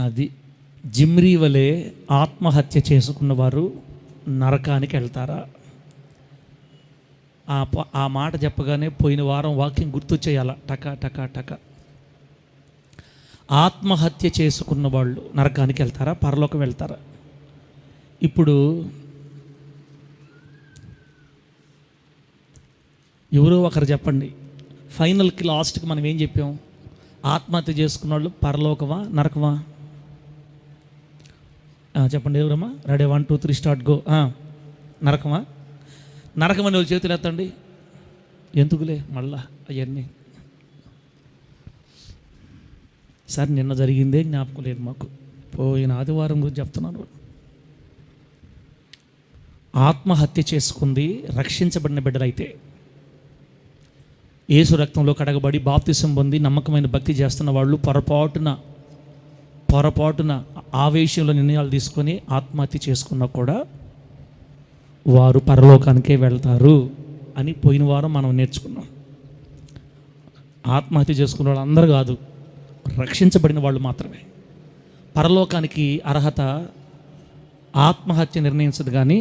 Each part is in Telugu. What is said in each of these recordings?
అది జిమ్రీ వలె ఆత్మహత్య చేసుకున్న వారు నరకానికి వెళ్తారా? ఆ మాట చెప్పగానే పోయిన వారం వాక్యం గుర్తొచ్చేయాల టక టక టక. ఆత్మహత్య చేసుకున్న వాళ్ళు నరకానికి వెళ్తారా, పరలోకం వెళ్తారా? ఇప్పుడు ఎవరో ఒకరు చెప్పండి. ఫైనల్కి లాస్ట్కి మనం ఏం చెప్పాం? ఆత్మహత్య చేసుకున్న వాళ్ళు పరలోకమా నరకమా? చెప్పండి ఎవరమ్మా? Ready 1 2 3 start go. నరకమా? నరకం అని వాళ్ళు చేతులు ఎత్తండి. ఎందుకులే మళ్ళా అవన్నీ. సార్ నిన్న జరిగిందే జ్ఞాపకం లేదు మాకు, పోయిన ఆదివారం గురించి చెప్తున్నాను. ఆత్మహత్య చేసుకుంది రక్షించబడిన బిడ్డలైతే, యేసు రక్తంలో కడగబడి బాప్తిసం పొంది నమ్మకమైన భక్తి చేస్తున్న వాళ్ళు పొరపాటున ఆవేశంలో నిర్ణయాలు తీసుకొని ఆత్మహత్య చేసుకున్నా కూడా వారు పరలోకానికే వెళ్తారు అని పోయిన వారం మనం నేర్చుకున్నాం. ఆత్మహత్య చేసుకున్న వాళ్ళు అందరూ కాదు, రక్షించబడిన వాళ్ళు మాత్రమే. పరలోకానికి అర్హత ఆత్మహత్య నిర్ణయించదు, కానీ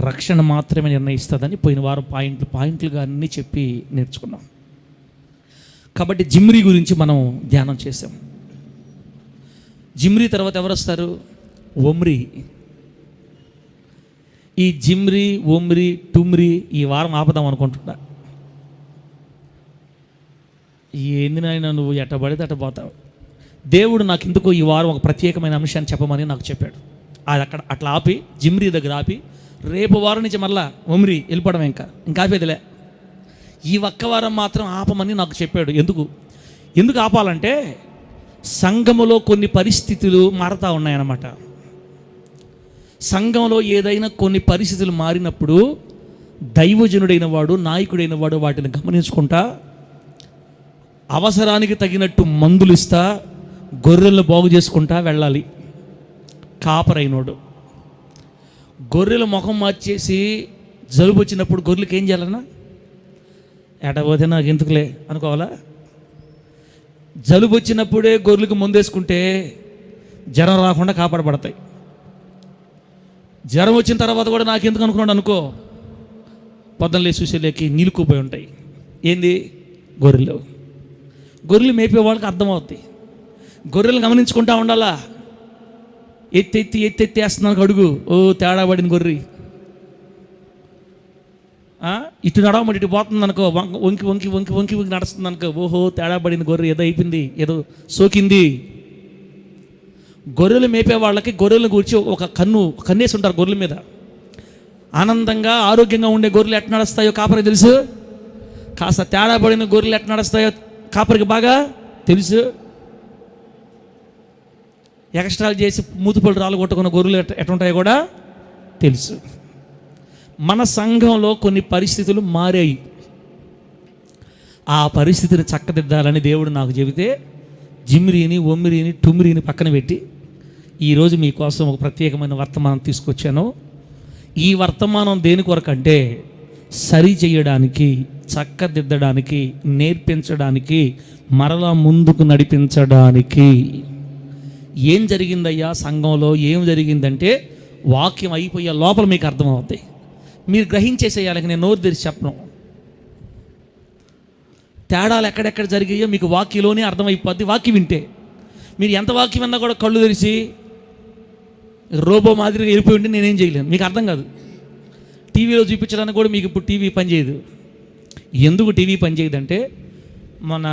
రక్షణ మాత్రమే నిర్ణయిస్తుందని పోయిన వారం పాయింట్లుగా అన్నీ చెప్పి నేర్చుకున్నాం. కాబట్టి జిమ్రీ గురించి మనం ధ్యానం చేసాం. జిమ్రీ తర్వాత ఎవరు వస్తారు? ఒమ్రీ. ఈ జిమ్రీ, ఒమ్రీ, టుమ్రీ ఈ వారం ఆపదాం అనుకుంటున్నా. ఏంది నాయన నువ్వు ఎట్ట పడితే అట్ట పోతావు. దేవుడు నాకు ఇందుకు ఈ వారం ఒక ప్రత్యేకమైన అంశాన్ని చెప్పమని నాకు చెప్పాడు. అది అక్కడ అట్లా ఆపి, జిమ్రీ దగ్గర ఆపి, రేపు వారం నుంచి మళ్ళా ఒమ్రీ వెళ్ళిపోవడం. ఇంకా ఆపేదిలే. ఈ ఒక్క వారం మాత్రం ఆపమని నాకు చెప్పాడు. ఎందుకు ఆపాలంటే సంఘములో కొన్ని పరిస్థితులు మారుతూ ఉన్నాయన్నమాట. సంఘంలో ఏదైనా కొన్ని పరిస్థితులు మారినప్పుడు దైవజనుడైన వాడు, నాయకుడైన వాడు వాటిని గమనించుకుంటా అవసరానికి తగినట్టు మందులు ఇస్తా గొర్రెలను బాగు చేసుకుంటా వెళ్ళాలి. కాపరైనోడు గొర్రెల ముఖం మార్చేసి జలుబు వచ్చినప్పుడు గొర్రెలకి ఏం చేయాలన్నా? ఎటపోతే నాకు ఎందుకులే అనుకోవాలా? జలుబు వచ్చినప్పుడే గొర్రెలకు ముందేసుకుంటే జ్వరం రాకుండా కాపాడబడతాయి. జ్వరం వచ్చిన తర్వాత కూడా నాకెందుకు అనుకున్నాడు అనుకో, పొద్దున్నలే చూసేలేకి నీళ్ళుకుపోయి ఉంటాయి. ఏంది? గొర్రెలు మేపే వాళ్ళకి అర్థమవుతాయి. గొర్రెలు గమనించుకుంటా ఉండాలా. ఎత్తి వేస్తున్నాను అడుగు, ఓ తేడా పడిన గొర్రె. ఇటు నడవమంటే ఇటు పోతుంది అనుకో, వంకి వంకి వంకి వంకి వంకి నడుస్తుంది అనుకో, ఓహో తేడా పడిన గొర్రె, ఏదో అయిపోయింది, ఏదో సోకింది. గొర్రెలు మేపే వాళ్ళకి గొర్రెలను గురించి ఒక కన్నేసి ఉంటారు గొర్రెల మీద. ఆనందంగా ఆరోగ్యంగా ఉండే గొర్రెలు ఎట్లా నడుస్తాయో కాపరికి తెలుసు. కాస్త తేడా పడిన గొర్రెలు ఎట్లా నడుస్తాయో కాపరికి బాగా తెలుసు. ఎక్స్ట్రాలు చేసి మూతుపళ్ళు రాళ్ళు కొట్టుకున్న గొర్రెలు ఎట్లుంటాయో కూడా తెలుసు. మన సంఘంలో కొన్ని పరిస్థితులు మారాయి. ఆ పరిస్థితిని చక్కదిద్దాలని దేవుడు నాకు చెబితే జిమ్రీని, ఒమ్రీని, టుమ్రీని పక్కన పెట్టి ఈరోజు మీకోసం ఒక ప్రత్యేకమైన వర్తమానం తీసుకొచ్చాను. ఈ వర్తమానం దేని కొరకంటే సరి చేయడానికి, చక్కదిద్దడానికి, నేర్పించడానికి, మరలా ముందుకు నడిపించడానికి. ఏం జరిగిందయ్యా సంఘంలో? ఏం జరిగిందంటే వాక్యం అయిపోయే లోపల మీకు అర్థమవుతాయి. మీరు గ్రహించేసేయాలి. నేను నోరు తెరిచి చెప్పను. తేడాలు ఎక్కడెక్కడ జరిగాయో మీకు వాక్యంలోనే అర్థమైపోద్ది. వాక్యం వింటే మీరు ఎంత వాక్యం అన్నా కూడా కళ్ళు తెరిచి రోబో మాదిరిగా వెళ్ళిపోయి ఉంటే నేనేం చేయలేను, మీకు అర్థం కాదు. టీవీలో చూపించడానికి కూడా మీకు ఇప్పుడు టీవీ పనిచేయదు. ఎందుకు టీవీ పనిచేయదంటే మన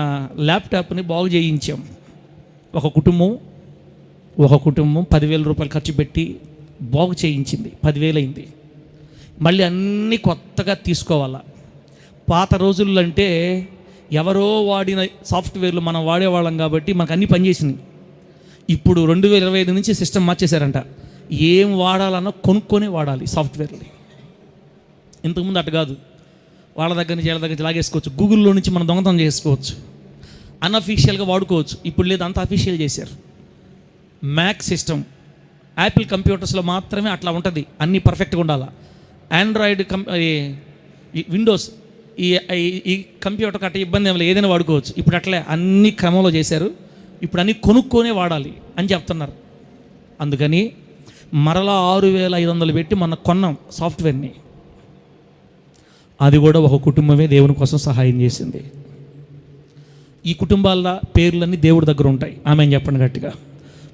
ల్యాప్టాప్ని బాగు చేయించాం. ఒక కుటుంబం 10,000 రూపాయలు ఖర్చు పెట్టి బాగు చేయించింది. 10,000 అయింది. మళ్ళీ అన్నీ కొత్తగా తీసుకోవాలా. పాత రోజుల్లో అంటే ఎవరో వాడిన సాఫ్ట్వేర్లు మనం వాడేవాళ్ళం కాబట్టి మనకు అన్నీ పనిచేసినాయి. ఇప్పుడు 2025 నుంచి సిస్టమ్ మార్చేశారంట. ఏం వాడాలన్నా కొనుక్కొని వాడాలి సాఫ్ట్వేర్ని. ఇంతకుముందు అటు కాదు, వాళ్ళ దగ్గర నుంచి వీళ్ళ దగ్గర నుంచి లాగేసుకోవచ్చు. గూగుల్లో నుంచి మనం దొంగతనం చేసుకోవచ్చు, అన్అఫీషియల్గా వాడుకోవచ్చు. ఇప్పుడు లేదు, అంత అఫీషియల్ చేశారు. మ్యాక్ సిస్టమ్, యాపిల్ కంప్యూటర్స్లో మాత్రమే అట్లా ఉంటుంది, అన్నీ పర్ఫెక్ట్గా ఉండాలా. ఆండ్రాయిడ్ విండోస్ ఈ కంప్యూటర్ కట్ట ఇబ్బంది ఏమైనా ఏదైనా వాడుకోవచ్చు. ఇప్పుడు అట్లే అన్ని క్రమంలో చేశారు. ఇప్పుడు అన్నీ కొనుక్కొనే వాడాలి అని చెప్తున్నారు. అందుకని మరలా 6,500 పెట్టి మనం కొన్నాం సాఫ్ట్వేర్ని. అది కూడా ఒక కుటుంబమే దేవుని కోసం సహాయం చేసింది. ఈ కుటుంబాల పేర్లన్నీ దేవుడి దగ్గర ఉంటాయి. ఆమె చెప్పండి గట్టిగా.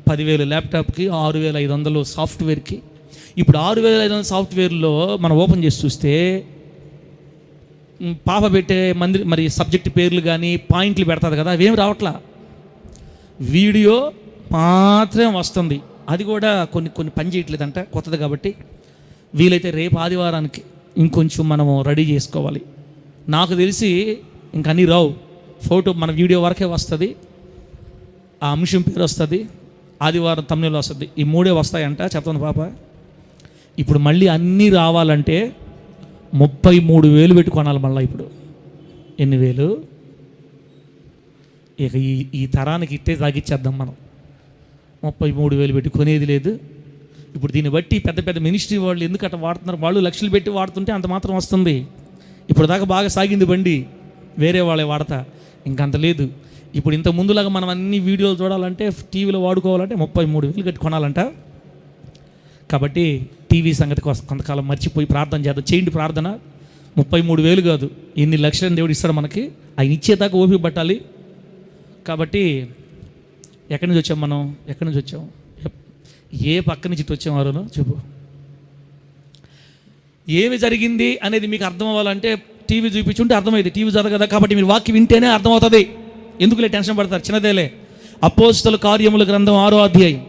10,000 ల్యాప్టాప్కి, 6,500 సాఫ్ట్వేర్కి. ఇప్పుడు 6,500 సాఫ్ట్వేర్లో మనం ఓపెన్ చేసి చూస్తే పాప పెట్టే మరి సబ్జెక్ట్ పేర్లు కానీ పాయింట్లు పెడతారు కదా, అవేం రావట్లా. వీడియో మాత్రమే వస్తుంది. అది కూడా కొన్ని పని చేయట్లేదంట, కొత్తది కాబట్టి. వీలైతే రేపు ఆదివారానికి ఇంకొంచెం మనము రెడీ చేసుకోవాలి. నాకు తెలిసి ఇంక అన్నీ రావు. ఫోటో మన వీడియో వరకే వస్తుంది, ఆ అంశం పేరు వస్తుంది, ఆదివారం తమ్ముళ్ళు వస్తుంది. ఈ 3 వస్తాయంట చెప్తాను పాప. ఇప్పుడు మళ్ళీ అన్నీ రావాలంటే 33,000 పెట్టి కొనాలి మళ్ళీ. ఇప్పుడు ఎన్ని వేలు? ఇక ఈ తరానికి ఇట్టే తాగిచ్చేద్దాం మనం. 33,000 పెట్టి కొనేది లేదు. ఇప్పుడు దీన్ని బట్టి పెద్ద పెద్ద మినిస్ట్రీ వాళ్ళు ఎందుకు అట్లా వాడుతున్నారు? వాళ్ళు లక్షలు పెట్టి వాడుతుంటే అంత మాత్రం వస్తుంది. ఇప్పుడు దాకా బాగా సాగింది బండి, వేరే వాళ్ళే వాడతా, ఇంకంత లేదు. ఇప్పుడు ఇంత ముందులాగా మనం అన్ని వీడియోలు చూడాలంటే, టీవీలో వాడుకోవాలంటే 33,000 కట్టి కొనాలంట. కాబట్టి టీవీ సంగతి కొంతకాలం మర్చిపోయి ప్రార్థన చేద్దాం. చేయండి ప్రార్థన. 33,000 కాదు, ఎన్ని లక్షలని దేవుడు ఇస్తాడు మనకి. ఆయన ఇచ్చేదాకా ఓపిక పట్టాలి. కాబట్టి ఎక్కడి నుంచి వచ్చాం మనం? ఎక్కడి నుంచి వచ్చాం? ఏ పక్క నుంచి వచ్చాం? అరుణ్ చెప్పు. ఏమి జరిగింది అనేది మీకు అర్థం అవ్వాలంటే టీవీ చూపించుంటే అర్థమైంది. టీవీ చదవదు కదా, కాబట్టి మీరు వాక్యం వింటేనే అర్థమవుతుంది. ఎందుకులే టెన్షన్ పడతారు, చిన్నదేలే. అపోస్తల కార్యముల గ్రంథం 6వ అధ్యాయం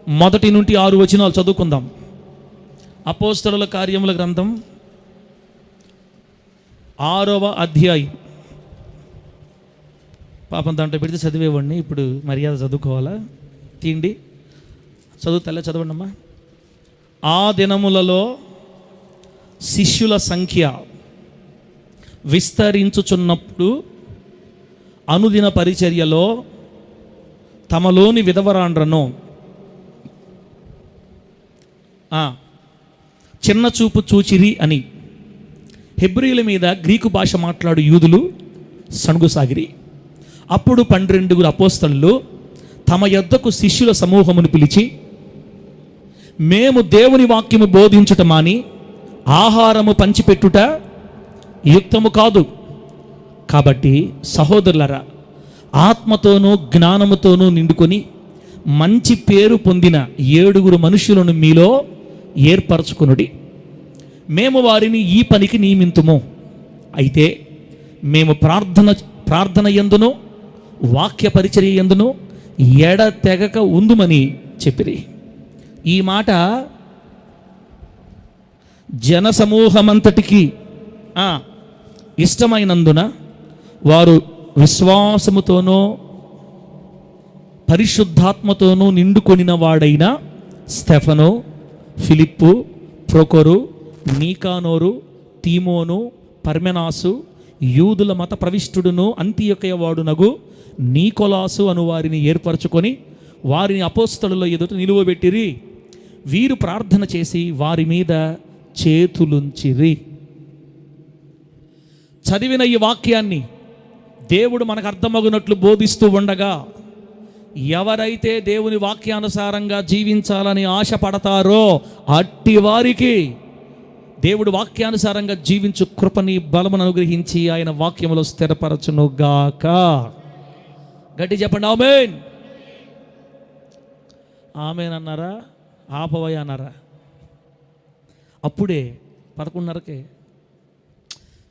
1 నుండి 6 వచనాలు చదువుకుందాం. అపోస్తలుల కార్యముల గ్రంథం 6వ అధ్యాయం. పాపం దాంట్లో పెడితే చదివేవాడిని, ఇప్పుడు మర్యాద చదువుకోవాలా? తీయండి, చదువుతలే, చదవండి అమ్మా. ఆ దినములలో శిష్యుల సంఖ్య విస్తరించుచున్నప్పుడు అనుదిన పరిచర్యలో తమలోని విధవరాండ్రను చిన్న చూపు చూచిరి అని హెబ్రీయుల మీద గ్రీకు భాష మాట్లాడు యూదులు సణుగుసాగిరి. అప్పుడు 12 అపోస్తలులు తమ యొద్దకు శిష్యుల సమూహమును పిలిచి, మేము దేవుని వాక్యము బోధించుట మాని ఆహారము పంచిపెట్టుట యుక్తము కాదు. కాబట్టి సహోదరులరా, ఆత్మతోనూ జ్ఞానముతోనూ నిండుకొని మంచి పేరు పొందిన 7 మనుషులను మీలో ఏర్పరచుకొనుడి. మేము వారిని ఈ పనికి నియమింతుము. అయితే మేము ప్రార్థన యందును వాక్య పరిచర్య యందును ఎడతెగక ఉందుమని చెప్పిరి. ఈ మాట జనసమూహమంతటికి ఇష్టమైనందున వారు విశ్వాసముతోనూ పరిశుద్ధాత్మతోనూ నిండుకొనిన వాడైన స్టెఫను, ఫిలిప్పు, ప్రొకొరు, నీకానోరు, తీమోను, పర్మెనాసు, యూదుల మత ప్రవిష్టుడును అంతియొకయ వాడునగు నీకొలాసు అను వారిని ఏర్పరచుకొని వారిని అపోస్తలుల ఎదుట నిలువబెట్టిరి. వీరు ప్రార్థన చేసి వారి మీద చేతులుంచిరి. చదివిన ఈ వాక్యాన్ని దేవుడు మనకు అర్థమగునట్లు బోధిస్తూ ఉండగా, ఎవరైతే దేవుని వాక్యానుసారంగా జీవించాలని ఆశపడతారో అట్టి వారికి దేవుడు వాక్యానుసారంగా జీవించు కృపని బలమును అనుగ్రహించి ఆయన వాక్యములో స్థిరపరచునుగాక. గట్టి చెప్పండి ఆమేన్. ఆమేన్ అన్నారా? ఆపవయ్య అన్నారా? అప్పుడే 11:30కే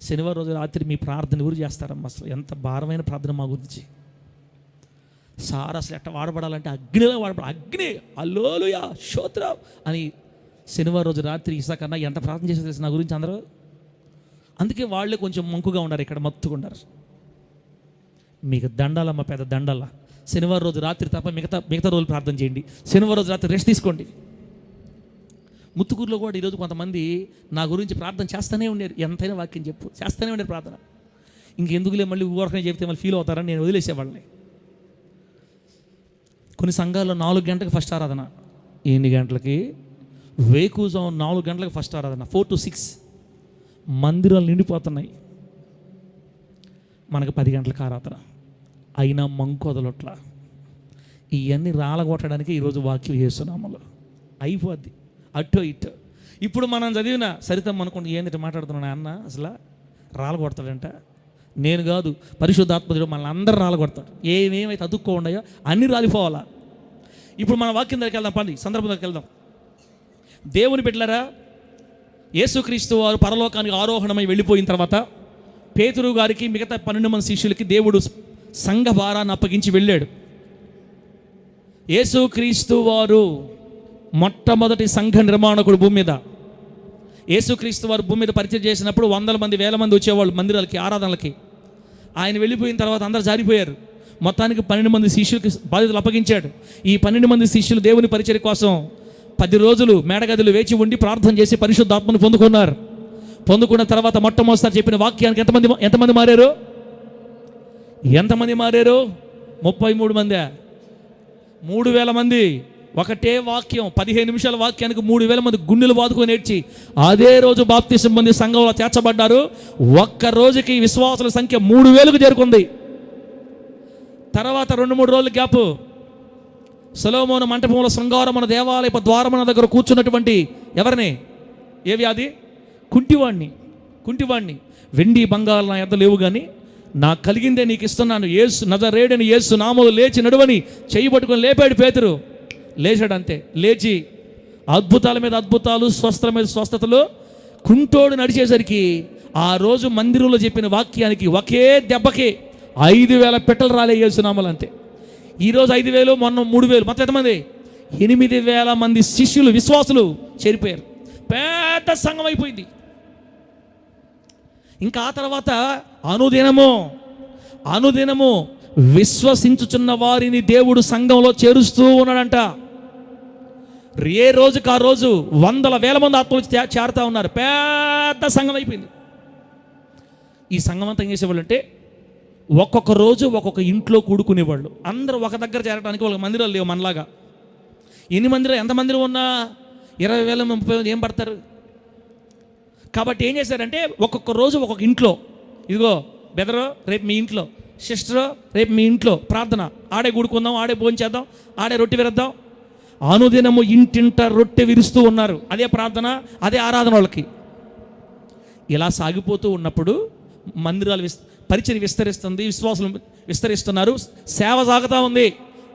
శనివారం రోజు రాత్రి మీ ప్రార్థన ఎవరు చేస్తారమ్మా? అసలు ఎంత భారమైన ప్రార్థన మా గురించి. సార్ అసలు ఎట్ట వాడబడాలంటే అగ్నిలో వాడబడాలి. అగ్ని హల్లెలూయా స్తోత్రం అని శనివారం రోజు రాత్రి ఇసాకన్నా ఎంత ప్రార్థన చేసేది తెలుసు నా గురించి అందరూ. అందుకే వాళ్ళే కొంచెం మంకుగా ఉన్నారు, ఇక్కడ మత్తుగా ఉన్నారు. మీకు దండాలమ్మ, పెద్ద దండాల. శనివారం రోజు రాత్రి తప్ప మిగతా రోజులు ప్రార్థన చేయండి. శనివారం రోజు రాత్రి రెస్ట్ తీసుకోండి. ముత్తుకూరులో కూడా ఈరోజు కొంతమంది నా గురించి ప్రార్థన చేస్తూనే ఉన్నారు. ఎంతైనా వాక్యం చెప్పు చేస్తూనే ఉన్నారు ప్రార్థన. ఇంకెందుకులే మళ్ళీ ఊరకనే చెప్తే మళ్ళీ ఫీల్ అవుతారని నేను వదిలేసేవాళ్ళని. కొన్ని సంఘాల్లో 4 గంటలకు ఫస్ట్ ఆరాధన. ఎన్ని గంటలకి? వేకుజాము 4 గంటలకు ఫస్ట్ ఆరాధన. 4 to 6 మందిరాలు నిండిపోతున్నాయి. మనకు 10 గంటలకు ఆరాధన. అయినా మంకొదలట్లా. ఇవన్నీ రాలగొట్టడానికి ఈరోజు వాక్యం చేస్తున్నాము. అయిపోద్ది అటో ఇటో. ఇప్పుడు మనం చదివిన సరితం అనుకోండి, ఏంటంటే మాట్లాడుతున్నాను అన్న అసలు రాలగొడతాడంట. నేను కాదు, పరిశుద్ధాత్మదేవుడు మనల్ని అందరూ రాలగొడతాడు. ఏమేమైతే అతుక్కో ఉన్నాయో అన్నీ రాలిపోవాలా. ఇప్పుడు మన వాక్యం దగ్గరికి వెళ్దాం, పండి సందర్భం దగ్గరికి వెళ్దాం. దేవుని బిడ్డలారా, యేసుక్రీస్తు వారు పరలోకానికి ఆరోహణమై వెళ్ళిపోయిన తర్వాత పేతురు గారికి మిగతా 12 మంది శిష్యులకి దేవుడు సంఘ భారాన్ని అప్పగించి వెళ్ళాడు. యేసుక్రీస్తు వారు మొట్టమొదటి సంఘ నిర్మాణకుడు భూమి మీద. యేసుక్రీస్తు వారు భూమి మీద పరిచయం చేసినప్పుడు 100 మంది 1000 మంది వచ్చేవాళ్ళు మందిరాలకి, ఆరాధనలకి. ఆయన వెళ్ళిపోయిన తర్వాత అందరూ జారిపోయారు. మొత్తానికి 12 మంది శిష్యులకి బాధ్యతలు అప్పగించాడు. ఈ 12 మంది శిష్యులు దేవుని పరిచర్య కోసం 10 రోజులు మేడగదులు వేచి ఉండి ప్రార్థన చేసి పరిశుద్ధాత్మను పొందుకున్నారు. పొందుకున్న తర్వాత మొట్టమొదటిసారి చెప్పిన వాక్యానికి ఎంతమంది మారారు? 33 మంది, 3000 మంది. ఒకటే వాక్యం 15 నిమిషాల వాక్యానికి 3000 మంది గుండెలు బాదుకొని నేర్చి అదే రోజు బాప్తిసం పొంది సంఘంలో చేర్చబడ్డారు. ఒక్క రోజుకి విశ్వాసుల సంఖ్య 3000కు చేరుకుంది. తర్వాత 2-3 రోజుల గ్యాప్ సొలొమోను మంటపంలో శృంగారమున దేవాలయపు ద్వారమున దగ్గర కూర్చున్నటువంటి ఎవరిని? ఏ వ్యాధి? కుంటివాణ్ణి. వెండి బంగారు నా యొద్ద లేవు, కానీ నాకు కలిగిందే నీకు ఇస్తున్నాను, యేసు నజరేయుడైన యేసు నామములో లేచి నడువని చెయ్యి పట్టుకొని లేపాడు పేతురు. లేచాడు అంతే. లేచి అద్భుతాల మీద అద్భుతాలు, స్వస్థల మీద స్వస్థతలు. కుంటోడు నడిచేసరికి ఆ రోజు మందిరంలో చెప్పిన వాక్యానికి ఒకే దెబ్బకి 5000 పెట్టెలు రాలే యేసునామలు అంతే. ఈరోజు 5000, మొన్న 3000, మొత్తం ఎంతమంది? 8000 మంది శిష్యులు, విశ్వాసులు చేరిపోయారు. పెద్ద సంఘం అయిపోయింది. ఇంకా ఆ తర్వాత అనుదినము విశ్వసించుచున్న వారిని దేవుడు సంఘంలో చేరుస్తూ ఉన్నాడంట. ఏ రోజుకి ఆ రోజు 100,000 మంది ఆత్మలు చేరుతా ఉన్నారు. పెద్ద సంఘం అయిపోయింది. ఈ సంఘం అంతా ఏం చేసేవాళ్ళు అంటే ఒక్కొక్క రోజు ఒక్కొక్క ఇంట్లో కూడుకునేవాళ్ళు. అందరూ ఒక దగ్గర చేరడానికి వాళ్ళకి మందిరాలు లేవు మనలాగా. ఎన్ని మందిరం, ఎంత మందిరం ఉన్నా 20,000, 30,000 ఏం పడతారు? కాబట్టి ఏం చేశారంటే ఒక్కొక్క రోజు ఒక్కొక్క ఇంట్లో, ఇదిగో బెదరో రేపు మీ ఇంట్లో, సిస్టరో రేపు మీ ఇంట్లో ప్రార్థన, ఆడే కూడుకుందాం, ఆడే భోంచేద్దాం, ఆడే రొట్టె విరద్దాం. అనుదినము ఇంటింట రొట్టె విరుస్తూ ఉన్నారు. అదే ప్రార్థన, అదే ఆరాధన వాళ్ళకి. ఇలా సాగిపోతూ ఉన్నప్పుడు మందిరాలు పరిచయం విస్తరిస్తుంది, విశ్వాసులు విస్తరిస్తున్నారు, సేవ సాగుతూ ఉంది.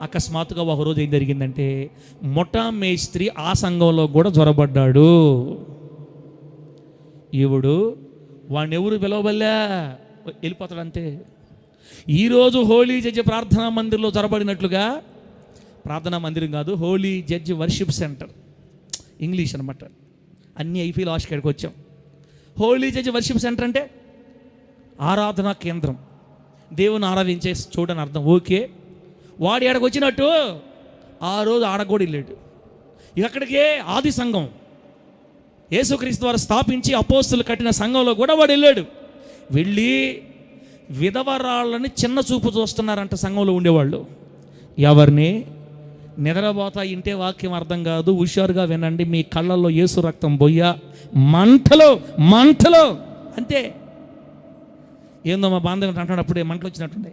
అకస్మాత్తుగా ఒక రోజు ఏం జరిగిందంటే మొట్టా మేస్త్రి ఆ సంఘంలో కూడా జ్వరపడ్డాడు. ఈవుడు వాడిని ఎవరు పిలవబల్లా, వెళ్ళిపోతాడంతే. ఈరోజు హోలీ జడ్జి ప్రార్థనా మందిరంలో జ్వరపడినట్లుగా, ప్రార్థనా మందిరం కాదు, holy judge worship centre, English అనమాట. అన్నీ అయిపోయి లాస్ట్ కాడికి వచ్చాం. హోలీ జడ్జి వర్షిప్ సెంటర్ అంటే ఆరాధనా కేంద్రం, దేవుని ఆరాధించే చూడని అర్థం. ఓకే, వాడు ఎక్కడికి వచ్చినట్టు ఆ రోజు ఆడగోడు వెళ్ళాడు. ఎక్కడికే? ఆది సంఘం, యేసుక్రీస్తు వారు స్థాపించి అపోస్తులు కట్టిన సంఘంలో కూడా వాడు వెళ్ళాడు. వెళ్ళి విధవరాళ్ళని చిన్న చూపు చూస్తున్నారంట సంఘంలో ఉండేవాళ్ళు. ఎవరిని? నిద్రపోతా ఇంటే వాక్యం అర్థం కాదు, హుషారుగా వినండి. మీ కళ్ళల్లో యేసు రక్తం బొయ్య, మంటలో అంతే. ఏందో మా బాంధవ్యం అంటున్నాడు, అప్పుడే మంటలు వచ్చినట్టుండే.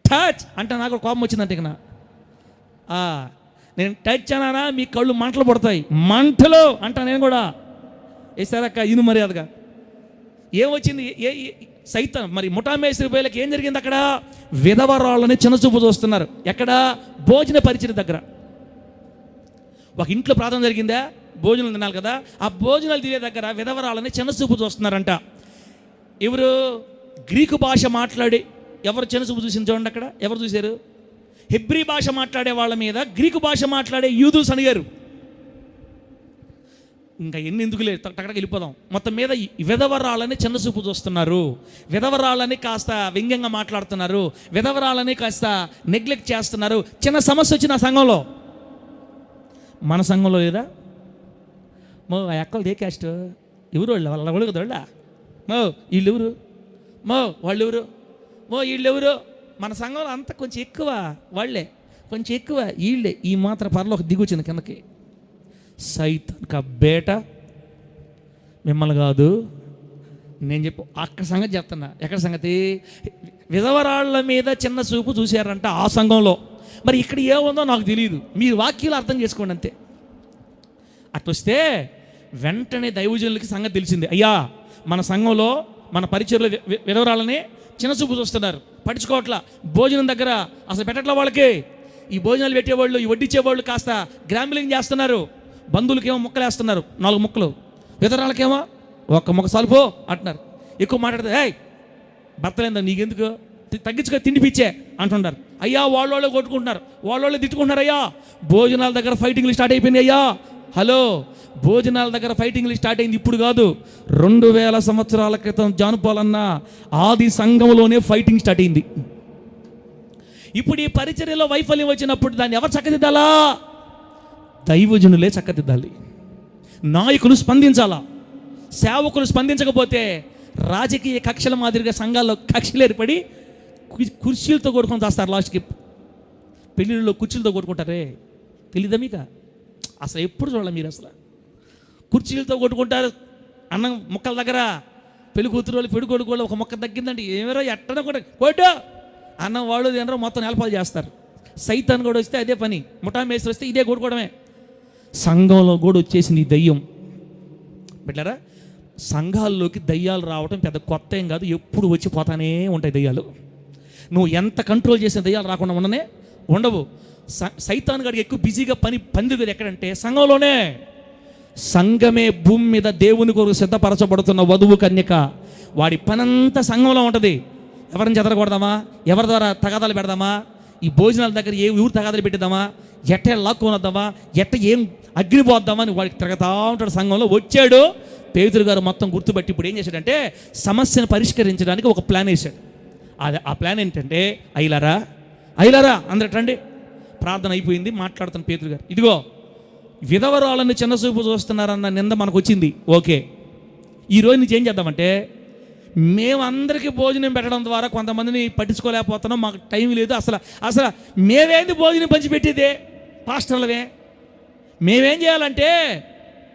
టచ్ అంటే నాకు కోపం వచ్చిందంటే ఇక నేను టచ్ అన్నానా మీ కళ్ళు మంటలు పడతాయి, మంటలో అంటా నేను కూడా. వేసారక్క ఇను మర్యాదగా. ఏమొచ్చింది? సైతం మరి ముఠామేశ్వరి బయలకి ఏం జరిగింది? అక్కడ విధవరాళ్ళని చిన్నచూపు చూస్తున్నారు. ఎక్కడ? భోజన పరిచయం దగ్గర. ఒక ఇంట్లో ప్రార్థన జరిగిందా, భోజనాలు తినాలి కదా, ఆ భోజనాలు తినే దగ్గర విధవరాళ్ళని చిన్నచూపు చూస్తున్నారంట. ఎవరు? గ్రీకు భాష మాట్లాడి ఎవరు చిన్నచూపు చూసింది చూడండి. అక్కడ ఎవరు చూశారు? హెబ్రీ భాష మాట్లాడే వాళ్ళ మీద గ్రీకు భాష మాట్లాడే యూదుస్ అడిగారు. ఇంకా ఎందుకు లేదు, టక్కడికి వెళ్ళిపోదాం. మొత్తం మీద విధవరాళ్ళని చిన్నచూపు చూస్తున్నారు, విధవరాళ్ళని కాస్త వ్యంగ్యంగా మాట్లాడుతున్నారు, విధవరాళ్ళని కాస్త నెగ్లెక్ట్ చేస్తున్నారు. చిన్న సమస్య వచ్చిన ఆ సంఘంలో. మన సంఘంలో లేదా? ఆ ఎక్కలు ఏ క్యాస్ట్? ఎవరు వాళ్ళు? వాళ్ళ వాళ్ళు కదా వాళ్ళ? వీళ్ళెవరు? వాళ్ళెవరు? వీళ్ళెవరు? మన సంఘంలో అంతా కొంచెం ఎక్కువ వాళ్ళే, కొంచెం ఎక్కువ వీళ్ళే. ఈ మాత్రం పర్లో ఒక దిగొచ్చింది కిందకి. సైతాన్ కా బేట, మిమ్మల్ని కాదు నేను అక్కడ సంగతి చెప్తున్నా. ఎక్కడ సంగతి? విధవరాళ్ళ మీద చిన్న చూపు చూశారంట ఆ సంఘంలో. మరి ఇక్కడ ఏముందో నాకు తెలియదు, మీరు వాక్యాలు అర్థం చేసుకోండి అంతే. అట్లొస్తే వెంటనే దైవజనులకి సంగతి తెలిసింది. అయ్యా, మన సంఘంలో మన పరిచయలో విధవరాళ్ళని చిన్న చూపు చూస్తున్నారు, పట్టించుకోవట్లా, భోజనం దగ్గర అసలు పెట్టట్లా వాళ్ళకి. ఈ భోజనాలు పెట్టేవాళ్ళు, ఈ వడ్డించేవాళ్ళు కాస్త గ్రాంబిలింగ్ చేస్తున్నారు. బంధువులకేమో ముక్కలు వేస్తున్నారు, 4 ముక్కలు, విధవరాళ్ళకేమో 1 ముక్క సాల్పో అంటున్నారు. ఎక్కువ మాట్లాడితే ఏయ్ భర్తలేదా నీకెందుకు, తగ్గించుకో తిండి పిచ్చే అంటున్నారు. అయ్యా వాళ్ళే కొట్టుకుంటున్నారు, వాళ్ళే తిట్టుకుంటున్నారు. అయ్యా భోజనాల దగ్గర ఫైటింగ్లు స్టార్ట్ అయిపోయింది. అయ్యా హలో, భోజనాల దగ్గర ఫైటింగ్లు స్టార్ట్ అయింది ఇప్పుడు కాదు, 2000 సంవత్సరాల క్రితం జానుపాలన్న ఆది సంఘంలోనే ఫైటింగ్ స్టార్ట్ అయింది. ఇప్పుడు ఈ పరిచర్యలో వైఫల్యం వచ్చినప్పుడు దాన్ని ఎవరు చక్కదిద్దాలా? దైవజనులే చక్కదిద్దాలి. నాయకులు స్పందించాలా. సేవకులు స్పందించకపోతే రాజకీయ కక్షల మాదిరిగా సంఘాల్లో కక్షలు ఏర్పడి కుర్చీలతో కొట్టుకొని చేస్తారు. లాస్ట్కి పెళ్ళిళ్ళలో కుర్చీలతో కొట్టుకుంటారే, తెలీదా మీకు? అసలు ఎప్పుడు చూడాలి మీరు? అసలు కుర్చీలతో కొట్టుకుంటారు. అన్నం మొక్కల దగ్గర పెళ్లి కూతురు వాళ్ళు పెళ్లి కొడుకు వాళ్ళు ఒక మొక్క తగ్గిందంటే ఏమరో ఎట్టనో కూడా కొట్టు అన్నం వాళ్ళు తినరో మొత్తం నేలపాలు చేస్తారు. సైతాన్ కూడా వస్తే అదే పని, ముఠా మేస్త్రి వస్తే ఇదే కొట్టుకోవడమే. సంఘంలో కూడా వచ్చేసింది ఈ దయ్యం. బిడ్డలారా, సంఘాల్లోకి దయ్యాలు రావడం పెద్ద కొత్త ఏం కాదు, ఎప్పుడు వచ్చి పోతానే ఉంటాయి దయ్యాలు. నువ్వు ఎంత కంట్రోల్ చేసిన దయ్యాలు రాకుండా ఉండవు. సైతాన్ గారికి ఎక్కువ బిజీగా పందిది ఎక్కడంటే సంఘంలోనే. సంఘమే భూమి మీద దేవుని కొరకు సిద్ధపరచబడుతున్న వధువు కన్యక. వాడి పనంతా సంఘంలో ఉంటుంది. ఎవరిని చెదరకూడదామా, ఎవరి ద్వారా తగాదాలు పెడదామా, ఈ భోజనాల దగ్గర ఊరు తగాదాలు పెట్టిద్దామా, ఎట్ట లాక్కొనొద్దామా, ఎట్ట ఏం అగ్నిపోద్దామా అని వాడికి తిరగతా ఉంటాడు. సంఘంలో వచ్చాడు పేతురు గారు మొత్తం గుర్తుపట్టి ఇప్పుడు ఏం చేశాడంటే సమస్యను పరిష్కరించడానికి ఒక ప్లాన్ వేశాడు. ఆ ప్లాన్ ఏంటంటే, అయ్యలారా అందరూ రండి, ప్రార్థన అయిపోయింది, మాట్లాడుతున్న పేతురు గారు, ఇదిగో విధవరాలను చిన్నచూపు చూస్తున్నారన్న నింద మనకు వచ్చింది, ఓకే, ఈరోజు నుంచి ఏం చేద్దామంటే మేమందరికీ భోజనం పెట్టడం ద్వారా కొంతమందిని పట్టించుకోలేకపోతున్నాం, మాకు టైం లేదు, అసలు మేమేంది భోజనం పంచిపెట్టేదే, పాస్టర్లవే. మేమేం చేయాలంటే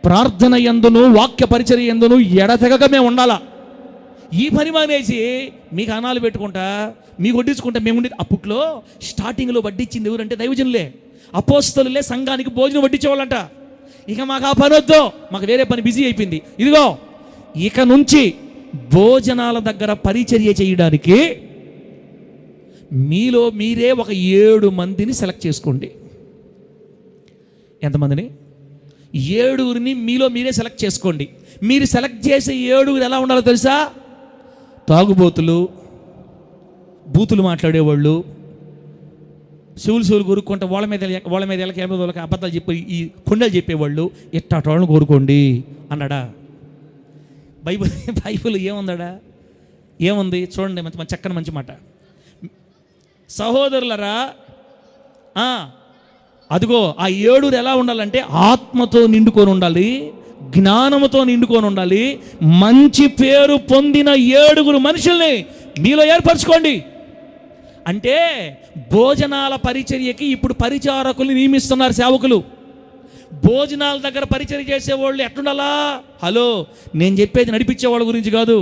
ప్రార్థన యందును వాక్య పరిచర్య యందును ఎడతెగక మేము ఉండాలా. ఈ పని మానేసి మీకు అనాలు పెట్టుకుంటా మీకు వడ్డించుకుంటా మేము ఉండి. అప్పట్లో స్టార్టింగ్లో వడ్డించింది ఎవరంటే దైవజనులే, అపోస్తలులే సంఘానికి భోజనం వడ్డించేవాళ్ళంట. ఇక మాకు ఆ పని వద్దు, మాకు వేరే పని బిజీ అయిపోయింది. ఇదిగో ఇక నుంచి భోజనాల దగ్గర పరిచర్య చేయడానికి మీలో మీరే ఒక 7 మందిని సెలెక్ట్ చేసుకోండి. ఎంతమందిని? 7గురిని మీలో మీరే సెలెక్ట్ చేసుకోండి. మీరు సెలెక్ట్ చేసే 7గురు ఎలా ఉండాలో తెలుసా? తాగుబోతులు, బూతులు మాట్లాడేవాళ్ళు, శివులు కోరుకుంటే వాళ్ళ మీద వాళ్ళకి అబద్ధాలు చెప్పి ఈ కొండలు చెప్పేవాళ్ళు, ఇట్టాటోళ్ళని కోరుకోండి అన్నాడా? బైబిల్ ఏముంది చూడండి, మంచి చక్కని మంచి మాట. సహోదరులరా, అదిగో ఆ 7 ఎలా ఉండాలంటే ఆత్మతో నిండుకొని ఉండాలి, జ్ఞానముతో నిండుకొని ఉండాలి, మంచి పేరు పొందిన 7 మనుషుల్ని మీలో ఏర్పరచుకోండి. అంటే భోజనాల పరిచర్యకి ఇప్పుడు పరిచారకుల్ని నియమిస్తున్నారు సేవకులు. భోజనాల దగ్గర పరిచర్య చేసేవాళ్ళు ఎట్లుండాలా? హలో, నేను చెప్పేది నడిపించే వాళ్ళ గురించి కాదు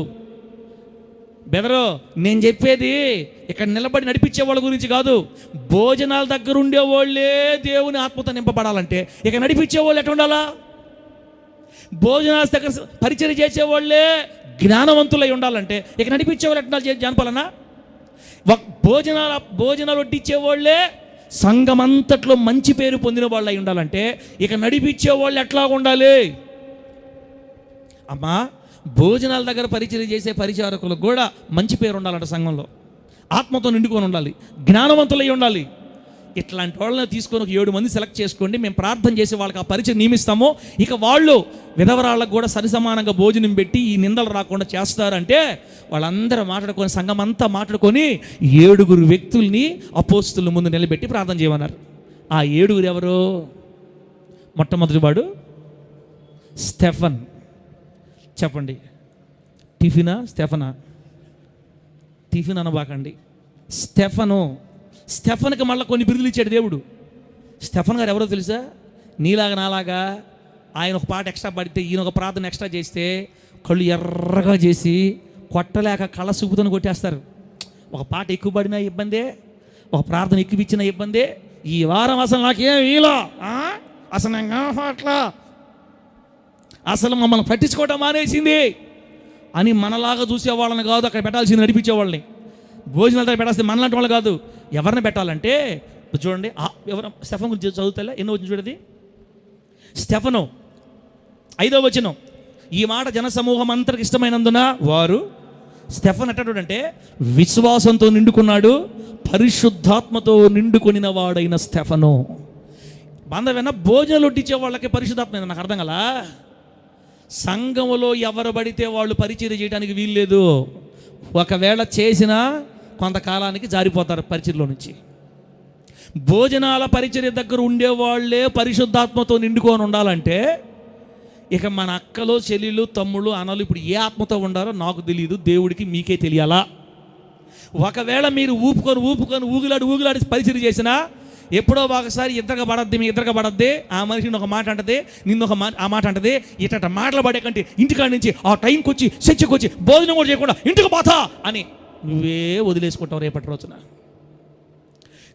బెదరో, నేను చెప్పేది ఇక్కడ నిలబడి నడిపించే వాళ్ళ గురించి కాదు. భోజనాల దగ్గర ఉండేవాళ్ళే దేవుని ఆత్మతో నింపబడాలంటే ఇక నడిపించే వాళ్ళు ఎట్లా ఉండాలా? భోజనాల దగ్గర పరిచర్య చేసేవాళ్ళే జ్ఞానవంతులై ఉండాలంటే ఇక నడిపించే వాళ్ళు ఎట్లా జనపాలన్నా? భోజనాలు వడ్డించేవాళ్ళే సంఘమంతట్లో మంచి పేరు పొందిన వాళ్ళు అయి ఉండాలంటే ఇక నడిపించే వాళ్ళు ఎట్లా ఉండాలి? అమ్మా, భోజనాల దగ్గర పరిచర్య చేసే పరిచారకులకు కూడా మంచి పేరు ఉండాలంట. సంఘంలో ఆత్మతో నిండుకొని ఉండాలి, జ్ఞానవంతులై ఉండాలి. ఇట్లాంటి వాళ్ళని తీసుకొని ఒక 7 మంది సెలెక్ట్ చేసుకోండి. మేము ప్రార్థన చేసి వాళ్ళకి ఆ పరిచయం నియమిస్తాము. ఇక వాళ్ళు విధవరాళ్ళకు కూడా సరిసమానంగా భోజనం పెట్టి ఈ నిందలు రాకుండా చేస్తారంటే వాళ్ళందరూ మాట్లాడుకొని సంఘం అంతా మాట్లాడుకొని 7 వ్యక్తుల్ని అపోస్తుల ముందు నిలబెట్టి ప్రార్థన చేయమన్నారు. ఆ 7 ఎవరు? మొట్టమొదటి వాడు స్టెఫన్. చెప్పండి, టిఫినా స్టెఫనా? టిఫిన్ అనబాకండి, స్టెఫన్కి మళ్ళీ కొన్ని బిరుదులు ఇచ్చాడు దేవుడు. స్టెఫన్ గారు ఎవరో తెలుసా? నీలాగా నాలాగా ఆయన ఒక పాట ఎక్స్ట్రా పడితే ఈయన ఒక ప్రార్థన ఎక్స్ట్రా చేస్తే కళ్ళు ఎర్రగా చేసి కొట్టలేక కళ్ళ చూపుతో కొట్టేస్తారు. ఒక పాట ఎక్కువ పడినా ఇబ్బందే, ఒక ప్రార్థన ఎక్కువ ఇచ్చినా ఇబ్బందే. ఈ వారం అసలు నాకేం వీలో, అసలు అట్లా అసలు మమ్మల్ని పట్టించుకోవటం మానేసింది అని మనలాగా చూసేవాళ్ళని కాదు అక్కడ పెట్టాల్సింది, నడిపించేవాళ్ళని. భోజనాలు పెట్టాల్సింది మనలాంటి వాళ్ళు కాదు. ఎవరిని పెట్టాలంటే చూడండి, ఎవరు స్టెఫన్ గురించి చదువుతా, ఎన్నో వచ్చింది చూడది, స్టెఫను 5వ వచనం. ఈ మాట జనసమూహం అంతరికి ఇష్టమైనందున వారు, స్టెఫన్ అంటే విశ్వాసంతో నిండుకున్నాడు, పరిశుద్ధాత్మతో నిండుకొనిన వాడైన స్టెఫను. బాంధవ్యన భోజనాలు వడ్డించే వాళ్ళకి పరిశుద్ధాత్మ నాకు అర్థం కల. సంఘములో ఎవరు పడితే వాళ్ళు పరిచర్య చేయడానికి వీల్లేదు. ఒకవేళ చేసినా కొంతకాలానికి జారిపోతారు పరిచర్యలో నుంచి. భోజనాల పరిచర్య దగ్గర ఉండేవాళ్లే పరిశుద్ధాత్మతో నిండుకొని ఉండాలంటే ఇక మన అక్కలు, చెల్లెళ్ళు, తమ్ముళ్ళు, అన్నలు ఇప్పుడు ఏ ఆత్మతో ఉండారో నాకు తెలియదు, దేవుడికి మీకే తెలియాలా. ఒకవేళ మీరు ఊపుకొని ఊగిలాడి పరిచర్య చేసినా ఎప్పుడో ఒకసారి ఇద్దరుగా పడద్ది, ఆ మనిషిని ఒక మాట అంటది, ఆ మాట అంటది. ఇట్ట మాటలు పడే కంటే ఇంటికాడి నుంచి ఆ టైంకి వచ్చి చర్చకు వచ్చి భోజనం కూడా చేయకుండా ఇంటికి పోతా అని నువ్వే వదిలేసుకుంటావు. రేపటి రోజున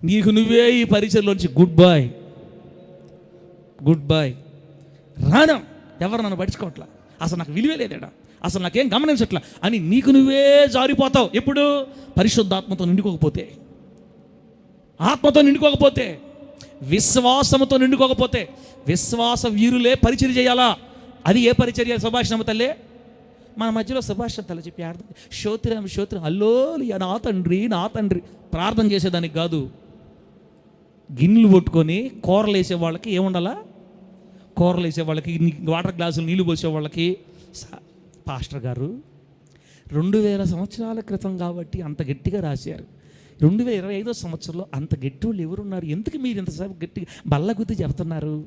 నీకు నువ్వే ఈ పరిచర్లోంచి గుడ్ బాయ్ రాను, ఎవరు నన్ను పట్టించుకోవట్లా, అసలు నాకు విలువే లేదేడా, అసలు నాకేం గమనించట్లా అని నీకు నువ్వే జారిపోతావు. ఎప్పుడు? పరిశుద్ధాత్మతో నిండుకోకపోతే, ఆత్మతో నిండుకోకపోతే, విశ్వాసంతో నిండుకోకపోతే. విశ్వాస వీరులే పరిచర్య చేయాలా. అది ఏ పరిచర్య? సుభాషిణమ్మ తల్లే మన మధ్యలో సుభాషిణ తల్లి చెప్పి ఆడుతుంది, స్తోత్రం అల్లో నా తండ్రి ప్రార్థన చేసేదానికి కాదు. గిన్నెలు పట్టుకొని కూరలు వేసే వాళ్ళకి ఏముండాలా? కూరలు వేసే వాళ్ళకి, వాటర్ గ్లాసులు నీళ్లు పోసే వాళ్ళకి, పాస్టర్ గారు 2000 సంవత్సరాల క్రితం కాబట్టి అంత గట్టిగా రాశారు, 2025వ సంవత్సరంలో అంత గట్టి వాళ్ళు ఎవరున్నారు, ఎందుకు మీరు ఇంతసేపు గట్టిగా బల్లగుద్ది చెప్తున్నారు?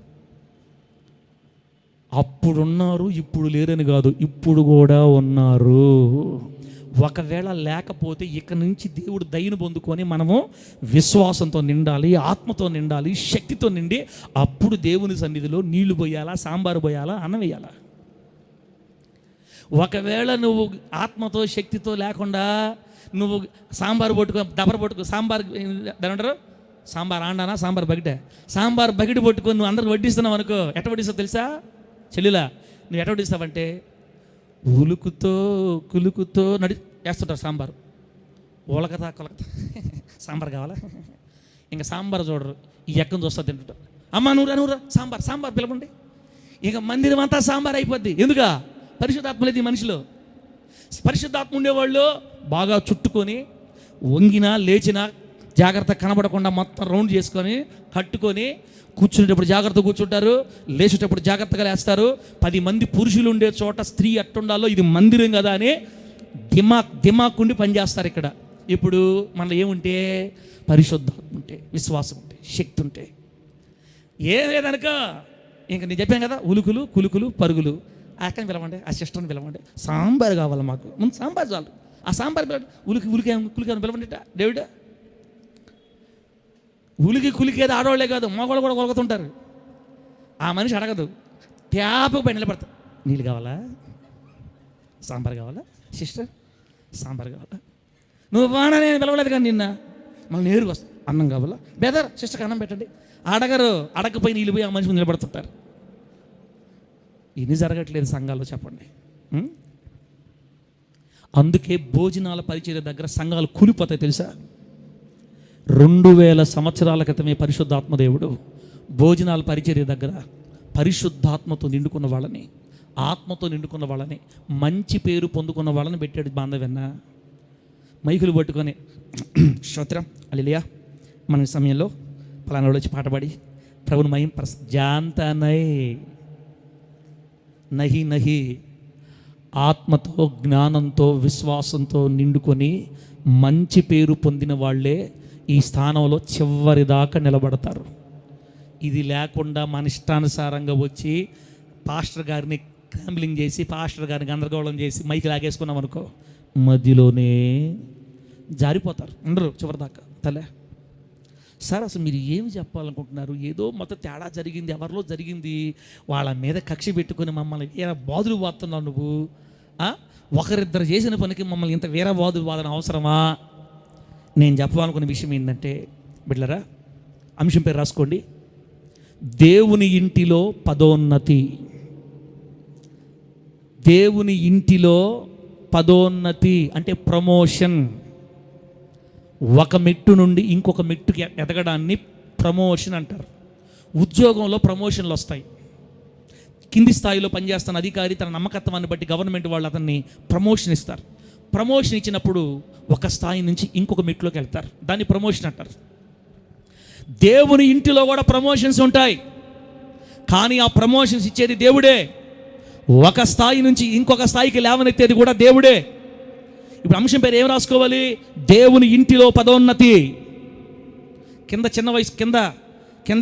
అప్పుడున్నారు, ఇప్పుడు లేరని కాదు, ఇప్పుడు కూడా ఉన్నారు. ఒకవేళ లేకపోతే ఇక నుంచి దేవుడు దయను పొందుకొని మనము విశ్వాసంతో నిండాలి, ఆత్మతో నిండాలి, శక్తితో నిండి అప్పుడు దేవుని సన్నిధిలో నీళ్లు పోయాలా, సాంబారు పోయాలా, అన్నం వేయాలా. ఒకవేళ నువ్వు ఆత్మతో శక్తితో లేకుండా నువ్వు సాంబారు పట్టుకో సాంబార్ దాని అంటారు సాంబార్ ఆండానా, సాంబార్ బకెట్ పట్టుకొని నువ్వు అందరికి వడ్డిస్తున్నావు అనుకో, ఎట్ట వడ్డిస్తావు తెలుసా చెల్లిలా? నువ్వు ఎట్ట వడ్డిస్తావంటే కులుకుతో వేస్తుంటారు సాంబారు, కొలకతా సాంబార్ కావాలా, ఇంకా సాంబార్ చూడరు, ఈ ఎక్కని చూస్తా తింటుంటారు. అమ్మ నూరా సాంబార్ పిలవండి, ఇక మందిరం అంతా సాంబార్ అయిపోద్ది. ఎందుక? పరిశుద్ధాత్మ లేదు ఈ మనిషిలో. పరిశుద్ధాత్మ ఉండేవాళ్ళు బాగా చుట్టుకొని, వంగినా లేచినా జాగ్రత్త కనబడకుండా మొత్తం రౌండ్ చేసుకొని కట్టుకొని కూర్చునేటప్పుడు జాగ్రత్తగా కూర్చుంటారు, లేచేటప్పుడు జాగ్రత్తగా లేస్తారు. 10 మంది పురుషులు ఉండే చోట స్త్రీ ఎట్టుండాలో, ఇది మందిరం కదా అని దిమాక్ ఉండి పనిచేస్తారు. ఇక్కడ ఇప్పుడు మనలో ఏముంటే పరిశుద్ధాత్మ ఉంటే, విశ్వాసం ఉంటే, శక్తి ఉంటే, ఏం లేదనుక ఇంక నేను చెప్పాను కదా, కులుకులు పరుగులు. ఆ అక్కని పిలవండి, ఆ సిస్టర్ని పిలవండి, సాంబార్ కావాలి మాకు, ముందు సాంబార్ చాలు, ఆ సాంబార్ పిలవండి, కులికి పిలవండి. డేవిడ్ కులికేది ఆడవాళ్లే కాదు, మగవాళ్ళు కూడా కొలుకుతుంటారు. ఆ మనిషి అడగదు, ట్యాప్కి పై నిలబడతారు, నీళ్ళు కావాలా, సాంబార్ కావాలా, సిస్టర్ సాంబార్ కావాలా, నువ్వు బాగా నేను పిలవలేదు కానీ నిన్న మళ్ళీ నేరుగా వస్తా, అన్నం కావాలా, బెదర్ సిస్టర్కి అన్నం పెట్టండి. అడగపోయి నీళ్ళు పోయి ఆ మనిషి నిలబడుతుంటారు. ఇది జరగట్లేదు సంఘాల్లో, చెప్పండి. అందుకే భోజనాల పరిచర్య దగ్గర సంఘాలు కూలిపోతాయి తెలుసా? 2000 సంవత్సరాల క్రితమే పరిశుద్ధాత్మదేవుడు భోజనాల పరిచర్య దగ్గర పరిశుద్ధాత్మతో నిండుకున్న వాళ్ళని, ఆత్మతో నిండుకున్న వాళ్ళని, మంచి పేరు పొందుకున్న వాళ్ళని పెట్టాడు. బాంధవ్యన్న మైకులు పట్టుకొని స్తోత్రం హల్లెలూయా మన సమయంలో పలానా వచ్చి పాట పాడి ప్రభుని మహిమ జాంత నహి ఆత్మతో, జ్ఞానంతో, విశ్వాసంతో నిండుకొని మంచి పేరు పొందిన వాళ్ళే ఈ స్థానంలో చివరి దాకా నిలబడతారు. ఇది లేకుండా మన ఇష్టానుసారంగా వచ్చి పాస్టర్ గారిని క్రాంబ్లింగ్ చేసి, పాస్టర్ గారిని గందరగోళం చేసి మైకి లాగేసుకున్నాం అనుకో, మధ్యలోనే జారిపోతారు అందరూ చివరిదాకా. తలే సార్ అసలు మీరు ఏమి చెప్పాలనుకుంటున్నారు? ఏదో మొత్తం తేడా జరిగింది, ఎవరిలో జరిగింది, వాళ్ళ మీద కక్ష పెట్టుకొని మమ్మల్ని ఏ బాధలు పోతున్నావు నువ్వు ఒకరిద్దరు చేసిన పనికి మమ్మల్ని ఇంత వీరవాదు వాదన అవసరమా? నేను చెప్పాలనుకున్న విషయం ఏంటంటే, బిడ్డలారా, అంశం పేరు రాసుకోండి. దేవుని ఇంటిలో పదోన్నతి. దేవుని ఇంటిలో పదోన్నతి అంటే ప్రమోషన్. ఒక మెట్టు నుండి ఇంకొక మెట్టుకి ఎదగడాన్ని ప్రమోషన్ అంటారు. ఉద్యోగంలో ప్రమోషన్లు వస్తాయి. కింది స్థాయిలో పనిచేస్తున్న అధికారి తన నమ్మకత్వాన్ని బట్టి గవర్నమెంట్ వాళ్ళు అతన్ని ప్రమోషన్ ఇస్తారు. ప్రమోషన్ ఇచ్చినప్పుడు ఒక స్థాయి నుంచి ఇంకొక మెట్లోకి వెళ్తారు. దాన్ని ప్రమోషన్ అంటారు. దేవుని ఇంటిలో కూడా ప్రమోషన్స్ ఉంటాయి, కానీ ఆ ప్రమోషన్స్ ఇచ్చేది దేవుడే. ఒక స్థాయి నుంచి ఇంకొక స్థాయికి లేవనెత్తేది కూడా దేవుడే. ఇప్పుడు అంశం పేరు ఏం రాసుకోవాలి? దేవుని ఇంటిలో పదోన్నతి. కింద చిన్న వయసు కింద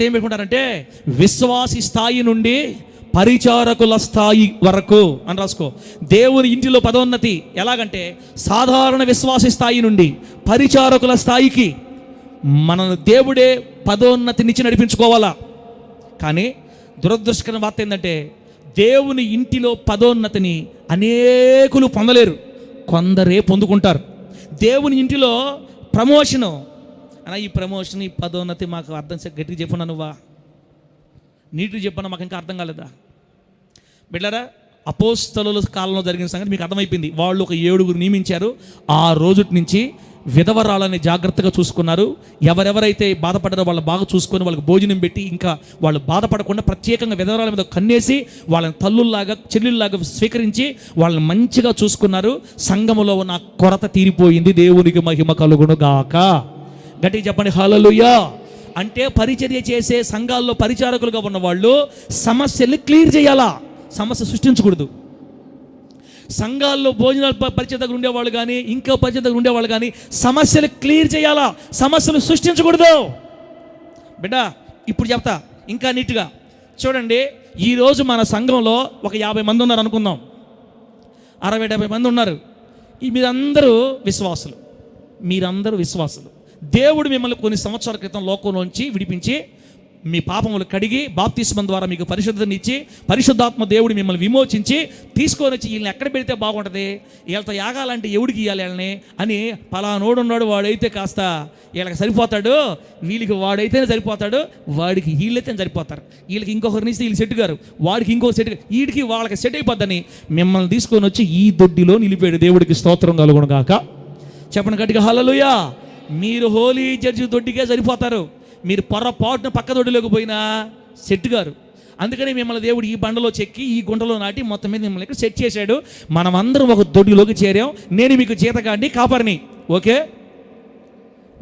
ఏం పెట్టుకుంటారంటే విశ్వాసి స్థాయి నుండి పరిచారకుల స్థాయి వరకు అని రాసుకో. దేవుని ఇంటిలో పదోన్నతి ఎలాగంటే సాధారణ విశ్వాసి స్థాయి నుండి పరిచారకుల స్థాయికి మనను దేవుడే పదోన్నతినిచ్చి నడిపించుకోవాలా. కానీ దురదృష్టకరమైన వార్త ఏంటంటే దేవుని ఇంటిలో పదోన్నతిని అనేకులు పొందలేరు, కొందరే పొందుకుంటారు. దేవుని ఇంటిలో ప్రమోషను అన్న, ఈ ప్రమోషన్ ఈ పదోన్నతి మాకు అర్థం గట్టిగా చెప్పన్నా, నువ్వా నీట్గా చెప్పన్నా, మాకు ఇంకా అర్థం కాలేదా? బిడ్డలారా, అపోస్తలుల కాలంలో జరిగిన సంగతి మీకు అర్థమైపోయింది. వాళ్ళు ఒక 7 నియమించారు. ఆ రోజు నుంచి విధవరాలని జాగ్రత్తగా చూసుకున్నారు. ఎవరెవరైతే బాధపడ్డారో వాళ్ళు బాగా చూసుకొని వాళ్ళకి భోజనం పెట్టి, ఇంకా వాళ్ళు బాధపడకుండా ప్రత్యేకంగా విధవరాల మీద కన్నేసి వాళ్ళని తల్లుల్లాగా చెల్లెల్లాగా స్వీకరించి వాళ్ళని మంచిగా చూసుకున్నారు. సంఘములో ఉన్న కొరత తీరిపోయింది. దేవునికి మహిమ కలుగును గాక. గట్టిగా చెప్పండి హల్లెలూయా. అంటే పరిచర్య చేసే సంఘాల్లో పరిచారకులుగా ఉన్న వాళ్ళు సమస్యల్ని క్లియర్ చేయాలా, సమస్య సృష్టించకూడదు. సంఘాల్లో భోజనాలు పరిచయ దగ్గర ఉండేవాళ్ళు కానీ ఇంకా పరిచయ దగ్గర ఉండేవాళ్ళు కానీ సమస్యలు క్లియర్ చేయాలా, సమస్యలు సృష్టించకూడదు. బిడ్డ ఇప్పుడు చెప్తా ఇంకా నీట్గా చూడండి. ఈరోజు మన సంఘంలో ఒక 50 మంది ఉన్నారు అనుకుందాం, 60-70 మంది ఉన్నారు. మీరందరూ విశ్వాసులు. దేవుడు మిమ్మల్ని కొన్ని సంవత్సరాల క్రితం లోకంలోంచి విడిపించి మీ పాపములు కడిగి బాప్తిస్మం ద్వారా మీకు పరిశుద్ధతనిచ్చి పరిశుద్ధాత్మ దేవుడు మిమ్మల్ని విమోచించి తీసుకొని వచ్చి వీళ్ళని ఎక్కడ పెడితే బాగుంటుంది, వీళ్ళతో యాగాలంటే ఎవడికి ఇవ్వాలి వీళ్ళని అని పలానోడు ఉన్నాడు, వాడైతే కాస్త వీళ్ళకి సరిపోతాడు, వీళ్ళకి వాడైతేనే సరిపోతాడు, వాడికి వీళ్ళైతే సరిపోతారు, వీళ్ళకి ఇంకొకరిని ఇస్తే వీళ్ళు సెట్ గారు, వాడికి ఇంకొక సెట్, వీడికి వాళ్ళకి సెట్ అయిపోద్దని మిమ్మల్ని తీసుకొని వచ్చి ఈ దొడ్డిలో నిలిపాడు. దేవుడికి స్తోత్రం కలుగును గాక. చెప్పండి గట్టిగా హల్లెలూయా. మీరు హోలీ జడ్జి దొడ్డికే సరిపోతారు, మీరు పొరపాటున పక్క దొడ్డిలోకి పోయినా సెట్ గారు. అందుకని మిమ్మల్ని దేవుడు ఈ బండలో చెక్కి ఈ గుంటలో నాటి మొత్తం మీద మిమ్మల్ని ఇక్కడ సెట్ చేశాడు. మనమందరం ఒక దొడ్డిలోకి చేరాం. నేను మీకు జీతగాడిని, కాపరిని.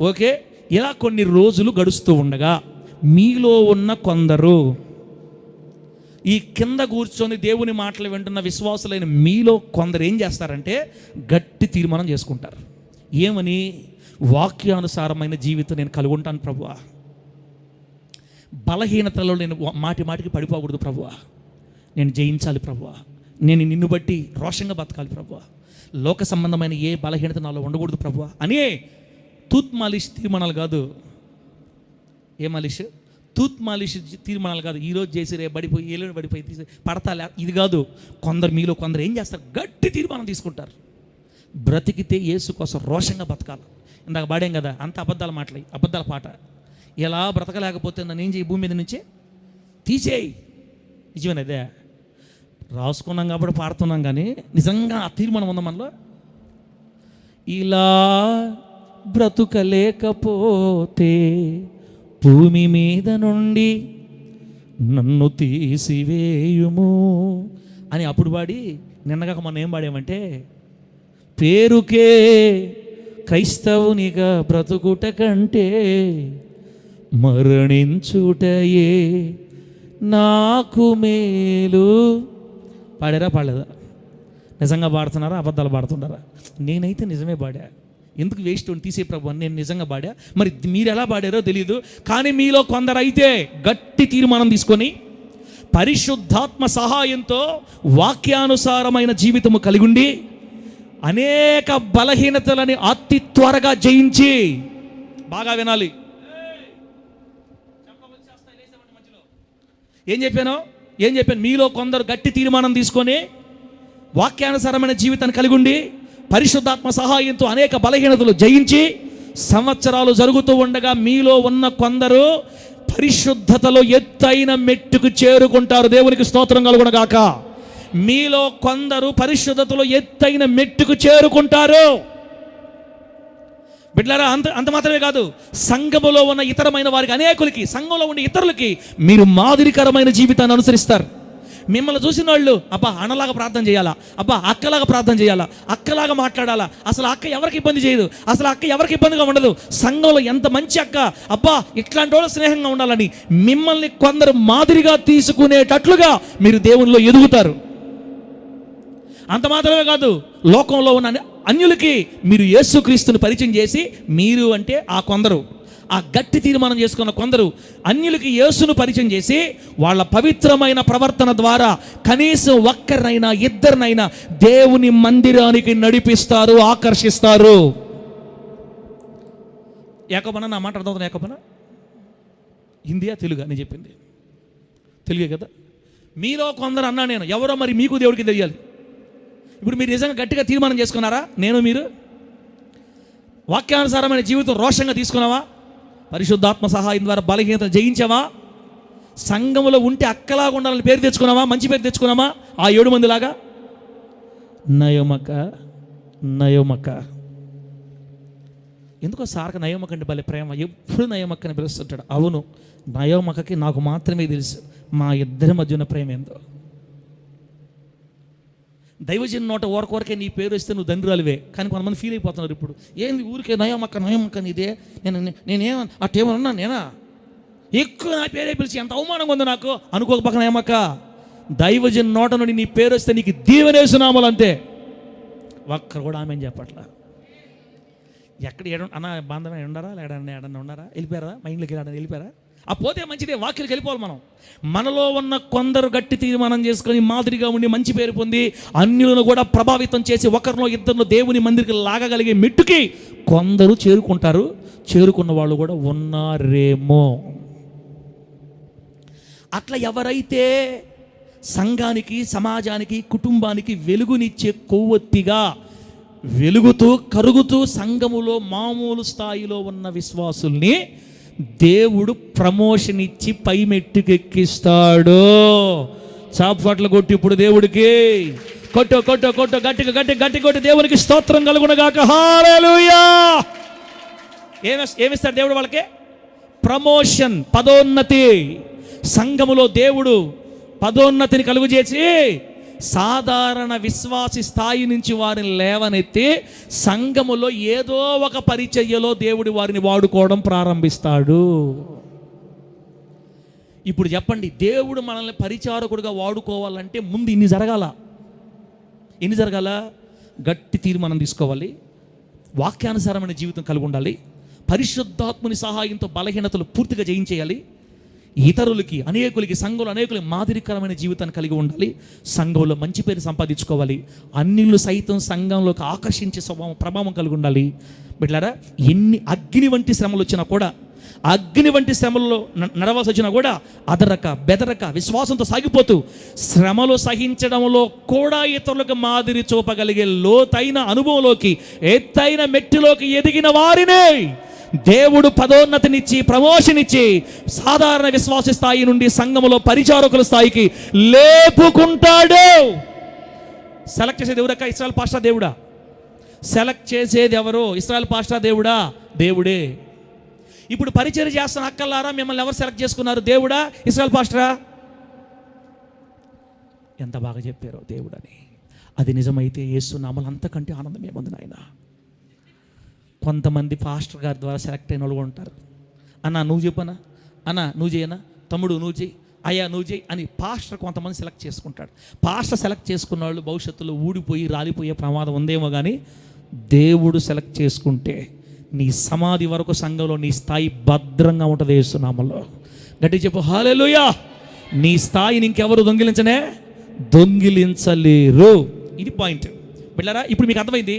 ఓకే. ఇలా కొన్ని రోజులు గడుస్తూ ఉండగా మీలో ఉన్న కొందరు ఈ కింద కూర్చొని దేవుని మాటలు వింటున్న విశ్వాసులైన మీలో కొందరు ఏం చేస్తారంటే గట్టి తీర్మానం చేసుకుంటారు. ఏమని? వాక్యానుసారమైన జీవితం నేను కలిగి ఉంటాను ప్రభువా, బలహీనతలో నేను మాటికి పడిపోకూడదు ప్రభువా, నేను జయించాలి ప్రభువా, నేను నిన్ను బట్టి రోషంగా బతకాలి ప్రభువా, లోక సంబంధమైన ఏ బలహీనత నాలో ఉండకూడదు ప్రభువా అని తూత్ మాలిష్ తీర్మానాలు కాదు. ఏ మాలిష్? తూత్ మాలిష్ తీర్మానాలు కాదు. ఈరోజు చేసి రేపు పడిపోయి ఏళ్ళు పడిపోయి తీసి పడతాలే, ఇది కాదు. కొందరు ఏం చేస్తారు? గట్టి తీర్మానం తీసుకుంటారు. బ్రతికితే యేసు కోసం రోషంగా బతకాలి. ఇందాక పాడాం కదా, అంత అబద్ధాల పాట. ఎలా బ్రతకలేకపోతే నన్ను ఏం చేయి, భూమి మీద నుంచే తీసేయి. నిజమేనదే రాసుకున్నాం కాబట్టి పాడుతున్నాం, కానీ నిజంగా ఆ తీర్మానం ఉందా మనలో? ఇలా బ్రతుకలేకపోతే భూమి మీద నుండి నన్ను తీసివేయుము అని అప్పుడు పాడి, నిన్నగాక మనం ఏం పాడామంటే పేరుకే క్రైస్తవునిగా బ్రతుకుట కంటే మరణించుటయే నాకు మేలు. పాడలేదా? నిజంగా పాడుతున్నారా, అబద్ధాలు పాడుతున్నారా? నేనైతే నిజమే పాడా. ఎందుకు వేస్ట్ తీసే ప్రభు అని నేను నిజంగా పాడా. మరి మీరు ఎలా పాడారో తెలియదు, కానీ మీలో కొందరు అయితే గట్టి తీర్మానం తీసుకొని పరిశుద్ధాత్మ సహాయంతో వాక్యానుసారమైన జీవితము కలిగి ఉండి అనేక బలహీనతలని అతి త్వరగా జయించి, బాగా వినాలి, ఏం చెప్పాను? మీలో కొందరు గట్టి తీర్మానం తీసుకొని వాక్యానుసారమైన జీవితాన్ని కలిగి ఉండి పరిశుద్ధాత్మ సహాయంతో అనేక బలహీనతలు జయించి సంవత్సరాలు జరుగుతూ ఉండగా మీలో ఉన్న కొందరు పరిశుద్ధతలో ఎత్తైన మెట్టుకు చేరుకుంటారు. దేవునికి స్తోత్రం కలుగునగాక. మీలో కొందరు పరిశుద్ధతలో ఎత్తైన మెట్టుకు చేరుకుంటారు. బిడ్డలారా, అంత మాత్రమే కాదు, సంఘములో ఉన్న ఇతరమైన వారికి, అనేకులకి, సంఘంలో ఉండే ఇతరులకి మీరు మాదిరికరమైన జీవితాన్ని అనుసరిస్తారు. మిమ్మల్ని చూసిన వాళ్ళు అబ్బా అన్నలాగా ప్రార్థన చేయాలా, అబ్బా అక్కలాగా ప్రార్థన చేయాలా, అక్కలాగా మాట్లాడాలా, అసలు అక్క ఎవరికి ఇబ్బంది చేయదు, అసలు అక్క ఎవరికి ఇబ్బందిగా ఉండదు, సంఘంలో ఎంత మంచి అక్క, అబ్బా ఇట్లాంటి వాళ్ళు స్నేహంగా ఉండాలని మిమ్మల్ని కొందరు మాదిరిగా తీసుకునేటట్లుగా మీరు దేవునిలో ఎదుగుతారు. అంత మాత్రమే కాదు, లోకంలో ఉన్న అన్యులకి మీరు యేసుక్రీస్తుని పరిచయం చేసి, మీరు అంటే ఆ కొందరు, ఆ గట్టి తీర్మానం చేసుకున్న కొందరు అన్యులకి యేసును పరిచయం చేసి వాళ్ళ పవిత్రమైన ప్రవర్తన ద్వారా కనీసం ఒక్కరినైనా ఇద్దరినైనా దేవుని మందిరానికి నడిపిస్తారు, ఆకర్షిస్తారు. యాకోబనా, నా మాట అర్థమవుతుంది? యాకోబనా హిందీయా తెలుగా నేను చెప్పింది? తెలుగే కదా. మీలో కొందరు అన్నా నేను, ఎవరో మరి మీకు దేవుడికి తెలియాలి. ఇప్పుడు మీరు నిజంగా గట్టిగా తీర్మానం చేసుకున్నారా? నేను మీరు వాక్యానుసారమైన జీవితం రోషంగా తీసుకున్నావా? పరిశుద్ధాత్మ సహాయం ద్వారా బలహీనతను జయించావా? సంఘములో ఉంటే అక్కలాగా ఉండాలని పేరు తెచ్చుకున్నావా? మంచి పేరు తెచ్చుకున్నావా? ఆ 7 మందిలాగా నయోమక. ఎందుకో సార్క నయోమక అంటే భలే ప్రేమ, ఎప్పుడు నయోమక్కని పిలుస్తుంటాడు. అవును, నయోమకకి నాకు మాత్రమే తెలుసు మా ఇద్దరి మధ్య ఉన్న ప్రేమ ఏందో. దైవజన్ నోట ఓరకొరకే నీ పేరు వస్తే నువ్వు దండ్రురాలివే, కానీ కొంతమంది ఫీల్ అయిపోతున్నారు. ఇప్పుడు ఏంది ఊరికే నయోమక్క నీదే, నేనేమో ఆ టేబుల్ ఉన్నా నేనా, ఎక్కువ నా పేరే పిలిచి ఎంత అవమానంగా ఉంది నాకు అనుకోక పక్కన నయోమక్క. దైవజన్ నోట నుండి నీ పేరు వస్తే నీకు దీవెనేసునామలు అంతే. ఒక్కరు కూడా ఆమె చెప్పట్లా. ఎక్కడ అన్న బాంధవ ఉండారా, ఏడన్నా ఉండారా, వెళ్ళిపోయారా, మైండ్లోకి వెళ్ళిపోయారా? ఆ పోతే మంచిదే, వాక్యలకు వెళ్ళిపోవాలి. మనలో ఉన్న కొందరు గట్టి తీర్మానం చేసుకొని మాదిరిగా ఉండి మంచి పేరు పొంది అన్యులను కూడా ప్రభావితం చేసి ఒకరిలో ఇద్దరిలో దేవుని మందిరికి లాగగలిగే మెట్టుకి కొందరు చేరుకుంటారు. చేరుకున్న వాళ్ళు కూడా ఉన్నారేమో. అట్లా ఎవరైతే సంఘానికి, సమాజానికి, కుటుంబానికి వెలుగునిచ్చే కొవ్వొత్తిగా వెలుగుతూ కరుగుతూ సంఘములో మామూలు స్థాయిలో ఉన్న విశ్వాసుల్ని దేవుడు ప్రమోషన్ ఇచ్చి పై మెట్టుకెక్కిస్తాడు. చాపట్లు కొట్టి ఇప్పుడు దేవుడికి కొట్టు గట్టి కొట్టి దేవునికి స్తోత్రం కలుగునగాక. హల్లెలూయా. ఏమిస్తాడు దేవుడు వాళ్ళకి? ప్రమోషన్, పదోన్నతి. సంఘములో దేవుడు పదోన్నతిని కలుగు చేసి సాధారణ విశ్వాసి స్థాయి నుంచి వారిని లేవనెత్తి సంఘములో ఏదో ఒక పరిచర్యలో దేవుడి వారిని వాడుకోవడం ప్రారంభిస్తాడు. ఇప్పుడు చెప్పండి, దేవుడు మనల్ని పరిచారకుడిగా వాడుకోవాలంటే ముందు ఇన్ని జరగాల? గట్టి తీర్మానం తీసుకోవాలి, వాక్యానుసారమైన జీవితం కలిగి ఉండాలి, పరిశుద్ధాత్ముని సహాయంతో బలహీనతలు పూర్తిగా జయించేయాలి, ఇతరులకి, అనేకులకి, సంఘంలో అనేకులకి మాదిరికరమైన జీవితాన్ని కలిగి ఉండాలి, సంఘంలో మంచి పేరు సంపాదించుకోవాలి, అన్నిళ్ళు సైతం సంఘంలోకి ఆకర్షించే ప్రభావం కలిగి ఉండాలి. బిడ్డలారా, ఎన్ని అగ్ని వంటి శ్రమలు వచ్చినా కూడా, అగ్ని వంటి శ్రమల్లో నడవాల్సి వచ్చినా కూడా అదరక బెదరక విశ్వాసంతో సాగిపోతూ శ్రమలు సహించడంలో కూడా ఇతరులకు మాదిరి చూపగలిగే లోతైన అనుభవంలోకి, ఎత్తైన మెట్టులోకి ఎదిగిన వారినే దేవుడు పదోన్నతినిచ్చి ప్రమోషన్ ఇచ్చి సాధారణ విశ్వాస స్థాయి నుండి సంఘములో పరిచారకుల స్థాయికి లేపుకుంటాడు. సెలెక్ట్ చేసేది ఎవరక్క? ఇశ్రాయేల్ పాస్టర్ దేవుడా? సెలెక్ట్ చేసేది ఎవరు? ఇశ్రాయేల్ పాస్టర్ దేవుడా? దేవుడే. ఇప్పుడు పరిచర్య చేస్తున్న అక్కలారా, మిమ్మల్ని ఎవరు సెలెక్ట్ చేసుకున్నారు? దేవుడా, ఇశ్రాయేల్ పాస్టరా? ఎంత బాగా చెప్పారో దేవుడని. అది నిజమైతే యేసు నామములో అంతకంటే ఆనందం ఏముంది నాయన. కొంతమంది పాస్టర్ గారి ద్వారా సెలెక్ట్ అయిన వాళ్ళు ఉంటారు. అన్న నువ్వు చెప్పనా, అన్న నువ్వు చేయనా, తమ్ముడు నువ్వు చేయి, అయ్యా నువ్వు చేయి అని పాస్టర్ కొంతమంది సెలెక్ట్ చేసుకుంటాడు. పాస్టర్ సెలెక్ట్ చేసుకున్న వాళ్ళు భవిష్యత్తులో ఊడిపోయి రాలిపోయే ప్రమాదం ఉందేమో, కానీ దేవుడు సెలెక్ట్ చేసుకుంటే నీ సమాధి వరకు సంఘంలో నీ స్థాయి భద్రంగా ఉంటుంది యేసు నామములో. గట్టి చెప్పు హల్లెలూయా. నీ స్థాయిని ఇంకెవరు దొంగిలించలేరు. ఇది పాయింట్. బిళ్ళరా, ఇప్పుడు మీకు అర్థమైంది.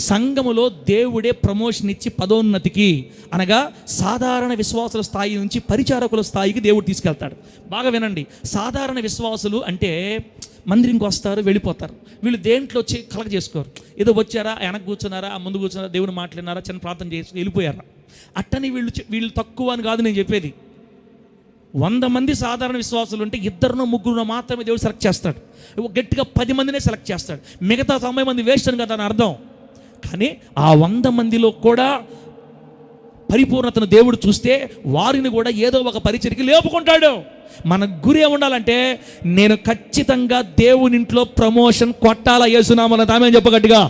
సంఘములో దేవుడే ప్రమోషన్ ఇచ్చి పదోన్నతికి, అనగా సాధారణ విశ్వాసుల స్థాయి నుంచి పరిచారకుల స్థాయికి దేవుడు తీసుకెళ్తాడు. బాగా వినండి. సాధారణ విశ్వాసులు అంటే మందిరంకి వస్తారు, వెళ్ళిపోతారు. వీళ్ళు దేంట్లో వచ్చి కలగ చేసుకోరు. ఏదో వచ్చారా, వెనక కూర్చున్నారా, ముందు కూర్చున్నారా, దేవుని మాట్లాడినారా, చిన్న ప్రార్థన చేసి వెళ్ళిపోయారా. అట్టని వీళ్ళు తక్కువ అని కాదు నేను చెప్పేది. 100 మంది సాధారణ విశ్వాసులు ఉంటే 2 3 మాత్రమే దేవుడు సెలెక్ట్ చేస్తాడు. గట్టిగా 10 మందినే సెలెక్ట్ చేస్తాడు. మిగతా 90 మంది వేస్ట్ అని కదా అని అర్థం. కానీ ఆ 100 మందిలో కూడా పరిపూర్ణతను దేవుడు చూస్తే వారిని కూడా ఏదో ఒక పరిచర్యకి లేపుకుంటాడు. మన గురి ఏముండాలంటే, నేను ఖచ్చితంగా దేవుని ఇంట్లో ప్రమోషన్ కొట్టాలా, యేసునామమున ఆమేన్ చెప్పగట్టుగా.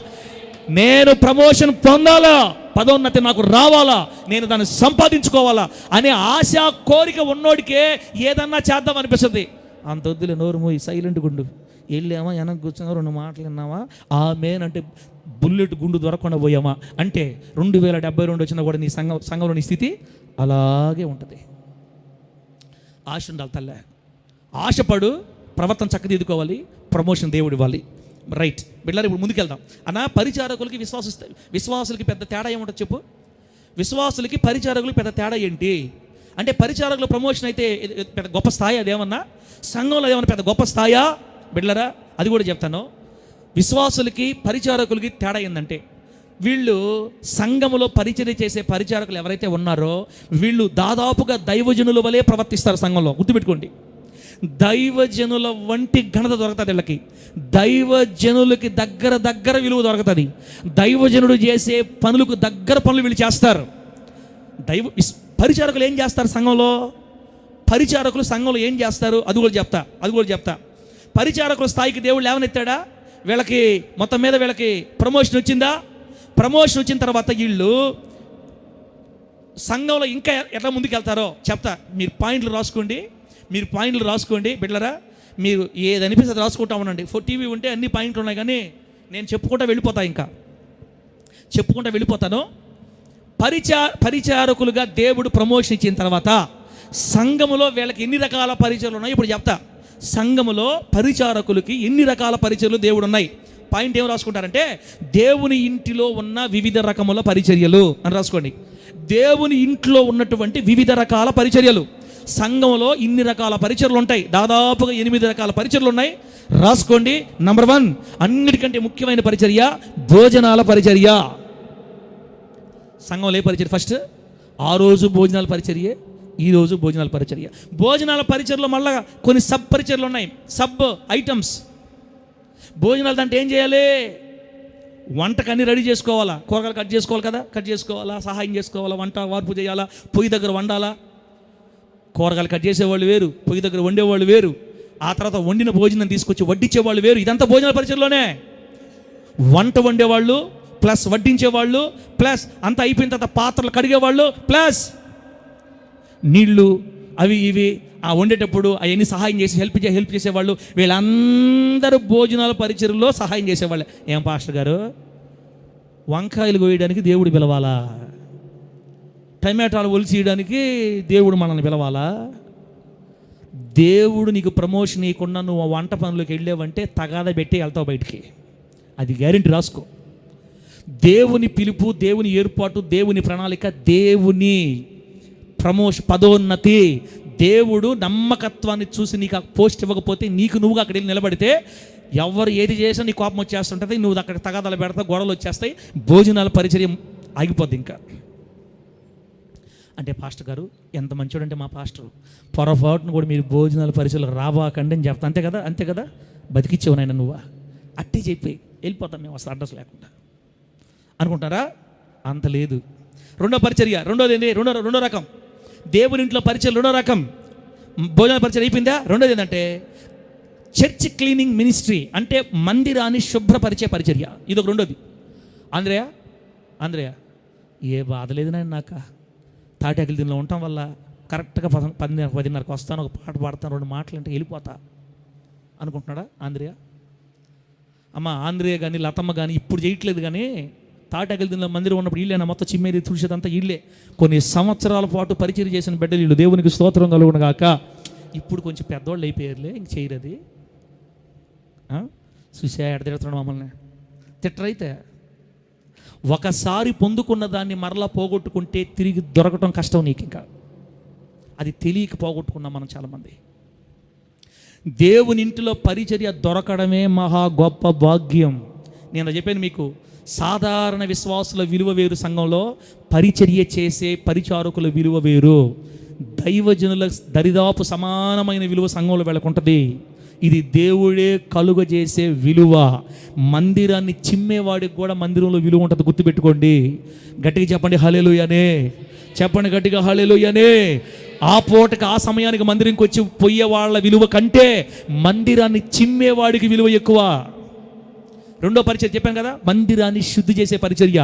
నేను ప్రమోషన్ పొందాలా, పదోన్నతి నాకు రావాలా, నేను దాన్ని సంపాదించుకోవాలా అనే ఆశ కోరిక ఉన్నోడికే ఏదన్నా చేద్దాం అనిపిస్తుంది. అంత వద్దులే, నోరు మూయి, సైలెంట్ గుండు, వెళ్ళామా, వెనక్కి కూర్చున్నా, 2 మాటలు విన్నామా, ఆమేన్ అంటే బుల్లెట్ గుండు దొరకకుండా పోయామా అంటే 2072 వచ్చినా కూడా నీ సంఘంలో నీ స్థితి అలాగే ఉంటుంది. ఆశ ఉండాలి తల్లే, ఆశపడు, ప్రవర్తన చక్కదిద్దుకోవాలి, ప్రమోషన్ దేవుడు ఇవ్వాలి. రైట్ బిడ్డలారా, ఇప్పుడు ముందుకెళ్దాం. అన్న, పరిచారకులకి విశ్వాసులకి పెద్ద తేడా ఏముంటుంది చెప్పు? విశ్వాసులకి పరిచారకులకి పెద్ద తేడా ఏంటి అంటే, పరిచారకుల ప్రమోషన్ అయితే పెద్ద గొప్ప స్థాయి, అదేమన్నా సంఘంలో ఏమన్నా పెద్ద గొప్ప స్థాయా? బిడ్డలారా, అది కూడా చెప్తాను. విశ్వాసులకి పరిచారకులకి తేడా ఏంటంటే, వీళ్ళు సంఘములో పరిచర్య చేసే పరిచారకులు ఎవరైతే ఉన్నారో వీళ్ళు దాదాపుగా దైవజనుల వలె ప్రవర్తిస్తారు సంఘంలో. గుర్తుపెట్టుకోండి, దైవజనుల వంటి ఘనత దొరుకుతుంది వీళ్ళకి. దైవజనులకి దగ్గర విలువ దొరుకుతుంది. దైవజనుడు చేసే పనులకు దగ్గర పనులు వీళ్ళు చేస్తారు. పరిచారకులు ఏం చేస్తారు సంఘంలో? పరిచారకులు సంఘంలో ఏం చేస్తారు అది కూడా చెప్తా. పరిచారకుల స్థాయికి దేవుడు లేవనెత్తాడా? వీళ్ళకి మొత్తం మీద వీళ్ళకి ప్రమోషన్ వచ్చిందా? ప్రమోషన్ వచ్చిన తర్వాత వీళ్ళు సంఘంలో ఇంకా ఎట్లా ముందుకెళ్తారో చెప్తా. మీరు పాయింట్లు రాసుకోండి బిడ్డలారా. మీరు ఏది అనిపిస్తే అది రాసుకుంటా ఉండండి. టీవీ ఉంటే అన్ని పాయింట్లు ఉన్నాయి, కానీ నేను చెప్పుకుంటా వెళ్ళిపోతాను. పరిచారకులుగా దేవుడు ప్రమోషన్ ఇచ్చిన తర్వాత సంఘములో వీళ్ళకి ఎన్ని రకాల పరిచర్లు ఉన్నాయి ఇప్పుడు చెప్తా. సంఘములో పరిచారకులకి ఎన్ని రకాల పరిచర్లు దేవుడు ఉన్నాయి. పాయింట్ ఏం రాసుకుంటారంటే, దేవుని ఇంటిలో ఉన్న వివిధ రకముల పరిచర్యలు అని రాసుకోండి. దేవుని ఇంట్లో ఉన్నటువంటి వివిధ రకాల పరిచర్యలు. సంఘంలో ఇన్ని రకాల పరిచర్లు ఉంటాయి, దాదాపుగా 8 రకాల పరిచర్లు ఉన్నాయి. రాసుకోండి. నంబర్ 1, అన్నిటికంటే ముఖ్యమైన పరిచర్య భోజనాల పరిచర్య. సంఘంలో ఏ పరిచర్య? ఫస్ట్ ఆ రోజు భోజనాల పరిచర్యే, ఈ రోజు భోజనాల పరిచర్య. భోజనాల పరిచర్లో మళ్ళీ కొన్ని సబ్ పరిచర్లు ఉన్నాయి, సబ్ ఐటమ్స్. భోజనాలు అంటే ఏం చేయాలి? వంటకన్నీ రెడీ చేసుకోవాలా, కూరగాయలు కట్ చేసుకోవాలా, సహాయం చేసుకోవాలా, వంట వార్పు చేయాలా, పొయ్యి దగ్గర వండాలా. కూరగాయలు కట్ చేసేవాళ్ళు వేరు, పొయ్యి దగ్గర వండేవాళ్ళు వేరు, ఆ తర్వాత వండిన భోజనం తీసుకొచ్చి వడ్డించేవాళ్ళు వేరు. ఇదంతా భోజనాల పరిచర్లోనే. వంట వండేవాళ్ళు ప్లస్ వడ్డించేవాళ్ళు ప్లస్ అంతా అయిపోయిన తర్వాత పాత్రలు కడిగేవాళ్ళు ప్లస్ నీళ్ళు అవి ఇవి ఆ వండేటప్పుడు అవన్నీ సహాయం చేసి హెల్ప్ చేసేవాళ్ళు. వీళ్ళందరూ భోజనాల పరిచర్లో సహాయం చేసేవాళ్ళే. ఏం పాస్టర్ గారు, వంకాయలు కోయడానికి దేవుడు పిలవాలా? టమాటాలు ఒలిచేయడానికి దేవుడు మనల్ని పిలవాలా? దేవుడు నీకు ప్రమోషన్ ఇవ్వకుండా నువ్వు వంట పనులకు వెళ్ళావంటే తగాదా పెట్టి వెళ్తావు బయటికి. అది గ్యారెంటీ రాసుకో. దేవుని పిలుపు, దేవుని ఏర్పాటు, దేవుని ప్రణాళిక, దేవుని పదోన్నతి, దేవుడు నమ్మకత్వాన్ని చూసి నీకు ఆ పోస్ట్ ఇవ్వకపోతే, నీకు నువ్వుగా అక్కడికి వెళ్ళి నిలబడితే ఎవరు ఏది చేసినా నీ కోపం వచ్చేస్తుంటుంది, నువ్వు అక్కడ తగాదాలు పెడతావు, గొడవలు వచ్చేస్తాయి, భోజనాల పరిచర్య ఆగిపోద్ది. ఇంకా అంటే పాస్టర్ గారు ఎంత మంచోడు అంటే, మా పాస్టర్ పొరపాటును కూడా మీరు భోజనాల పరిచయలు రావాకండి అని చెప్తా. అంతే కదా బతికిచ్చేవు నాయన నువ్వా, అట్టే చెప్పి వెళ్ళిపోతాం మేము అసలు అడ్రస్ లేకుండా అనుకుంటారా? అంత లేదు. రెండో పరిచర్య, రెండో రకం దేవుని ఇంట్లో పరిచయం. రెండో రకం భోజన పరిచయం అయిపోయిందా? రెండోది ఏంటంటే చర్చ్ క్లీనింగ్ మినిస్ట్రీ, అంటే మందిరాన్ని శుభ్రపరిచే పరిచర్య. ఇదొక రెండోది. ఆంధ్రయ ఏ బాధ లేదు నాయన, నాకు తాటాకిల దీనిలో ఉండటం వల్ల కరెక్ట్గా 10:30కి వస్తాను, ఒక పాట పాడతాను, 2 మాటలు అంటే వెళ్ళిపోతా అనుకుంటున్నాడా ఆంధ్రయ? అమ్మ ఆంధ్రయ కానీ లతమ్మ కానీ ఇప్పుడు చేయట్లేదు, కానీ తాటాకిల దీనిలో మందిరం ఉన్నప్పుడు వీళ్ళేనా మొత్తం చిమ్మేది తుడిచేదంతా వీళ్ళే. కొన్ని సంవత్సరాల పాటు పరిచయం చేసిన బిడ్డలు వీళ్ళు. దేవునికి స్తోత్రం కలుగును గాక. ఇప్పుడు కొంచెం పెద్దవాళ్ళు అయిపోయారులే, ఇంక చేయరది. చూసా ఎడ తిడుతున్నాడు మమ్మల్ని, తిట్టరైతే ఒకసారి పొందుకున్న దాన్ని మరలా పోగొట్టుకుంటే తిరిగి దొరకటం కష్టం నీకు. ఇంకా అది తెలియక పోగొట్టుకున్నాం మనం చాలామంది. దేవుని ఇంటిలో పరిచర్య దొరకడమే మహా గొప్ప భాగ్యం. నేను చెప్పాను మీకు, సాధారణ విశ్వాసుల విలువ వేరు, సంఘంలో పరిచర్య చేసే పరిచారకుల విలువ వేరు. దైవజనుల దరిదాపు సమానమైన విలువ సంఘంలో వెళ్ళకుంటుంది. ఇది దేవుడే కలుగజేసే విలువ. మందిరాన్ని చిమ్మేవాడికి కూడా మందిరంలో విలువ ఉంటుంది, గుర్తుపెట్టుకోండి. గట్టిగా చెప్పండి హల్లెలూయానే, చెప్పండి గట్టిగా హల్లెలూయానే. ఆ పూటకి ఆ సమయానికి మందిరంకి వచ్చి పోయే వాళ్ళ విలువ కంటే మందిరాన్ని చిమ్మేవాడికి విలువ ఎక్కువ. రెండో పరిచర్య చెప్పాను కదా, మందిరాన్ని శుద్ధి చేసే పరిచర్య.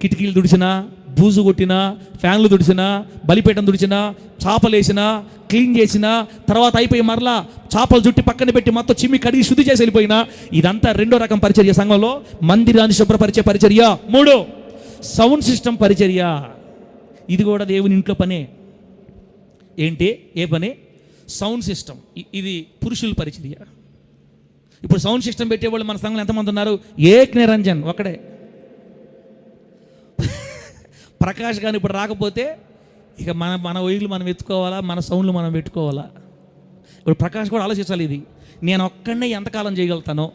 కిటికీలు తుడిచినా, బూజు కొట్టినా, ఫ్యాన్లు తుడిచినా, బలిపీఠం తుడిచినా, చాపలేసినా, క్లీన్ చేసినా, తర్వాత అయిపోయి మరలా చాపలు చుట్టి పక్కన పెట్టి మొత్తం చిమ్మి కడిగి శుద్ధి చేసి వెళ్ళిపోయినా, ఇదంతా రెండో రకం పరిచర్య సంఘంలో. మందిరాన్ని శుభ్రపరిచే పరిచర్య. 3, సౌండ్ సిస్టమ్ పరిచర్య. ఇది కూడా దేవుని ఇంట్లో పనే. ఏంటి, ఏ పని? Sound system. ఇది పురుషుల పరిచర్య. ఇప్పుడు సౌండ్ సిస్టమ్ పెట్టేవాళ్ళు మన సంఘంలో ఎంతమంది ఉన్నారు? ఏక్ నిరంజన్ ఒకడే. ప్రకాష్ కానీ ఇప్పుడు రాకపోతే ఇక మన ఒయిలు మనం ఎత్తుకోవాలా, మన సౌండ్లు మనం పెట్టుకోవాలా. ఇప్పుడు ప్రకాష్ కూడా ఆలోచించాలి, ఇది నేను ఒక్కడనే ఎంతకాలం చేయగలుగుతానో.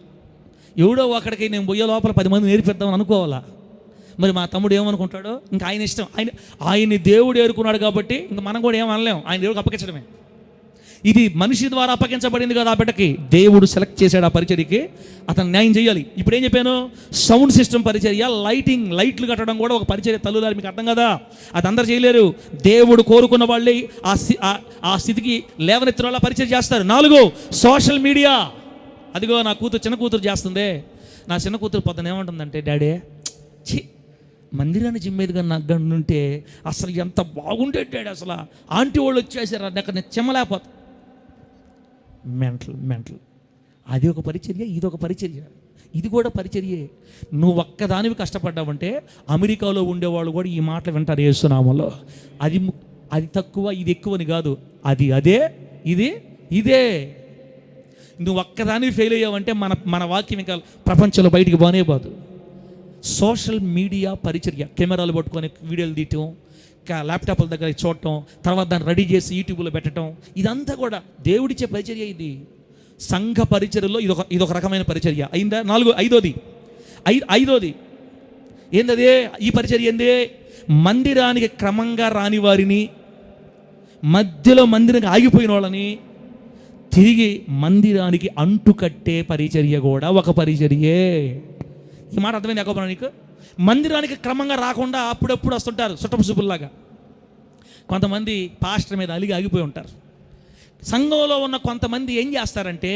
ఎవడో ఒకడికి నేను పోయే లోపల 10 మంది నేర్పిద్దామని అనుకోవాలా. మరి మా తమ్ముడు ఏమనుకుంటాడో ఇంకా ఆయన ఇష్టం. ఆయన్ని దేవుడు ఏరుకున్నాడు కాబట్టి ఇంకా మనం కూడా ఏమనలేం, ఆయన దేవుడికి అప్పగించడమే. ఇది మనిషి ద్వారా అప్పగించబడింది కదా ఆ బిడ్డకి. దేవుడు సెలెక్ట్ చేశాడు ఆ పరిచర్యకి, అతను న్యాయం చేయాలి. ఇప్పుడు ఏం చెప్పాను? సౌండ్ సిస్టమ్ పరిచర్య. లైట్లు కట్టడం కూడా ఒక పరిచర్య. తల్లులారు మీకు అర్థం కదా, అది అందరు చేయలేరు. దేవుడు కోరుకున్న వాళ్ళే ఆ స్థితికి లేవనెత్తిన వాళ్ళ పరిచర్య చేస్తారు. 4, సోషల్ మీడియా. అదిగో నా చిన్న కూతురు చేస్తుంది. నా చిన్న కూతురు పొద్దున ఏమంటుందంటే, డాడీ మందిరాన్ని జిమ్మేదిగా నాకు ఉంటే అసలు ఎంత బాగుంటే డాడీ, అసలు ఆంటీ వాళ్ళు వచ్చేసారు, అక్కడ నేను చెమ్మలేకపోతా. మెంటల్. అది ఒక పరిచర్య, ఇది ఒక పరిచర్య. ఇది కూడా పరిచర్యే. నువ్వు ఒక్కదానివి కష్టపడ్డావంటే అమెరికాలో ఉండేవాళ్ళు కూడా ఈ మాటలు వింటారు యేసునామములో. అది తక్కువ, ఇది ఎక్కువని కాదు. అదే, ఇదే. నువ్వు ఒక్కదానివి ఫెయిల్ అయ్యావంటే మన వాక్యం ఇంకా ప్రపంచంలో బయటికి బానే పోదు. సోషల్ మీడియా పరిచర్య. కెమెరాలు పట్టుకొని వీడియోలు తీయటం, ల్యాప్టాప్ల దగ్గర చూడటం, తర్వాత దాన్ని రెడీ చేసి యూట్యూబ్లో పెట్టడం, ఇదంతా కూడా దేవుడిచ్చే పరిచర్య. ఇది సంఘ పరిచర్యలో ఇదొక రకమైన పరిచర్య అయిందా. 5వది ఏందదే? ఈ పరిచర్య ఏంది? మందిరానికి క్రమంగా రాని వారిని, మధ్యలో మందిరానికి ఆగిపోయిన వాళ్ళని తిరిగి మందిరానికి అంటుకట్టే పరిచర్య కూడా ఒక పరిచర్యే. ఈ మాట అర్థమైంది యాకోబు నీకు? మందిరానికి క్రమంగా రాకుండా అప్పుడప్పుడు వస్తుంటారు చుట్టపు చూపుల్లాగా. కొంతమంది పాస్టర్ మీద ఆగిపోయి ఉంటారు. సంఘంలో ఉన్న కొంతమంది ఏం చేస్తారంటే,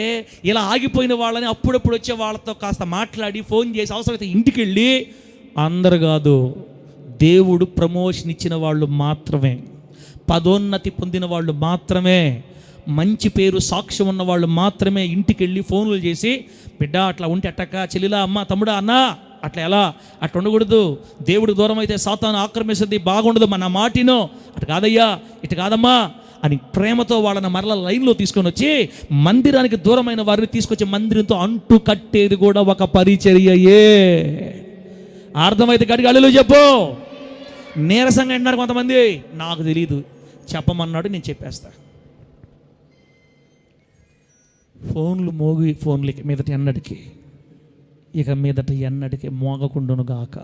ఇలా ఆగిపోయిన వాళ్ళని అప్పుడప్పుడు వచ్చే వాళ్ళతో కాస్త మాట్లాడి, ఫోన్ చేసి, అవసరమైతే ఇంటికి వెళ్ళి, అందరు కాదు, దేవుడు ప్రమోషన్ ఇచ్చిన వాళ్ళు మాత్రమే, పదోన్నతి పొందిన వాళ్ళు మాత్రమే, మంచి పేరు సాక్ష్యం ఉన్న వాళ్ళు మాత్రమే ఇంటికి వెళ్ళి ఫోన్లు చేసి, బిడ్డ అట్లా ఉంటే అట్టక్క, చెల్లిలా, అమ్మ, తమ్ముడా, అన్నా అట్లా ఎలా, అట్లా ఉండకూడదు, దేవుడికి దూరం అయితే సాతాను ఆక్రమిస్తుంది, బాగుండదు, మన మాటినో, అటు కాదయ్యా, ఇటు కాదమ్మా అని ప్రేమతో వాళ్ళని మరల లైన్లో తీసుకొని వచ్చి మందిరానికి దూరమైన వారిని తీసుకొచ్చి మందిరంతో అంటు కట్టేది కూడా ఒక పరిచర్యయే. అర్థమైతే గడిగా హల్లెలూయా చెప్పు. నీరసంగా అంటున్నారు కొంతమంది, నాకు తెలీదు, చెప్పమన్నాడు, నేను చెప్పేస్తా. ఫోన్లకి మీదట ఎన్నటికి మోగకుండును గాక.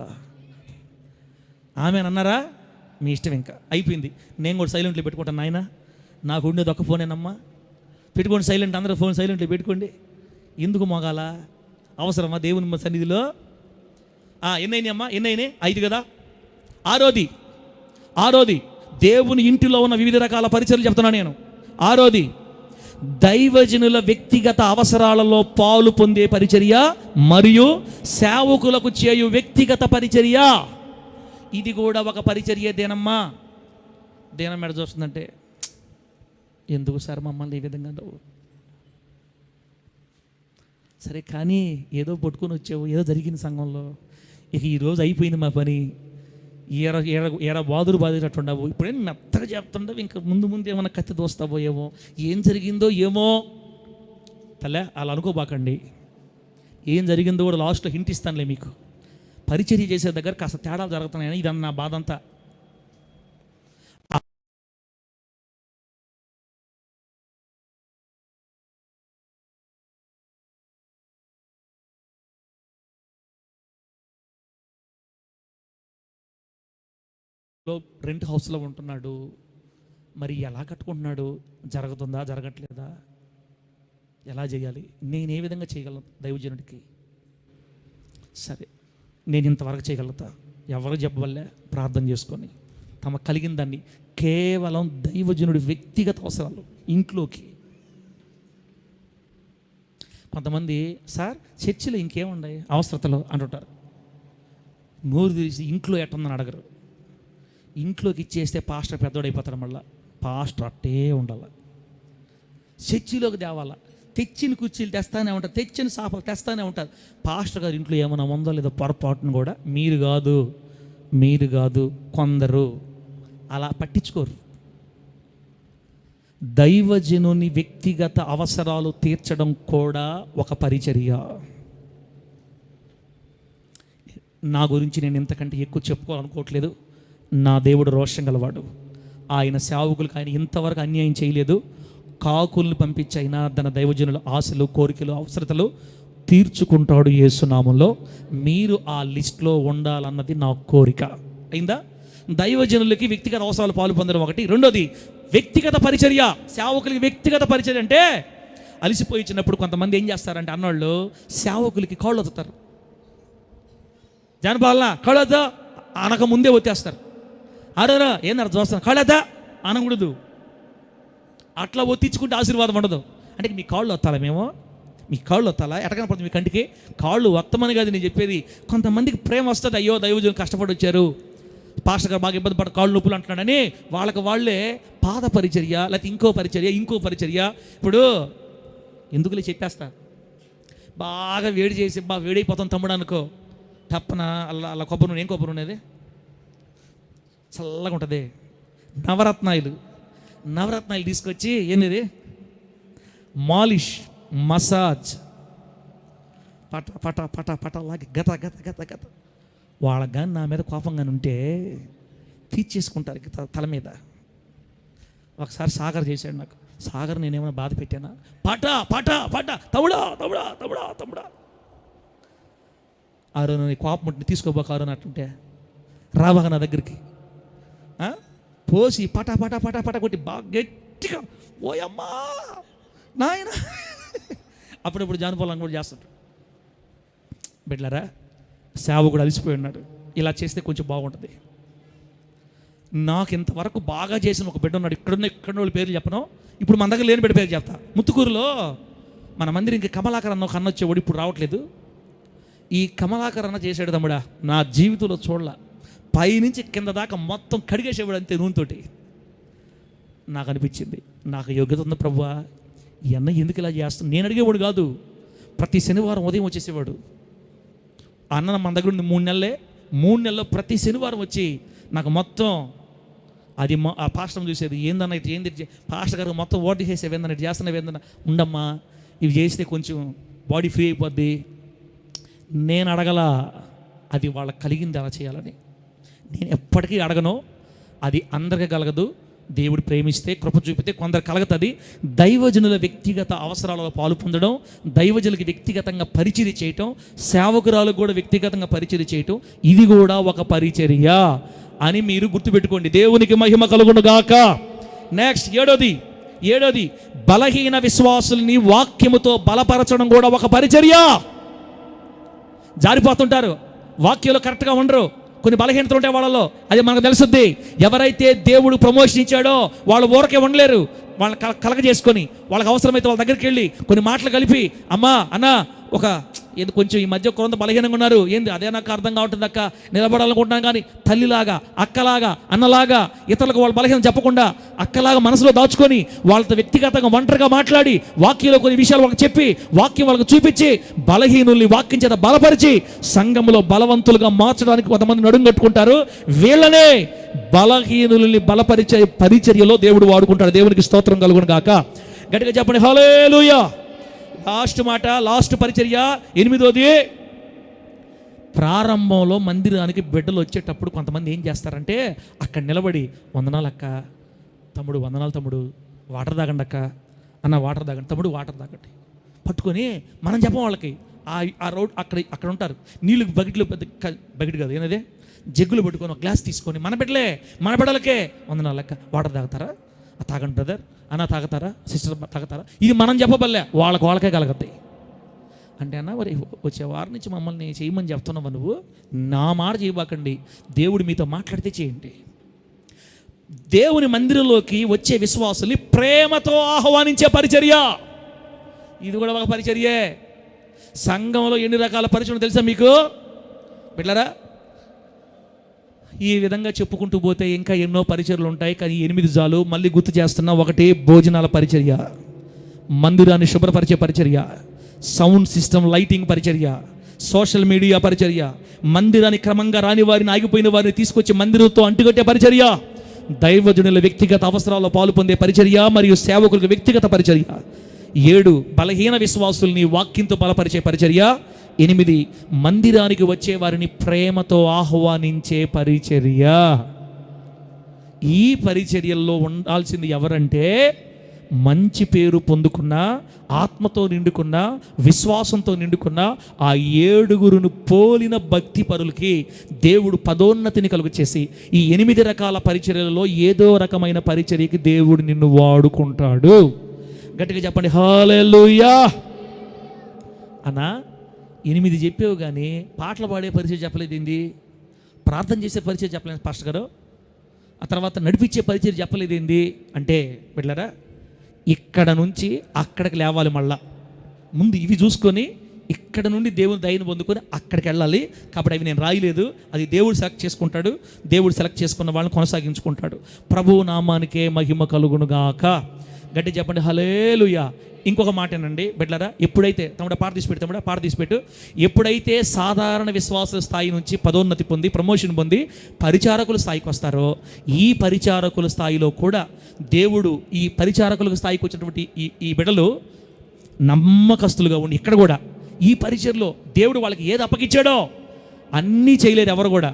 ఆమె అన్నారా? మీ ఇష్టం, ఇంకా అయిపోయింది. నేను కూడా సైలెంట్లో పెట్టుకుంటాను. నాయన, నాకు ఉండేది ఒక ఫోనేనమ్మా, పెట్టుకోండి సైలెంట్, అందరూ ఫోన్ సైలెంట్లో పెట్టుకోండి. ఎందుకు మోగాల? అవసరమా దేవుని సన్నిధిలో? ఎన్నైనాయి అమ్మా? 5 కదా. 6వది దేవుని ఇంటిలో ఉన్న వివిధ రకాల పరిచర్యలు చెప్తున్నాను నేను. 6వది దైవజనుల వ్యక్తిగత అవసరాలలో పాలు పొందే పరిచర్య మరియు సేవకులకు చేయు వ్యక్తిగత పరిచర్య. ఇది కూడా ఒక పరిచర్య. దేనమ్మా, దేనం మెడ చూస్తుందంటే, ఎందుకు సార్ మమ్మల్ని ఈ విధంగా నువ్వు? సరే కానీ ఏదో పట్టుకొని వచ్చావు, ఏదో జరిగింది సంఘంలో, ఇక ఈరోజు అయిపోయింది మా పని, ఏడ బాధురట్టుండవు, ఇప్పుడేం మెత్తగా చెప్తుండవు, ఇంకా ముందు ఏమైనా కత్తి దోస్తావో ఏమో, ఏం జరిగిందో ఏమో. తల్లే అలా అనుకోబాకండి. ఏం జరిగిందో కూడా లాస్ట్లో హింట్ ఇస్తానులే మీకు. పరిచర్య చేసే దగ్గర కాస్త తేడాలు జరుగుతున్నాయని ఇదన్న నా బాధ అంతా. రెంట్ హౌస్లో ఉంటున్నాడు, మరి ఎలా కట్టుకుంటున్నాడు? జరుగుతుందా, జరగట్లేదా, ఎలా చేయాలి, నేను ఏ విధంగా చేయగలను దైవజనుడికి? సరే, నేను ఇంతవరకు చేయగలుగుతా. ఎవరు చెప్పవల్లే ప్రార్థన చేసుకొని తమ కలిగిన దాన్ని కేవలం దైవజనుడి వ్యక్తిగత అవసరాలు ఇంట్లోకి. కొంతమంది సార్ చర్చిలో ఇంకేముండాయి అవసరతలు అంటుంటారు. నోరు తెరిచి ఇంట్లో ఎట్టుందని అడగరు. ఇంట్లోకి ఇచ్చేస్తే పాస్టర్ పెద్దోడైపోతాడు. మళ్ళీ పాస్టర్ అట్టే ఉండాలి. చర్చిలోకి తేవాలా, తెచ్చిన కుర్చీలు తెస్తానే ఉంటారు, తెచ్చిన సాపలు తెస్తానే ఉంటారు. పాస్టర్ గారు ఇంట్లో ఏమైనా ఉందో లేదో పొరపాటును కూడా మీరు కాదు కొందరు అలా పట్టించుకోరు. దైవజనుని వ్యక్తిగత అవసరాలు తీర్చడం కూడా ఒక పరిచర్య. నా గురించి నేను ఇంతకంటే ఎక్కువ చెప్పుకోవాలనుకోవట్లేదు. నా దేవుడు రోషం గలవాడు. ఆయన సేవకులకు ఆయన ఇంతవరకు అన్యాయం చేయలేదు. కాకుల్ని పంపించైనా తన దైవజనుల ఆశలు, కోరికలు, అవసరతలు తీర్చుకుంటాడు యేసునామంలో. మీరు ఆ లిస్ట్లో ఉండాలన్నది నా కోరిక. అయిందా? దైవజనులకి వ్యక్తిగత అవసరాలు పాలు పొందడం ఒకటి. రెండోది వ్యక్తిగత పరిచర్య. సేవకులకి వ్యక్తిగత పరిచర్య అంటే అలిసిపోయి చిన్నప్పుడు కొంతమంది ఏం చేస్తారంటే అన్నోళ్ళు సేవకులకి కాళ్ళు వదుతారు. జానపాలన కాళ్ళొద్దా అనక ముందే వచ్చేస్తారు. అరేరా ఏందన్నా చూస్తాను కాళ్ళొద్దా అనకూడదు. అట్లా ఒత్తించుకుంటే ఆశీర్వాదం ఉండదు. అంటే మీ కాళ్ళు వత్తాలా? మీ కాళ్ళు వత్తాలా? ఎటకనపడుతుంది మీ కంటికి? కాళ్ళు వత్తమని కాదు నేను చెప్పేది. కొంతమందికి ప్రేమ వస్తుంది, అయ్యో దైవజనులు కష్టపడి వచ్చారు, పాస్టర్ గారు బాగా ఇబ్బంది పడి కాళ్ళు నొప్పులు అంటున్నాడని వాళ్ళకి వాళ్ళే పాద పరిచర్య, లేకపోతే ఇంకో పరిచర్య. ఇప్పుడు ఎందుకులే చెప్పేస్తా, బాగా వేడి చేసి వేడైపోతాం తమ్ముడు అనుకో, తప్పన అలా కొబ్బరి నూనె, ఏం కొబ్బరి నూనె అది చల్లగా ఉంటుంది, నవరత్నాలు తీసుకొచ్చి ఏంది మాలిష్, మసాజ్, పట పట పట పట లాగి గత గత గత గత. వాళ్ళకి కానీ నా మీద కోపంగానే ఉంటే తీర్చేసుకుంటారు తల మీద. ఒకసారి సాగర్ చేశాడు నాకు. సాగర్ నేనేమైనా బాధ పెట్టానా? పట పట పట తమ్ముడా తమ్ముడా తమ్ముడా తమ్ముడా ఆరోను కోపం ఉంటుంది, తీసుకోబోక ఆరోను అట్టుంటే రాబాగా నా దగ్గరికి పోసి పట పట పట పట కొట్టి బాగా గట్టిగా ఓయమ్మా నాయన. అప్పుడప్పుడు జానపాలను కూడా చేస్తాడు. బిడ్డలారా, సేవకుడు అలసిపోయి ఉన్నాడు, ఇలా చేస్తే కొంచెం బాగుంటుంది. నాకు ఇంతవరకు బాగా చేసిన ఒక బిడ్డ ఉన్నాడు. ఇక్కడ వాళ్ళ పేర్లు చెప్పను, ఇప్పుడు మన దగ్గర లేని బిడ్డ పేరు చెప్తా. ముత్తుకూరులో మన మందిరం ఇంకా కమలాకర్ అన్న ఒక అన్న వచ్చేవాడు, ఇప్పుడు రావట్లేదు. ఈ కమలాకర్ అన్న చేసాడు తమ్ముడా, నా జీవితంలో చూడలా. పైనుంచి కింద దాకా మొత్తం కడిగేసేవాడు అంతే నూనెతోటి. నాకు అనిపించింది, నాకు యోగ్యత ఉంది ప్రభువా, ఈ అన్న ఎందుకు ఇలా చేస్తాను? నేను అడిగేవాడు కాదు, ప్రతి శనివారం ఉదయం వచ్చేసేవాడు. అన్న మన దగ్గర ఉండి 3 నెలల్లో ప్రతి శనివారం వచ్చి నాకు మొత్తం అది ఆ పాస్టర్ చూసేది. ఏందన్నా ఇటు ఏంది పాస్టర్ గారు మొత్తం ఓటు చేసేవి, ఏందన్నా ఇటు చేస్తున్నావు, ఏందన్నా ఉండమ్మా ఇవి చేస్తే కొంచెం బాడీ ఫ్రీ అయిపోద్ది. నేను అడగల, అది వాళ్ళకి కలిగింది అలా చేయాలని. నేను ఎప్పటికీ అడగను, అది అందరికీ కలగదు. దేవుడు ప్రేమిస్తే, కృప చూపితే కొందరు కలుగుతుంది. దైవజనుల వ్యక్తిగత అవసరాలలో పాలు పొందడం, దైవజనులకి వ్యక్తిగతంగా పరిచర్య చేయటం, సేవకురాలకు కూడా వ్యక్తిగతంగా పరిచర్య చేయటం, ఇది కూడా ఒక పరిచర్య అని మీరు గుర్తుపెట్టుకోండి. దేవునికి మహిమ కలుగును గాక. నెక్స్ట్ ఏడోది బలహీన విశ్వాసుల్ని వాక్యముతో బలపరచడం కూడా ఒక పరిచర్య. జారిపోతుంటారు, వాక్యంలో కరెక్ట్గా ఉండరు, కొన్ని బలహీనతలు ఉంటాయి వాళ్ళలో, అది మనకు తెలుస్తుంది. ఎవరైతే దేవుడు ప్రమోషన్ ఇచ్చాడో వాళ్ళు ఊరకే ఉండలేరు. వాళ్ళని కలగజేసుకొని వాళ్ళకి అవసరమైతే వాళ్ళ దగ్గరికి వెళ్ళి కొన్ని మాటలు కలిపి, అమ్మా అన్న ఒక ఏది కొంచెం ఈ మధ్య కొంత బలహీనంగా ఉన్నారు, ఏంది అదే నాకు అర్థం కావట్లేదు అక్క, నిలబడాలనుకుంటున్నాను, కానీ తల్లిలాగా, అక్కలాగా, అన్నలాగా ఇతరులకు వాళ్ళ బలహీనం చెప్పకుండా అక్కలాగా మనసులో దాచుకొని వాళ్ళతో వ్యక్తిగతంగా ఒంటరిగా మాట్లాడి వాక్యంలో కొన్ని విషయాలు వాళ్ళకి చెప్పి వాక్యం వాళ్ళకి చూపించి బలహీనుల్ని వాక్యం చేత బలపరిచి సంఘంలో బలవంతులుగా మార్చడానికి కొంతమంది నడుం కట్టుకుంటారు. వీళ్ళనే బలహీనుల్ని బలపరిచే పరిచర్యలో దేవుడు వాడుకుంటాడు. దేవునికి స్తోత్రం కలుగును గాక. గట్టిగా చెప్పండి హల్లెలూయా. లాస్ట్ పరిచర్య 8వ ప్రారంభంలో మందిరానికి బిడ్డలు వచ్చేటప్పుడు కొంతమంది ఏం చేస్తారంటే అక్కడ నిలబడి, వందనాలు అక్క, తమ్ముడు వందనాలు తమ్ముడు, వాటర్ తాగండి అక్క, అన్న వాటర్ తాగండి, తమ్ముడు వాటర్ తాగండి పట్టుకొని మనం చెప్పం వాళ్ళకి. ఆ రోడ్ అక్కడ ఉంటారు, నీళ్ళు బకెట్ కాదు ఏనదే జగ్గులు పెట్టుకొని ఒక గ్లాస్ తీసుకొని మన బిడ్డలకే వందనాలు అక్క, వాటర్ తాగుతారా, తాగండి బ్రదర్, అన్న తాగుతారా, సిస్టర్ తాగుతారా, ఇది మనం చెప్పబల్లే, వాళ్ళకే కలగతాయి. అంటే అన్న మరి వచ్చే వారం నుంచి మమ్మల్ని చేయమని చెప్తున్నావు నువ్వు, నా మాట చేయబాకండి, దేవుడు మీతో మాట్లాడితే చేయండి. దేవుని మందిరంలోకి వచ్చే విశ్వాసుల్ని ప్రేమతో ఆహ్వానించే పరిచర్య, ఇది కూడా ఒక పరిచర్యే. సంఘంలో ఎన్ని రకాల పరిచయం తెలుసా మీకు బిడ్డలారా? ఈ విధంగా చెప్పుకుంటూ పోతే ఇంకా ఎన్నో పరిచర్యలు ఉంటాయి, కానీ 8 చాలు. మళ్ళీ గుర్తు చేస్తున్నా, 1 భోజనాల పరిచర్య, మందిరాన్ని శుభ్రపరిచే పరిచర్య, సౌండ్ సిస్టమ్ లైటింగ్ పరిచర్య, సోషల్ మీడియా పరిచర్య, మందిరాన్ని క్రమంగా రాని వారిని, ఆగిపోయిన వారిని తీసుకొచ్చి మందిరంతో అంటుకట్టే పరిచర్య, దైవజనుల వ్యక్తిగత అవసరాల్లో పాలు పొందే పరిచర్య, మరియు సేవకులకు వ్యక్తిగత పరిచర్య. 7 బలహీన విశ్వాసుల్ని వాక్యంతో బలపరిచే పరిచర్య. 8 మందిరానికి వచ్చే వారిని ప్రేమతో ఆహ్వానించే పరిచర్య. ఈ పరిచర్యల్లో ఉండాల్సింది ఎవరంటే మంచి పేరు పొందుకున్న, ఆత్మతో నిండుకున్న, విశ్వాసంతో నిండుకున్న ఆ 7 పోలిన భక్తి పరులకి దేవుడు పదోన్నతిని కలుగు చేసి ఈ 8 రకాల పరిచర్యలలో ఏదో రకమైన పరిచర్యకి దేవుడు నిన్ను వాడుకుంటాడు. గట్టిగా చెప్పండి హల్లెలూయా. అన్నా 8 చెప్పేవు కానీ పాటలు పాడే పరిచయం చెప్పలేదు ఏంది, ప్రార్థన చేసే పరిచయం చెప్పలేదు పాస్టర్ గారు, ఆ తర్వాత నడిపించే పరిచయం చెప్పలేదు ఏంది అంటే బిడ్డలారా, ఇక్కడ నుంచి అక్కడికి లేవాలి. మళ్ళా ముందు ఇవి చూసుకొని ఇక్కడ నుండి దేవుని దయను పొందుకొని అక్కడికి వెళ్ళాలి. కాబట్టి అవి నేను రాయలేదు, అది దేవుడు సెలెక్ట్ చేసుకుంటాడు. దేవుడు సెలెక్ట్ చేసుకున్న వాళ్ళని కొనసాగించుకుంటాడు. ప్రభువు నామానికే మహిమ కలుగునుగాక. గట్టి చెప్పండి హల్లెలూయా. ఇంకొక మాట ఏనండి బిడ్డలారా, ఎప్పుడైతే పాట తీసిపెట్టు, ఎప్పుడైతే సాధారణ విశ్వాస స్థాయి నుంచి పదోన్నతి పొంది ప్రమోషన్ పొంది పరిచారకుల స్థాయికి వస్తారో, ఈ పరిచారకుల స్థాయిలో కూడా దేవుడు ఈ పరిచారకుల స్థాయికి వచ్చినటువంటి ఈ బిడ్డలు నమ్మకస్తులుగా ఉండి ఇక్కడ కూడా ఈ పరిచర్లో దేవుడు వాళ్ళకి ఏది అప్పగించాడో అన్నీ చేయలేరు. ఎవరు కూడా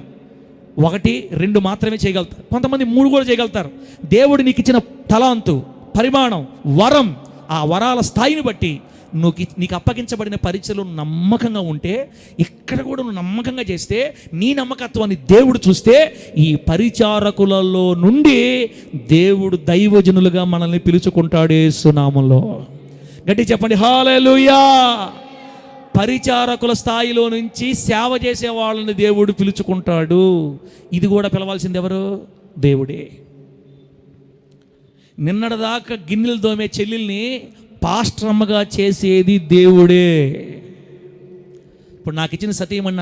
1, 2 మాత్రమే చేయగలుగుతారు, కొంతమంది 3 కూడా చేయగలుగుతారు. దేవుడు నీకు ఇచ్చిన తలాంతు, పరిమాణం, వరం, ఆ వరాల స్థాయిని బట్టి నీకు అప్పగించబడిన పరిచయలో నమ్మకంగా ఉంటే, ఇక్కడ కూడా నువ్వు నమ్మకంగా చేస్తే, నీ నమ్మకత్వాన్ని దేవుడు చూస్తే, ఈ పరిచారకులలో నుండి దేవుడు దైవజనులుగా మనల్ని పిలుచుకుంటాడు యేసు నామములో. గట్టి చెప్పండి హల్లెలూయా. పరిచారకుల స్థాయిలో నుంచి సేవ చేసే వాళ్ళని దేవుడు పిలుచుకుంటాడు. ఇది కూడా పిలవాల్సింది ఎవరు? దేవుడే. నిన్నటిదాకా గిన్నెలు దోమే చెల్లెల్ని పాస్టర్ అమ్మగా చేసేది దేవుడే. ఇప్పుడు నాకు ఇచ్చిన సతీమణి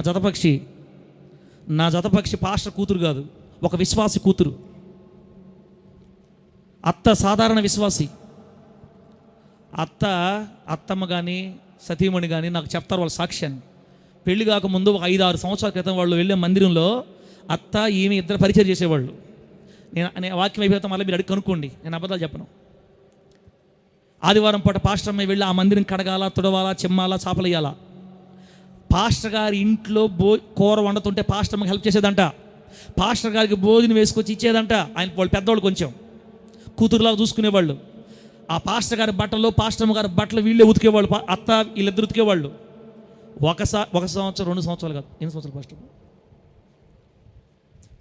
నా జతపక్షి పాస్టర్ కూతురు కాదు, ఒక విశ్వాసి కూతురు. అత్త సాధారణ విశ్వాసి. అత్తమ్మ కానీ సతీమణి కానీ నాకు చెప్తారు వాళ్ళ సాక్ష్యాన్ని. పెళ్లి కాకముందు ఒక 5-6 సంవత్సరాల క్రితం వాళ్ళు వెళ్ళే మందిరంలో అత్త ఈమె ఇద్దరు పరిచయం చేసేవాళ్ళు. నేను వాక్యం అయిపోతాం, మళ్ళీ మీరు అడిగి కనుక్కోండి, నేను అబద్ధాలు చెప్పను. ఆదివారం పూట పాస్టర్ అమ్మాయి వెళ్ళి ఆ మందిరం కడగాల, తుడవాలా, చెమ్మాలా, చాపలేయాలా. పాస్టర్ గారి ఇంట్లో కూర వండుతుంటే పాస్టర్ అమ్మకి హెల్ప్ చేసేదంట. పాస్టర్ గారికి భోజనం వేసుకొచ్చి ఇచ్చేదంట. వాళ్ళు పెద్దవాళ్ళు కొంచెం కూతురులాగా చూసుకునేవాళ్ళు. ఆ పాస్టర్ గారి బట్టలు, పాస్టర్ అమ్మ గారి బట్టలు వీళ్ళే ఉతికేవాళ్ళు. అత్త వీళ్ళిద్దరు ఉతికేవాళ్ళు. ఒక సంవత్సరం 2 సంవత్సరాలు కాదు, 8 సంవత్సరాలు పాస్టర్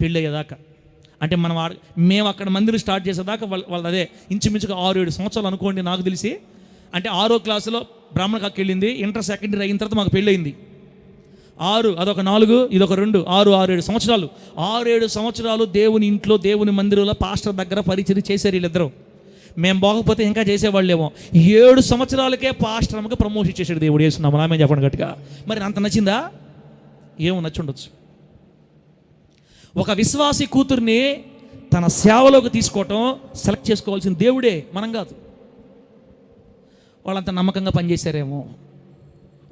పెళ్ళి అయ్యేదాకా. అంటే మేము అక్కడ మందిరం స్టార్ట్ చేసేదాకా వాళ్ళు అదే ఇంచుమించుగా 6-7 సంవత్సరాలు అనుకోండి నాకు తెలిసి. అంటే 6వ క్లాసులో బ్రాహ్మణ కాకి వెళ్ళింది, ఇంటర్ సెకండరీ అయిన తర్వాత మాకు పెళ్ళయింది. 6, అదొక 4, ఇదొక 2, 6-7 సంవత్సరాలు. 6-7 సంవత్సరాలు దేవుని ఇంట్లో, దేవుని మందిరంలో పాస్టర్ దగ్గర పరిచయం చేశారు వీళ్ళిద్దరూ. మేము పోకపోతే ఇంకా చేసేవాళ్ళేమో. 7 సంవత్సరాలకే పాస్టర్ అమ్మకి ప్రమోషన్ చేశాడు దేవుడు. చేస్తున్నాము నామే చెప్పండి గట్టిగా. మరి అంత నచ్చిందా? ఏమో నచ్చుండొచ్చు. ఒక విశ్వాసి కూతుర్ని తన సేవలోకి తీసుకోవటం, సెలెక్ట్ చేసుకోవాల్సిన దేవుడే, మనం కాదు. వాళ్ళంత నమ్మకంగా పనిచేశారేమో,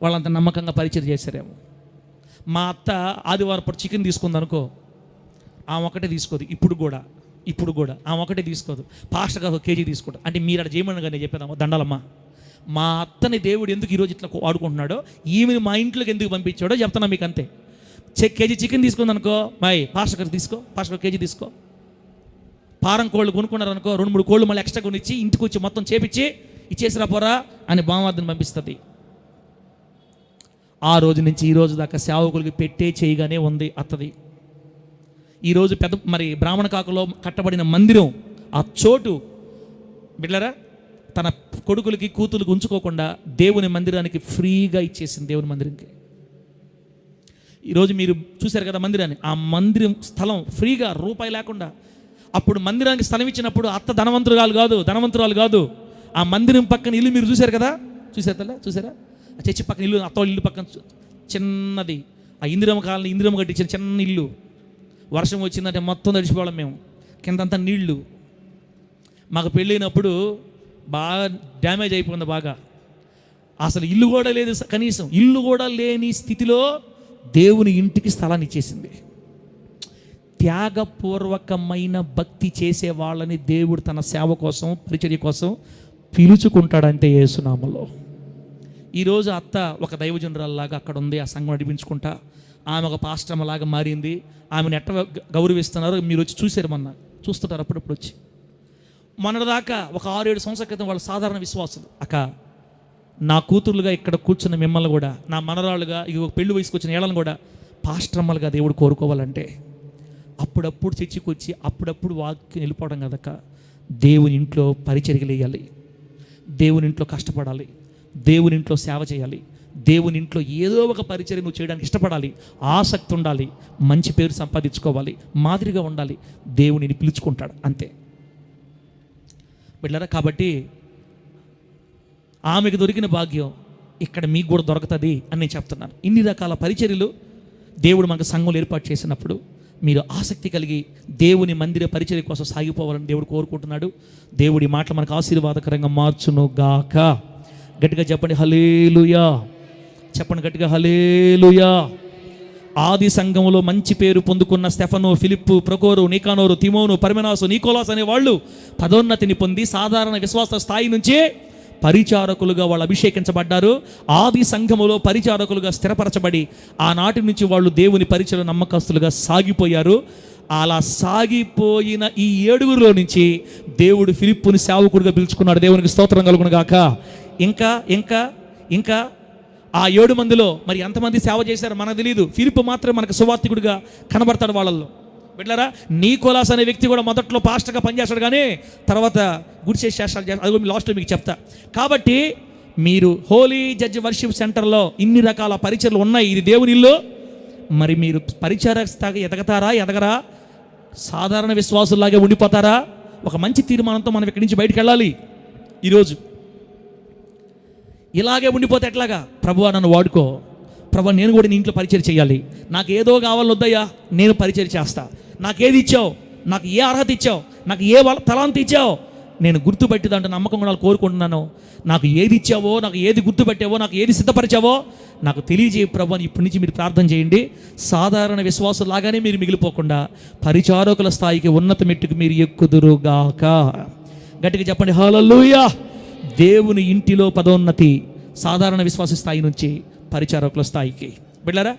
వాళ్ళంత నమ్మకంగా పరిచయం చేశారేమో. మా అత్త ఆదివారం పూట చికెన్ తీసుకుంది అనుకో, ఆమె ఒకటే తీసుకోదు. ఇప్పుడు కూడా ఆమె ఒకటే తీసుకోదు. పాస్టర్ గారు 1 కేజీ తీసుకుంటారు. అంటే మీరు అక్కడ చేయమని కానీ చెప్పేదామా, దండాలమ్మా మా అత్తని దేవుడు ఎందుకు ఈరోజు ఇట్లా వాడుకుంటున్నాడో, ఈమెను మా ఇంట్లోకి ఎందుకు పంపించాడో చెప్తున్నా మీకు అంతే. కేజీ చికెన్ తీసుకుంది అనుకో, పాస్టర్ గారు తీసుకో, పాస్టర్ కేజీ తీసుకో. పారం కోళ్ళు కొనుక్కున్నారు అనుకో, 2-3 కోళ్ళు మళ్ళీ ఎక్స్ట్రా కొనిచ్చి ఇంటికి వచ్చి మొత్తం చేపించి ఇచ్చేసిరా పోరా అని బామవాదిని పంపిస్తుంది. ఆ రోజు నుంచి ఈ రోజు దాకా సేవకులకి పెట్టే చేయగానే ఉంది అత్తది. ఈరోజు మరి బ్రాహ్మణ కాకులో కట్టబడిన మందిరం, ఆ చోటు బిడ్డలారా తన కొడుకులకి కూతురికి ఉంచుకోకుండా దేవుని మందిరానికి ఫ్రీగా ఇచ్చేసింది. దేవుని మందిరంకి ఈరోజు మీరు చూశారు కదా మందిరాన్ని, ఆ మందిరం స్థలం ఫ్రీగా రూపాయి లేకుండా. అప్పుడు మందిరానికి స్థలం ఇచ్చినప్పుడు అత్త ధనవంతురాలు కాదు. ఆ మందిరం పక్కన ఇల్లు మీరు చూశారు కదా, చూసారా ఆ చర్చి పక్కన ఇల్లు, అత్త ఇల్లు పక్కన చిన్నది, ఆ ఇందిరమ్మ కట్టించిన చిన్న ఇల్లు. వర్షం వచ్చిందంటే మొత్తం తడిచిపోవడం మేము, కిందంతా నీళ్లు. మాకు పెళ్ళైనప్పుడు బాగా డ్యామేజ్ అయిపోయింది బాగా. అసలు ఇల్లు కూడా లేదు, కనీసం ఇల్లు కూడా లేని స్థితిలో దేవుని ఇంటికి స్థలాన్ని ఇచ్చేసింది. త్యాగపూర్వకమైన భక్తి చేసే వాళ్ళని దేవుడు తన సేవ కోసం, పరిచర్య కోసం పిలుచుకుంటాడంటే యేసునామములో. ఈరోజు అత్త ఒక దైవజనురాల్లాగా అక్కడ ఉంది, ఆ సంఘం నడిపించుకుంటా. ఆమె ఒక పాస్టర్లాగా మారింది. ఆమెను ఎట్ట గౌరవిస్తున్నారు మీరు వచ్చి చూశారు, చూస్తుంటారు అప్పుడప్పుడు వచ్చి. మొన్నటిదాకా ఒక 6-7 సంవత్సరాల క్రితం వాళ్ళు సాధారణ విశ్వాసులు. అక్క, నా కూతురులుగా ఇక్కడ కూర్చున్న మిమ్మల్ని కూడా, నా మనరాళ్ళుగా ఇక పెళ్లి వయసుకు వచ్చిన ఏళ్ళని కూడా పాస్టర్మలుగా దేవుడు కోరుకోవాలంటే అప్పుడప్పుడు చర్చికి వచ్చి అప్పుడప్పుడు వాక్యం వెళ్ళిపోవడం కదక్క. దేవుని ఇంట్లో పరిచర్యలు వేయాలి, దేవుని ఇంట్లో కష్టపడాలి, దేవుని ఇంట్లో సేవ చేయాలి, దేవుని ఇంట్లో ఏదో ఒక పరిచర్య నువ్వు చేయడానికి ఇష్టపడాలి, ఆసక్తి ఉండాలి, మంచి పేరు సంపాదించుకోవాలి, మాదిరిగా ఉండాలి. దేవునిని పిలుచుకుంటాడు అంతే బిడ్డలారా. కాబట్టి ఆమెకు దొరికిన భాగ్యం ఇక్కడ మీకు కూడా దొరుకుతుంది అని నేను చెప్తున్నాను. ఇన్ని రకాల పరిచర్యలు దేవుడు మనకు సంఘంలో ఏర్పాటు చేసినప్పుడు మీరు ఆసక్తి కలిగి దేవుని మందిర పరిచర్య కోసం సాగిపోవాలని దేవుడు కోరుకుంటున్నాడు. దేవుడి మాటలు మనకు ఆశీర్వాదకరంగా మార్చును గాక. గట్టిగా చెప్పండి హల్లెలూయా. చెప్పండి గట్టిగా హల్లెలూయా. ఆది సంఘములో మంచి పేరు పొందుకున్న స్టెఫను, ఫిలిప్పు, ప్రొకోరు, నికానోరు, తిమోను, పర్మెనాసు, నికోలాస్ అనే వాళ్ళు పదోన్నతిని పొంది సాధారణ విశ్వాస స్థాయి నుంచే పరిచారకులుగా వాళ్ళు అభిషేకించబడ్డారు. ఆది సంఘములో పరిచారకులుగా స్థిరపరచబడి ఆనాటి నుంచి వాళ్ళు దేవుని పరిచయ నమ్మకస్తులుగా సాగిపోయారు. అలా సాగిపోయిన ఈ 7గురిలో నుంచి దేవుడు ఫిలిప్పుని సేవకుడిగా పిలుచుకున్నాడు. దేవునికి స్తోత్రం కలుగును గాక. ఇంకా ఆ 7 మందిలో మరి ఎంతమంది సేవ చేశారో మనకు తెలియదు. ఫిలిప్పు మాత్రం మనకు సువార్తికుడిగా కనబడతాడు వాళ్ళల్లో. బిడ్డలారా, నికోలాస్ అనే వ్యక్తి కూడా మొదట్లో పాస్టర్గా పనిచేస్తాడు, కానీ తర్వాత గుడిసే శాస్త్రాలు చేస్తాడు. అది లాస్ట్లో మీకు చెప్తా. కాబట్టి మీరు హోలీ జడ్జ్ వర్షిప్ సెంటర్లో ఇన్ని రకాల పరిచర్లు ఉన్నాయి. ఇది దేవుని ఇల్లు. మరి మీరు పరిచర స్థాయి ఎదగరా? సాధారణ విశ్వాసుల్లాగే ఉండిపోతారా? ఒక మంచి తీర్మానంతో మనం ఇక్కడి నుంచి బయటికి వెళ్ళాలి. ఈరోజు ఇలాగే ఉండిపోతే ఎట్లాగా? ప్రభువా నన్ను వాడుకో, ప్రభువా నేను కూడా నీ ఇంట్లో పరిచర్య చేయాలి, నాకు ఏదో కావాలి వద్దయ్యా, నేను పరిచర్య చేస్తా. నాకు ఏది ఇచ్చావు, నాకు ఏ అర్హత ఇచ్చావు, నాకు ఏ తలాంతి ఇచ్చావు, నేను గుర్తుపెట్టి దాంట్లో నమ్మకం కూడా కోరుకుంటున్నాను. నాకు ఏది ఇచ్చావో, నాకు ఏది గుర్తుపెట్టావో, నాకు ఏది సిద్ధపరిచావో నాకు తెలియజేయ ప్రభు అని ఇప్పటి నుంచి మీరు ప్రార్థన చేయండి. సాధారణ విశ్వాసం లాగానే మీరు మిగిలిపోకుండా పరిచారకుల స్థాయికి, ఉన్నత మెట్టుకు మీరు ఎక్కుదురుగాక. గట్టిగా చెప్పండి హల్లెలూయా. దేవుని ఇంటిలో పదోన్నతి సాధారణ విశ్వాస స్థాయి నుంచి పరిచారకుల స్థాయికి. బిడ్డలారా,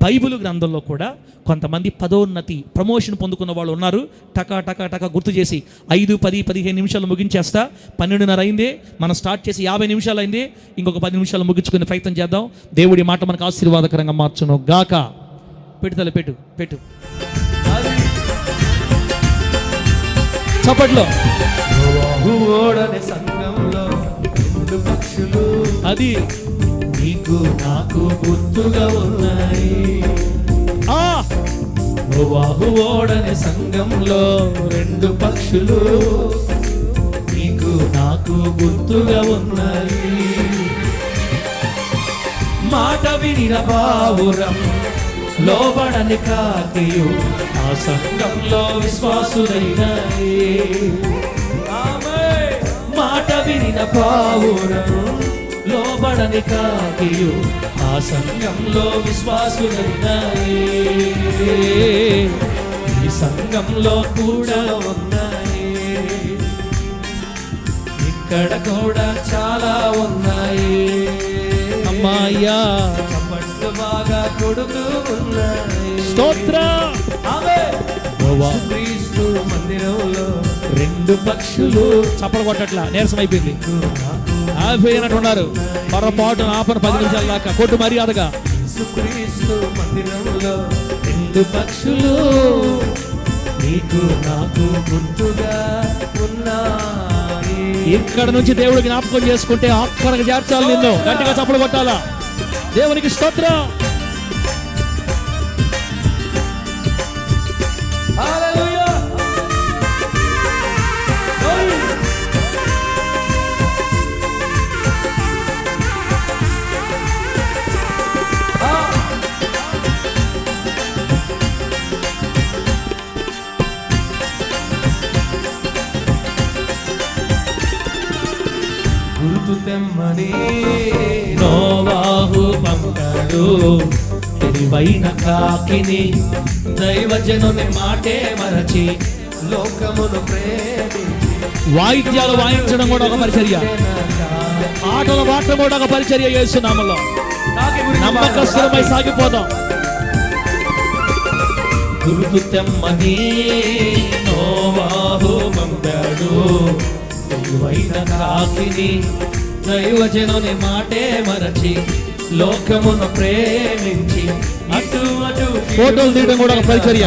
బైబిల్ గ్రంథంలో కూడా కొంతమంది పదోన్నతి, ప్రమోషన్ పొందుకున్న వాళ్ళు ఉన్నారు. టకా గుర్తు చేసి 5, 10, 15 నిమిషాలు ముగించేస్తా. 12:30 అయింది, మనం స్టార్ట్ చేసి 50 నిమిషాలు అయింది. ఇంకొక 10 నిమిషాలు ముగించుకునే ప్రయత్నం చేద్దాం. దేవుడి మాట మనకు ఆశీర్వాదకరంగా మార్చును గాక. పెట్టు చప్పట్లో. అది నీకు నాకు గుర్తుగా ఉన్నాయి. ఓడని సంఘంలో 2 పక్షులు నీకు నాకు గుర్తుగా ఉన్నాయి. మాట వినిన పావురం, లోబడని కాకియు ఆ సంఘంలో విశ్వాసులైనాయి. మాట వినిన పావురం, లోబడని కాకియు ఆ సంఘంలో విశ్వాసులైనాయి. ఈ సంఘంలో కూడా ఉన్నాయి. ఇక్కడ కూడా చాలా ఉన్నాయి. అమ్మాయ్యా చప్పట్లు బాగా కొడుతూ ఉన్నాయి. స్తోత్రం. క్రీస్తు మందిరంలో 2 పక్షులు చప్పలు కొట్టట్లా, నీరసం అయిపోయింది, ఆగిపోయినట్టున్నారు. పొరపాటు ఆపన 10 నిమిషాల దాకా కొట్టు మర్యాదగా. క్రీస్తు మందిరంలో 2 పక్షులు నీకు నాకు గుర్తుగా ఉన్నాయి. ఇక్కడ నుంచి దేవుడు జ్ఞాపకం చేసుకుంటే అక్కడికి చేర్చాలి నిన్ను. గట్టిగా చప్పలు కొట్టాలా. దేవునికి స్తోత్రం. గుర్తు తెమ్మని నోవాహు పంపాడు, తెలివైన కాకిని దైవజనుని మాటే మరచి లోకమును ప్రేమించి. వాయిద్యాలు వాయించడం కూడా ఒక పరిచర్య, ఆటలు పాటలు కూడా ఒక పరిచర్య చేస్తున్నాములో. నమ్మకస్తులమై సాగిపోదాం. గుర్తు తెమ్మని నోవాహు పంపాడు, తెలివైన కాకిని దైవజనుని మాటే మరచి లోకమును ప్రేమించి. అటు అటు ఫోటోలు తీయడం కూడా ఒక పరిచర్య.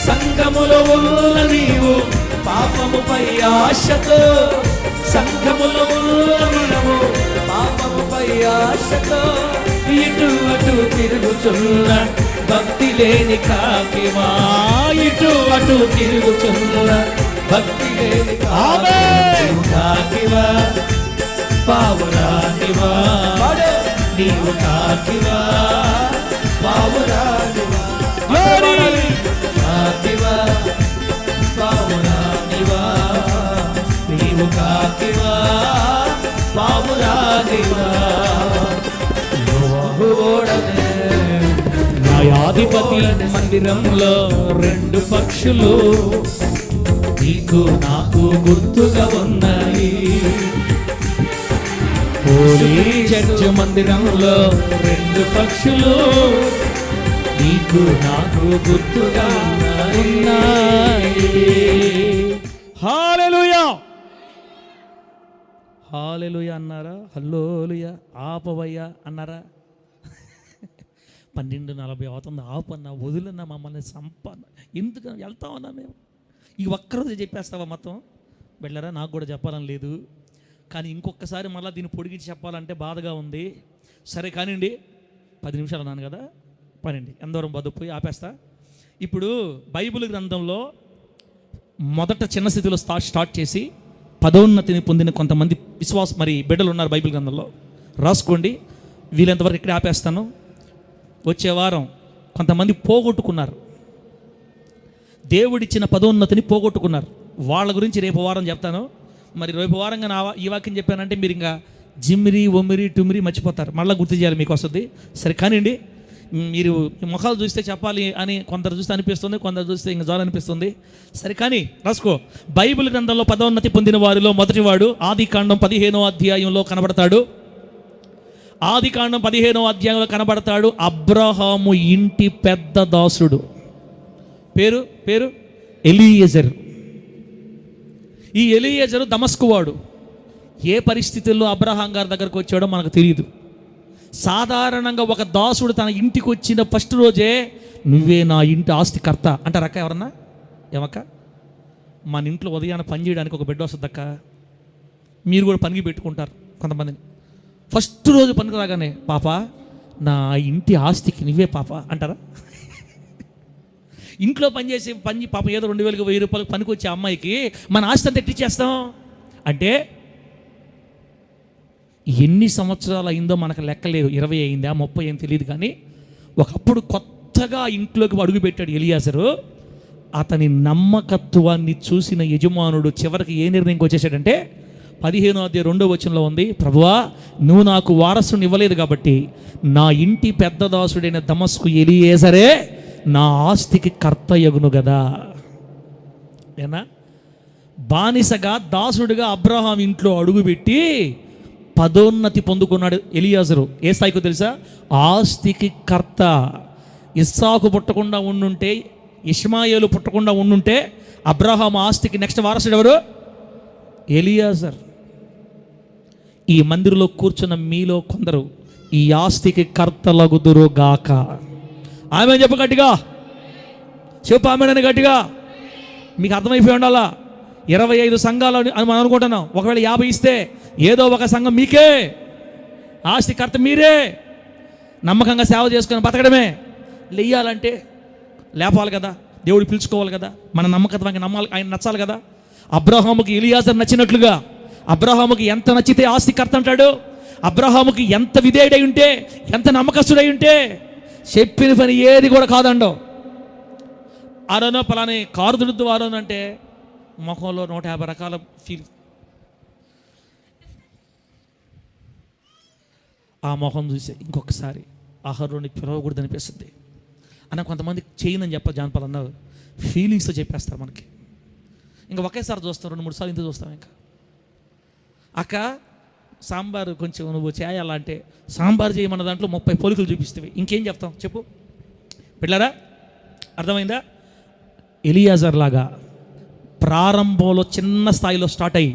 సంఘములో ఉన్న నీవు పాపముపై ఆశతో, సంఘములో ఉన్నము పాపముపై ఆశతో, ఇటు అటు తిరుగుచున్న భక్తి లేని కాకివా, ఇటు అటు తిరుగుచున్న భక్తి లేని కాకివా, పావురానివా నీవు కాకివా, పావురానివా కాకివా, పావురానివా నీవు కాకివా, పావురానివా. న్యాయాధిపతి మందిరంలో 2 పక్షులు నీకు నాకు గుర్తుగా ఉన్నాయి. హోలీ చర్చ్ మందిరంలో 2 పక్షులు నీకు నాకు గుర్తుగా ఉన్నాయి. హల్లెలూయా. హల్లెలూయా అన్నారా? హల్లెలూయా. ఆపవయ్యా అన్నారా? 12:40 అవుతుంది. ఆపన్నా, వదిలన్నా, మమ్మల్ని సంపన్న, ఎందుకు వెళ్తామన్నా మేము? ఈ ఒక్కరోజు చెప్పేస్తావా మొత్తం? వెళ్ళరా, నాకు కూడా చెప్పాలని లేదు, కానీ ఇంకొకసారి మళ్ళీ దీన్ని పొడిగించి చెప్పాలంటే బాధగా ఉంది. సరే కానివ్వండి, 10 నిమిషాలు అన్నాను కదా, పనండి, ఎందరం బతుకుపోయి ఆపేస్తా. ఇప్పుడు బైబిల్ గ్రంథంలో మొదట చిన్న స్థితిలో స్టార్ట్ చేసి పదోన్నతిని పొందిన కొంతమంది మరి బిడ్డలు ఉన్నారు బైబిల్ గ్రంథంలో. రాసుకోండి, వీళ్ళంతవరకు ఇక్కడే ఆపేస్తాను. వచ్చే వారం కొంతమంది పోగొట్టుకున్నారు, దేవుడిచ్చిన పదోన్నతిని పోగొట్టుకున్నారు. వాళ్ళ గురించి రేపు వారం చెప్తాను. మరి రేపు వారంగా ఈ వాక్యం చెప్పానంటే మీరు ఇంకా జిమ్మిరి ఒమ్మిరి టుమిరి మర్చిపోతారు. మళ్ళీ గుర్తు చేయాలి, మీకు వస్తుంది. సరే కానివ్వండి, మీరు ముఖాలు చూస్తే చెప్పాలి అని కొందరు చూస్తే అనిపిస్తుంది, కొందరు చూస్తే ఇంకా జాలి అనిపిస్తుంది. సరే కానీ రాసుకో. బైబిల్ గ్రంథంలో పదోన్నతి పొందిన వారిలో మొదటివాడు ఆదికాండం 15వ అధ్యాయంలో కనబడతాడు. ఆదికాండం 15వ అధ్యాయంలో కనబడతాడు అబ్రహాము ఇంటి పెద్ద దాసుడు. పేరు ఎలీయెజరు. ఈ ఎలీయెజరు దమస్కు వాడు. ఏ పరిస్థితుల్లో అబ్రహాం గారి దగ్గరకు వచ్చాడో మనకు తెలియదు. సాధారణంగా ఒక దాసుడు తన ఇంటికి వచ్చిన ఫస్ట్ రోజే నువ్వే నా ఇంటి ఆస్తికర్త అంటారక్క. ఎవరన్నా ఏమక్క, మన ఇంట్లో ఉదయాన్నే పని చేయడానికి ఒక బిడ్డ వస్తుంది అక్క, మీరు కూడా పనికి పెట్టుకుంటారు కొంతమందిని. ఫస్ట్ రోజు పనికి రాగానే పాప నా ఇంటి ఆస్తికి నువ్వే పాప అంటారా? ఇంట్లో పనిచేసి పాప ఏదో 2,000 1000 రూపాయలకు పనికి వచ్చే అమ్మాయికి మన ఆస్తి అంతా ఎట్టిచ్చేస్తాం అంటే ఎన్ని సంవత్సరాలు అయిందో మనకు లెక్కలేదు. 20 అయిందా 30 అయింది తెలియదు. కానీ ఒకప్పుడు కొత్తగా ఇంట్లోకి అడుగుపెట్టాడు ఎలియాజరు. అతని నమ్మకత్వాన్ని చూసిన యజమానుడు చివరికి ఏ నిర్ణయంకి వచ్చేసాడంటే 15వ అధ్యాయం 2వ వచనంలో ఉంది, ప్రభువా నువ్వు నాకు వారసుని ఇవ్వలేదు కాబట్టి నా ఇంటి పెద్ద దాసుడైన దమస్కు ఎలియేజరే నా ఆస్తికి కర్త యగును కదా. ఏనా బానిసగా దాసుడిగా అబ్రహాం ఇంట్లో అడుగుపెట్టి పదోన్నతి పొందుకున్నాడు ఎలియాజరు. ఏ స్థాయికో తెలుసా? ఆస్తికి కర్త. ఇస్సాకు పుట్టకుండా ఉండుంటే, ఇష్మాయేలు పుట్టకుండా ఉండుంటే అబ్రహాం ఆస్తికి నెక్స్ట్ వారసుడు ఎవరు? ఎలియాజర్. ఈ మందిరంలో కూర్చున్న మీలో కొందరు ఈ ఆస్తికి కర్తలగుదురు గాక. ఆమె చెప్పు గట్టిగా, చెప్పు ఆమెనని గట్టిగా. మీకు అర్థమైపోయి ఉండాలా. 25 సంఘాలు అని మనం అనుకుంటున్నాం. ఒకవేళ 50 ఇస్తే ఏదో ఒక సంఘం మీకే. ఆస్తి కర్త మీరే. నమ్మకంగా సేవ చేసుకుని బతకడమే. లేయాలంటే లేపాలి కదా, దేవుడు పిలుచుకోవాలి కదా, మన నమ్మకత్వానికి నమ్మాలి, ఆయన నచ్చాలి కదా. అబ్రహాముకి ఎలియాజర్ నచ్చినట్లుగా అబ్రహాముకి ఎంత నచ్చితే ఆస్తి కర్త అంటాడు. అబ్రహాముకి ఎంత విధేయుడై ఉంటే, ఎంత నమ్మకస్తుడై ఉంటే చెప్పిన పని ఏది కూడా కాదండో. ఆరోనో పలాని కారు దుడుద్దు ఆరోను అంటే ముఖంలో 150 రకాల ఫీల్. ఆ మొహం చూసి ఇంకొకసారి ఆహారాన్ని పిలవకూడదు అనిపిస్తుంది అన్న. కొంతమంది చేయనని జానపాలు అన్నారు, ఫీలింగ్స్తో చెప్పేస్తారు మనకి. ఇంకా ఒకేసారి చూస్తాం, 2-3 సార్లు ఇంత చూస్తాం. ఇంకా అక్క సాంబారు కొంచెం నువ్వు చేయాలంటే సాంబారు చేయమన్న దాంట్లో 30 పోలికలు చూపిస్తావి. ఇంకేం చెప్తాం చెప్పు పిల్లరా? అర్థమైందా? ఎలియాజర్ లాగా ప్రారంభంలో చిన్న స్థాయిలో స్టార్ట్ అయ్యి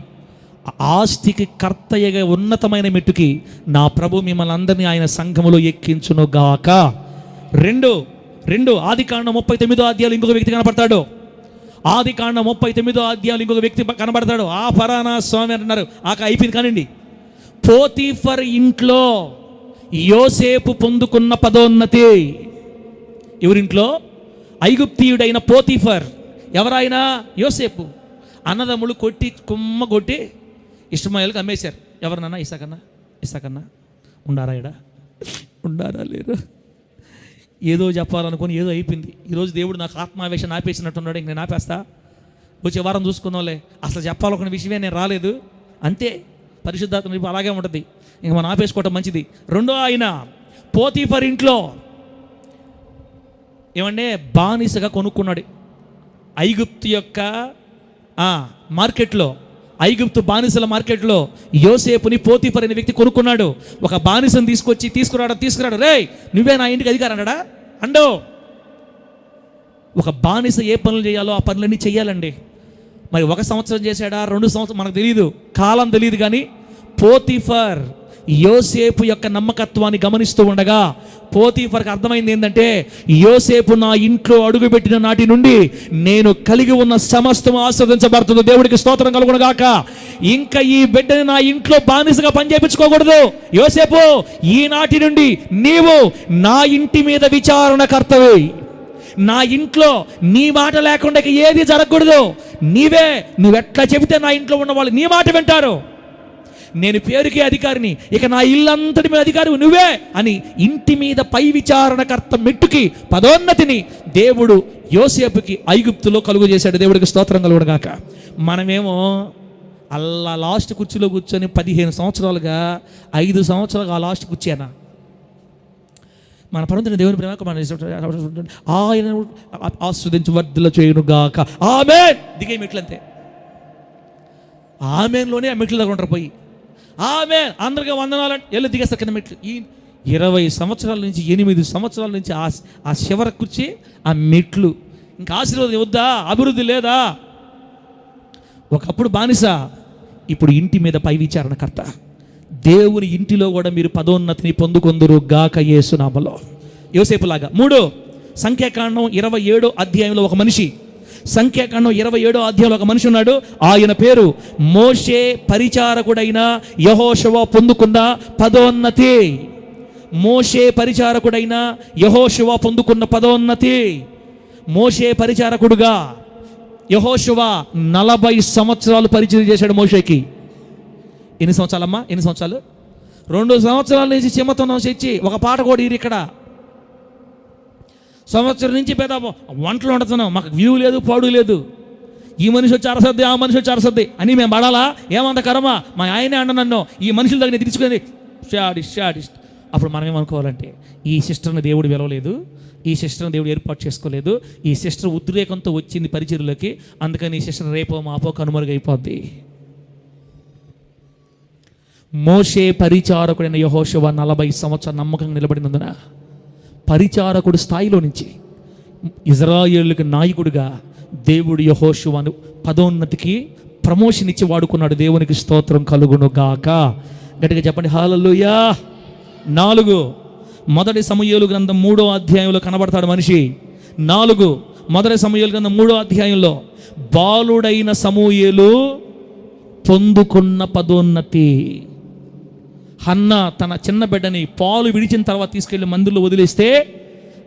ఆస్తికి కర్తయ్యగా ఉన్నతమైన మెట్టుకి నా ప్రభు మిమ్మల్ని అందరినీ ఆయన సంఘములో ఎక్కించునుగాక. రెండు ఆదికాండం 39వ అధ్యాయంలో ఇంకొక వ్యక్తి కనపడతాడు. ఆదికాండం 39వ అధ్యాయంలో ఇంకొక వ్యక్తి కనబడతాడు. ఆ ఫరానా స్వామి అంటున్నారు. అయిపోయింది కానివ్వండి. పోతీఫర్ ఇంట్లో యోసేపు పొందుకున్న పదోన్నతి. ఎవరింట్లో? ఐగుప్తీయుడైన పోతీఫర్. ఎవరైనా? యోసేపు. అన్నదమ్ములు కొట్టి ఇష్మాయేలుకి అమ్మేశారు. ఎవరినన్నా? ఇసాకన్నా ఉండారా లేరు? ఏదో చెప్పాలనుకుని ఏదో అయిపోయింది. ఈరోజు దేవుడు నాకు ఆత్మావేశం ఆపేసినట్టున్నాడు. ఇంక నేను ఆపేస్తా, వచ్చే వారం చూసుకుందాంలే. అసలు చెప్పాలనుకున్న విషయమే నేను రాలేదు, అంతే. పరిశుద్ధాత్మ అలాగే ఉంటుంది. ఇంక మనం ఆపేసుకోవటం మంచిది. ఆయన పోతీఫర్ ఇంట్లో ఏమంటే బానిసగా కొనుక్కున్నాడు. ఐగుప్తు యొక్క మార్కెట్లో, ఐగుప్తు బానిసల మార్కెట్లో యోసేపుని పోతీఫర్ అనే వ్యక్తి కొనుక్కున్నాడు. ఒక బానిసను తీసుకురాడు. రే నువ్వే నా ఇంటికి అధికారం అన్నాడా? అండో. ఒక బానిస ఏ పనులు చేయాలో ఆ పనులన్నీ చెయ్యాలండి. మరి 1 సంవత్సరం చేశాడా, 2 సంవత్సరం మనకు తెలియదు, కాలం తెలియదు. కానీ పోతీఫర్ యోసేపు యొక్క నమ్మకత్వాన్ని గమనిస్తూ ఉండగా పోతీఫర్కి అర్థమైంది ఏంటంటే, యోసేపు నా ఇంట్లో అడుగుపెట్టిన నాటి నుండి నేను కలిగి ఉన్న సమస్తం ఆస్వాదించబడుతుంది. దేవుడికి స్తోత్రం కలుగును గాక. ఇంకా ఈ బిడ్డని నా ఇంట్లో బానిసగా పని చేయించుకోకూడదు. యోసేపు, ఈనాటి నుండి నీవు నా ఇంటి మీద విచారణకర్తవి. నా ఇంట్లో నీ మాట లేకుండా ఏది జరగకూడదు. నువ్వెట్లా చెబితే నా ఇంట్లో ఉన్న వాళ్ళు నీ మాట వింటారు. నేను పేరుకే అధికారిని, ఇక నా ఇల్లంతటి మీద అధికారి నువ్వే అని ఇంటి మీద పై విచారణకర్త మెట్టుకి పదోన్నతిని దేవుడు యోసేపుకి ఐగుప్తులో కలుగు చేశాడు. దేవుడికి స్తోత్రం కలుగుడుగాక. మనమేమో అలా లాస్ట్ కుర్చీలో కూర్చొని 15 సంవత్సరాలుగా 5 సంవత్సరాలుగా ఆ లాస్ట్ కూర్చానా. మన పరంతున్న దేవుని ప్రేమ ఆయన ఆస్వాదించి వర్ధల చేయునుగాక. ఆమేన్. దిగే మెట్లు అంతే. ఆమెన్లోనే ఆ మెట్లు దగ్గర ఉంటారు. పోయి ఆమేన్ అందరికీ వందనాలంటే వెళ్ళి దిగేస్తారు కింద మెట్లు. ఈ 20 సంవత్సరాల నుంచి 8 సంవత్సరాల నుంచి ఆ చివర కూర్చి ఆ మెట్లు. ఇంకా ఆశీర్వాదం వద్దా? అభివృద్ధి లేదా? ఒకప్పుడు బానిస, ఇప్పుడు ఇంటి మీద పై విచారణకర్త. దేవుని ఇంటిలో కూడా మీరు పదోన్నతిని పొందుకొందురు గాక యేసు నామములో. యోసేపులాగా. 3 సంఖ్యాకాండం 27వ అధ్యాయంలో ఒక మనిషి. సంఖ్యాకాండం 27వ అధ్యాయంలో ఒక మనిషి ఉన్నాడు. ఆయన పేరు మోషే పరిచారకుడైన యెహోషువ పొందుకున్న పదోన్నతి. మోషే పరిచారకుడైన యెహోషువ పొందుకున్న పదోన్నతి. మోషే పరిచారకుడుగా యెహోషువ 40 సంవత్సరాలు పరిచయం చేశాడు మోషేకి. ఎన్ని సంవత్సరాలమ్మా? 2 సంవత్సరాల నుంచి చిమ్మతనం తెచ్చి ఒక పాట కూడా ఇక్కడ సంవత్సరం నుంచి పెద్ద వంటలు వండుతున్నాం. మాకు వ్యూ లేదు, పాడు లేదు. ఈ మనిషి వచ్చి అరసద్ది, ఆ మనిషి వచ్చి అరసద్ది అని మేము పడాలా? ఏమంత కరమా? మా ఆయనే అండ నన్ను ఈ మనుషుల దగ్గర తీసుకుని షాడిస్ట్ అప్పుడు మనం ఏమనుకోవాలంటే ఈ సిస్టర్ని దేవుడు పిలవలేదు, ఈ సిస్టర్ని దేవుడు ఏర్పాటు చేసుకోలేదు, ఈ సిస్టర్ ఉద్రేకంతో వచ్చింది పరిచర్యలోకి, అందుకని ఈ సిస్టర్ రేపో మాపో కనుమరుగైపోద్ది. మోషే పరిచారకుడైన యెహోషువ 40 సంవత్సరాలు నమ్మకంగా నిలబడినందున పరిచారకుడు స్థాయిలో నుంచి ఇజ్రాయేలుకి నాయకుడిగా దేవుడు యెహోషువను పదోన్నతికి ప్రమోషన్ ఇచ్చి వాడుకున్నాడు. దేవునికి స్తోత్రం కలుగును గాక. గట్టిగా చెప్పండి హల్లెలూయా. 4 మొదటి సమూయేలు గ్రంథం 3వ అధ్యాయంలో కనబడతాడు మనిషి. 4 మొదటి సమూయేలు గ్రంథం 3వ అధ్యాయంలో బాలుడైన సమూయేలు పొందుకున్న పదోన్నతి. హన్న తన చిన్న బిడ్డని పాలు విడిచిన తర్వాత తీసుకెళ్లి మందిరంలో వదిలేస్తే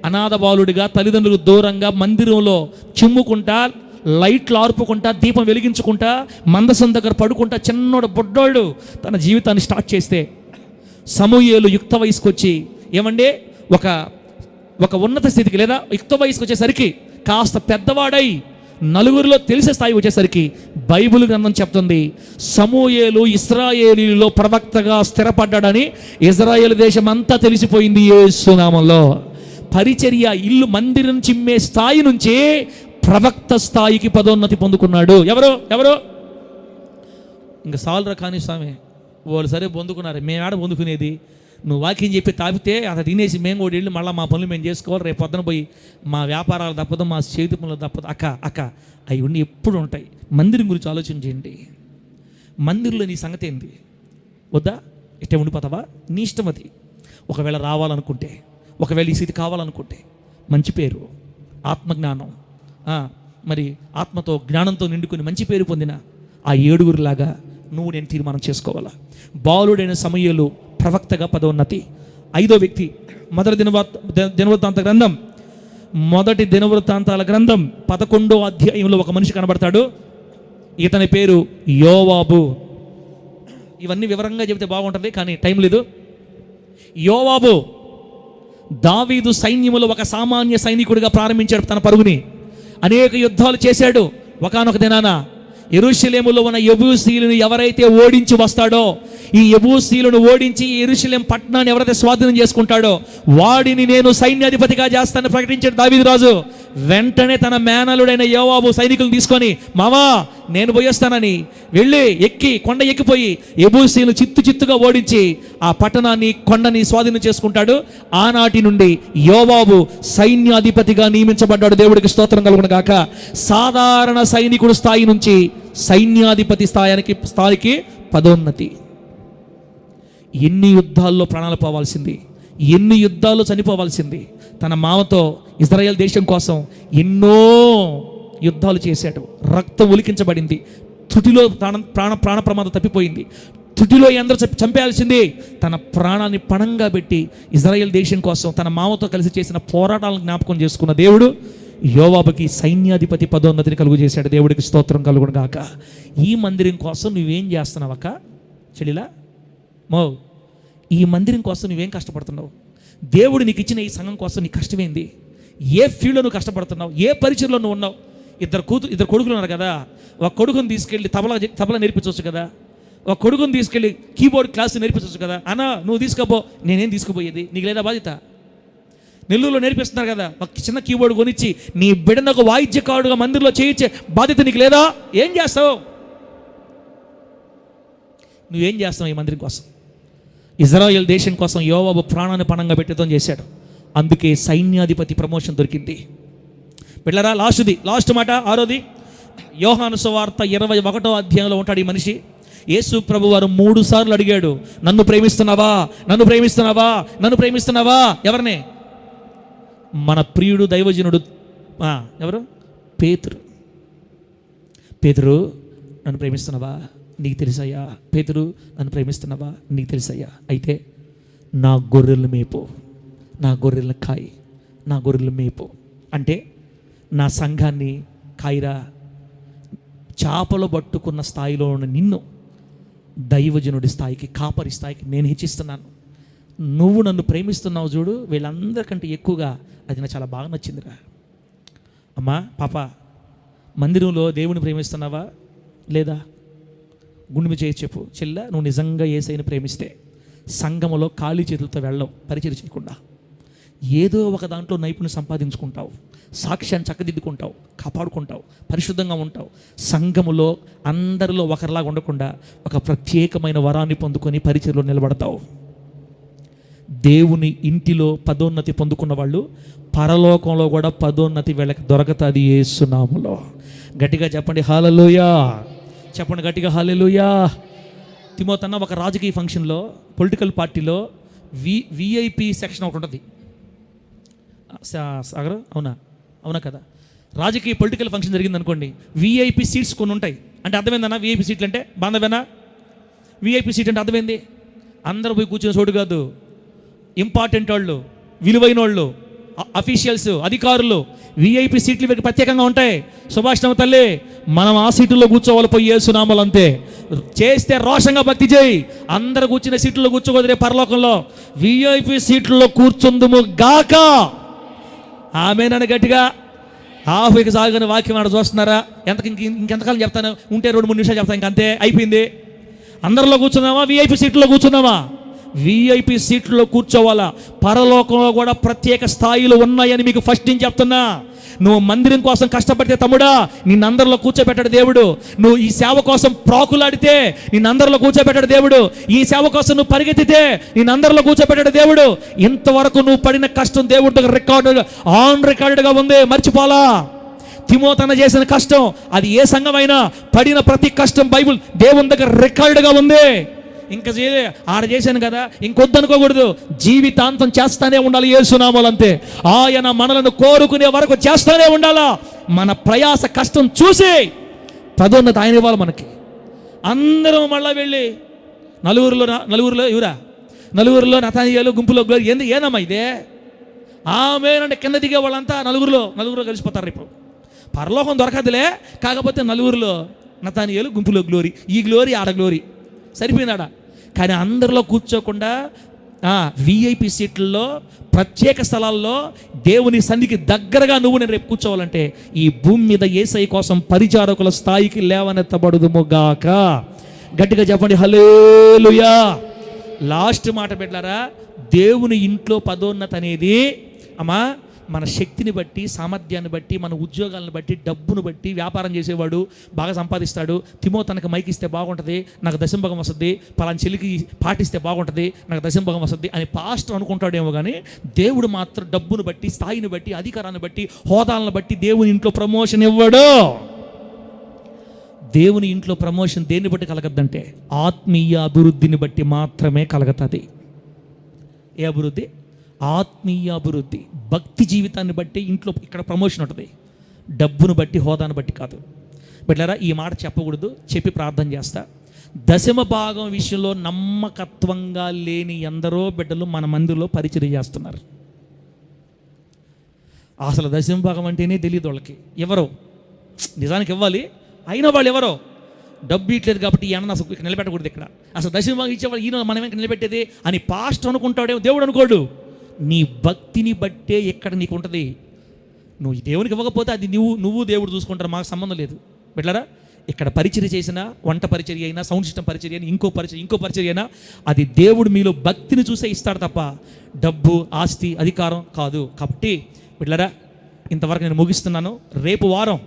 అనాథ బాలుడిగా తల్లిదండ్రులు దూరంగా మందిరంలో చిమ్ముకుంటా, లైట్లు ఆర్పుకుంటా, దీపం వెలిగించుకుంటా, మందసం దగ్గర పడుకుంటా చిన్నోడు బొడ్డోడు తన జీవితాన్ని స్టార్ట్ చేస్తే సమూయేలు యుక్త వయసుకు వచ్చి ఏమంటే ఒక ఉన్నత స్థితికి లేదా యుక్త వయసుకు వచ్చేసరికి కాస్త పెద్దవాడై నలుగురిలో తెలిసే స్థాయి వచ్చేసరికి బైబిల్ గ్రంథం చెప్తుంది సమూయేలు ఇశ్రాయేలీలో ప్రవక్తగా స్థిరపడ్డాడని. ఇజ్రాయేల్ దేశం అంతా తెలిసిపోయింది యేసు నామములో. పరిచర్య ఇల్లు మందిరం చిమ్మే స్థాయి నుంచి ప్రవక్త స్థాయికి పదోన్నతి పొందుకున్నాడు. ఎవరు ఇంకా సాల్రా కానీ స్వామి వాళ్ళు సరే పొందుకున్నారు, మేము ఆడ పొందుకునేది, నువ్వు వాక్యం చెప్పి తాపితే అతను తినేసి మేము కూడా వెళ్ళి మళ్ళీ మా పనులు మేము చేసుకోవాలి, రేపు పొద్దున పోయి మా వ్యాపారాలు తప్పదు, మా చేతి పనులు తప్పదు. అక్క అవి ఉండి ఎప్పుడు ఉంటాయి. మందిరం గురించి ఆలోచన చేయండి. మందిరంలో నీ సంగతి ఏంది? వద్దా? ఇట్టే ఉండిపోతావా? నీ ఇష్టం అది. ఒకవేళ రావాలనుకుంటే, ఒకవేళ ఈ స్థితి కావాలనుకుంటే, మంచి పేరు, ఆత్మజ్ఞానం, మరి ఆత్మతో జ్ఞానంతో నిండుకుని మంచి పేరు పొందిన ఆ 7గురిలాగా నువ్వు నేను తీర్మానం చేసుకోవాలా. బాలుడైన సమూయేలు ప్రవక్తగా పదోన్నతి. 5వ వ్యక్తి మొదటి దినవృత్తాంతాల గ్రంథం 11వ అధ్యాయంలో ఒక మనిషి కనబడతాడు. ఇతని పేరు యోవాబు. ఇవన్నీ వివరంగా చెబితే బాగుంటుంది కానీ టైం లేదు. యోవాబు దావీదు సైన్యములో ఒక సామాన్య సైనికుడిగా ప్రారంభించాడు తన పరుగుని. అనేక యుద్ధాలు చేశాడు. ఒకానొక దినాన యెరూషలేములో ఉన్న యెబూసీయులను ఎవరైతే ఓడించి వస్తాడో, ఈ యెబూసీయులను ఓడించి యెరూషలేం పట్టణాన్ని ఎవరైతే స్వాధీనం చేసుకుంటాడో వాడిని నేను సైన్యాధిపతిగా చేస్తానని ప్రకటించాడు దావీదు రాజు. వెంటనే తన మేనలుడైన యోవాబు సైనికులను తీసుకొని మావా నేను పోయేస్తానని వెళ్ళి కొండ ఎక్కిపోయి యెబూసీయులను చిత్తుగా ఓడించి ఆ పట్టణాన్ని కొండని స్వాధీనం చేసుకుంటాడు. ఆనాటి నుండి యోవాబు సైన్యాధిపతిగా నియమించబడ్డాడు. దేవుడికి స్తోత్రం కలుగును గాక. సాధారణ సైనికుడు స్థాయి నుంచి సైన్యాధిపతి స్థాయికి పదోన్నతి. ఎన్ని యుద్ధాల్లో ప్రాణాలు పోవాల్సింది, ఎన్ని యుద్ధాల్లో చనిపోవాల్సింది. తన మామతో ఇజ్రాయెల్ దేశం కోసం ఎన్నో యుద్ధాలు చేశాడు. రక్తం ఒలికించబడింది. తుటిలో ప్రాణ ప్రమాదం తప్పిపోయింది. తుటిలో అందరూ చంపేయాల్సింది. తన ప్రాణాన్ని పణంగా పెట్టి ఇజ్రాయెల్ దేశం కోసం తన మామతో కలిసి చేసిన పోరాటాలను జ్ఞాపకం చేసుకున్న దేవుడు యోవాబుకి సైన్యాధిపతి పదోన్నతిని కలుగు చేశాడు. దేవుడికి స్తోత్రం కలుగును గాక. ఈ మందిరం కోసం నువ్వేం చేస్తున్నావక్క చెల్లిలా? ఈ మందిరం కోసం నువ్వేం కష్టపడుతున్నావు? దేవుడు నీకు ఇచ్చిన ఈ సంఘం కోసం నీ కష్టమేంది? ఏ ఫీల్డ్లో నువ్వు కష్టపడుతున్నావు? ఏ పరిచయలో నువ్వు ఉన్నావు? ఇద్దరు కొడుకులు ఉన్నారు కదా, ఒక కొడుకుని తీసుకెళ్ళి తబలా నేర్పించవచ్చు కదా, ఒక కొడుకుని తీసుకెళ్ళి కీబోర్డ్ క్లాస్ నేర్పించవచ్చు కదా. అన్నా నువ్వు తీసుకుపో. నేనేం తీసుకుపోయేది? నీకు లేదా బాధ్యత? నెల్లూరులో నేర్పిస్తున్నారు కదా, ఒక చిన్న కీబోర్డ్ కొనిచ్చి నీ బిడ్డను ఒక వాయిద్యకారుడుగా మందిరంలో చేయించే బాధ్యత నీకు లేదా? ఏం చేస్తావు? నువ్వేం చేస్తావు ఈ మందిరం కోసం? ఇజ్రాయెల్ దేశం కోసం యోవాబు ప్రాణాన్ని పణంగా పెట్టడం చేశాడు. అందుకే సైన్యాధిపతి ప్రమోషన్ దొరికింది. బిడ్డలారా, లాస్ట్ మాట 6వది యోహాను సువార్త 21వ అధ్యాయంలో ఉంటాడు ఈ మనిషి. యేసు ప్రభు వారు 3 సార్లు అడిగాడు, నన్ను ప్రేమిస్తున్నావా, నన్ను ప్రేమిస్తున్నావా, నన్ను ప్రేమిస్తున్నావా? ఎవరిని? మన ప్రియుడు దైవజనుడు ఎవరు? పేతురు నన్ను ప్రేమిస్తున్నావా? నీకు తెలుసయ్యా. పేతురు నన్ను ప్రేమిస్తున్నావా? నీకు తెలుసయ్యా. అయితే నా గొర్రెలు మేపు, నా గొర్రెలను కాయి, నా గొర్రెలు మేపు అంటే నా సంఘాన్ని కాయిరా. చేపలు పట్టుకున్న స్థాయిలో ఉన్న నిన్ను దైవజనుడి స్థాయికి, కాపరి స్థాయికి నేను హెచ్చిస్తున్నాను. నువ్వు నన్ను ప్రేమిస్తున్నావు చూడు, వీళ్ళందరికంటే ఎక్కువగా అది నాకు చాలా బాగా నచ్చిందిరా. అమ్మా పాప, మందిరంలో దేవుని ప్రేమిస్తున్నావా లేదా? గుండె చేసి చెప్పు చెల్ల, నువ్వు నిజంగా యేసయ్యను ప్రేమిస్తే సంఘములో ఖాళీ చేతులతో వెళ్ళవు, పరిచయం చేయకుండా. ఏదో ఒక దాంట్లో నైపుణ్యం సంపాదించుకుంటావు, సాక్ష్యాన్ని చక్కదిద్దుకుంటావు, కాపాడుకుంటావు, పరిశుద్ధంగా ఉంటావు. సంఘములో అందరిలో ఒకరిలాగా ఉండకుండా ఒక ప్రత్యేకమైన వరాన్ని పొందుకొని పరిచయలో నిలబడతావు. దేవుని ఇంటిలో పదోన్నతి పొందుకున్న వాళ్ళు పరలోకంలో కూడా పదోన్నతి వీళ్ళకి దొరకతుంది యేసు నామములో. గట్టిగా చెప్పండి హల్లెలూయా, చెప్పండి గట్టిగా హల్లెలూయా. తిమోతన్న ఒక రాజకీయ ఫంక్షన్లో, పొలిటికల్ పార్టీలో విఐపి సెక్షన్ ఒకటి ఉంటుంది. సాగర్ అవునా కదా? రాజకీయ పొలిటికల్ ఫంక్షన్ జరిగింది అనుకోండి, విఐపి సీట్స్ కొన్ని ఉంటాయి. అంటే అర్థమైందన్నా విఐపి సీట్లు అంటే? బాంధవేనా? విఐపి సీట్ అంటే అర్థమైంది? అందరూ పోయి కూర్చునే చోటు కాదు. ఇంపార్టెంట్ వాళ్ళు, విలువైన వాళ్ళు, అఫీషియల్స్, అధికారులు, విఐపి సీట్లు వీరికి ప్రత్యేకంగా ఉంటాయి. సుభాష్ తల్లి, మనం ఆ సీట్లలో కూర్చోవాలి పోయి యేసు నామములో. అంతే. చేస్తే రోషంగా భక్తి చేయి. అందరు కూర్చునే సీట్లలో కూర్చోకూడదు పరలోకంలో. విఐపి సీట్లలో కూర్చుందుము గాక. ఆమేనని గట్టిగా ఆఫీకి సాగుని వాక్యం ఆడ చూస్తున్నారా? ఇంకెంతకాలం చెప్తాను? ఉంటే 2-3 నిమిషాలు చెప్తాను, ఇంకంతే, అయిపోయింది. అందరిలో కూర్చున్నామా? విఐపి సీట్లో కూర్చున్నామా? విఐపి సీట్లో కూర్చోవాలా. పరలోకంలో కూడా ప్రత్యేక స్థాయిలు ఉన్నాయని మీకు ఫస్ట్ నేను చెప్తున్నా. నువ్వు మందిరం కోసం కష్టపడితే తమ్ముడా, నిన్నందరిలో కూర్చోబెట్టాడు దేవుడు. నువ్వు ఈ సేవ కోసం ప్రాకులాడితే నిన్నందరిలో కూర్చోబెట్టాడు దేవుడు. ఈ సేవ కోసం నువ్వు పరిగెత్తితే నిన్నందరిలో కూర్చోబెట్టాడు దేవుడు. ఇంతవరకు నువ్వు పడిన కష్టం దేవుడి దగ్గర ఆన్ రికార్డుగా ఉంది, మర్చిపోలా. తిమోతన్న చేసిన కష్టం, అది ఏ సంఘమైనా పడిన ప్రతి కష్టం బైబిల్ దేవుని దగ్గర రికార్డుగా ఉంది. ఇంకా ఆడ చేశాను కదా ఇంకొద్దనుకోకూడదు, జీవితాంతం చేస్తానే ఉండాలి యేసు నామములో. అంతే. ఆయన మనలను కోరుకునే వరకు చేస్తానే ఉండాలా. మన ప్రయాస కష్టం చూసి పదోన్నతి ఆయన ఇవ్వాలి మనకి. అందరం మళ్ళీ వెళ్ళి నలుగురిలో నతానియేలు గుంపులో ఏనమ్మా ఇదే ఆమేనంటే కింద దిగే వాళ్ళంతా నలుగురిలో కలిసిపోతారు. ఇప్పుడు పరలోకం దొరకదులే, కాకపోతే నలుగురిలో నతానియేలు గుంపులో గ్లోరీ, ఈ గ్లోరీ ఆడ గ్లోరీ సరిపోయిందాడ. కానీ అందరిలో కూర్చోకుండా విఐపి సీట్లలో, ప్రత్యేక స్థలాల్లో దేవుని సన్నిధికి దగ్గరగా నేను రేపు కూర్చోవాలంటే ఈ భూమి మీద యేసయ్య కోసం పరిచారకుల స్థాయికి లేవనెత్తబడుదుముగాక. గట్టిగా చెప్పండి హల్లెలూయా. లాస్ట్ మాట పెట్టారా? దేవుని ఇంట్లో పదోన్నతి అనేది అమ్మా మన శక్తిని బట్టి, సామర్థ్యాన్ని బట్టి, మన ఉద్యోగాలను బట్టి, డబ్బును బట్టి. వ్యాపారం చేసేవాడు బాగా సంపాదిస్తాడు, తిమోతనకు మైక్ ఇస్తే బాగుంటుంది, నాకు దశంభాగం వస్తుంది, పలానా చెల్లికి పాటిస్తే బాగుంటుంది, నాకు దశంభాగం వస్తుంది అని పాస్టర్ అనుకుంటాడేమో. కానీ దేవుడు మాత్రం డబ్బును బట్టి, స్థాయిని బట్టి, అధికారాన్ని బట్టి, హోదాలను బట్టి దేవుని ఇంట్లో ప్రమోషన్ ఇవ్వడు. దేవుని ఇంట్లో ప్రమోషన్ దేన్ని బట్టి కలగద్దంటే ఆత్మీయ అభివృద్ధిని బట్టి మాత్రమే కలగతుంది. ఏ అభివృద్ధి? ఆత్మీయ అభివృద్ధి. భక్తి జీవితాన్ని బట్టి ఇంట్లో ఇక్కడ ప్రమోషన్ ఉంటుంది, డబ్బును బట్టి, హోదాను బట్టి కాదు. బిడ్డలారా, ఈ మాట చెప్పకూడదు, చెప్పి ప్రార్థన చేస్తా. దశమ భాగం విషయంలో నమ్మకత్వంగా లేని ఎందరో బిడ్డలు మన మందిరంలో పరిచయం చేస్తున్నారు. అసలు దశమ భాగం అంటేనే తెలియదు వాళ్ళకి. ఎవరో నిజానికి ఇవ్వాలి, అయినా వాళ్ళు ఎవరో డబ్బు ఇట్లేదు కాబట్టి ఈ అన్న అసలు నిలబెట్టకూడదు. ఇక్కడ అసలు దశమ భాగం ఇచ్చేవాళ్ళు ఈయన మనమే నిలబెట్టేది అని పాస్టర్ అనుకుంటాడేమో, దేవుడు అనుకోడు. నీ భక్తిని బట్టే ఇక్కడ నీకు ఉంటుంది. నువ్వు దేవునికి ఇవ్వకపోతే అది నువ్వు దేవుడు చూసుకుంటారు, మాకు సంబంధం లేదు. బిడ్డలారా, ఇక్కడ పరిచర్య చేసినా, వంట పరిచర్య అయినా, సౌండ్ సిస్టమ్ పరిచర్య అయినా, ఇంకో పరిచర్య అయినా, అది దేవుడు మీలో భక్తిని చూసే ఇస్తాడు తప్ప డబ్బు, ఆస్తి, అధికారం కాదు. కాబట్టి బిడ్డలారా, ఇంతవరకు నేను ముగిస్తున్నాను. రేపు వారం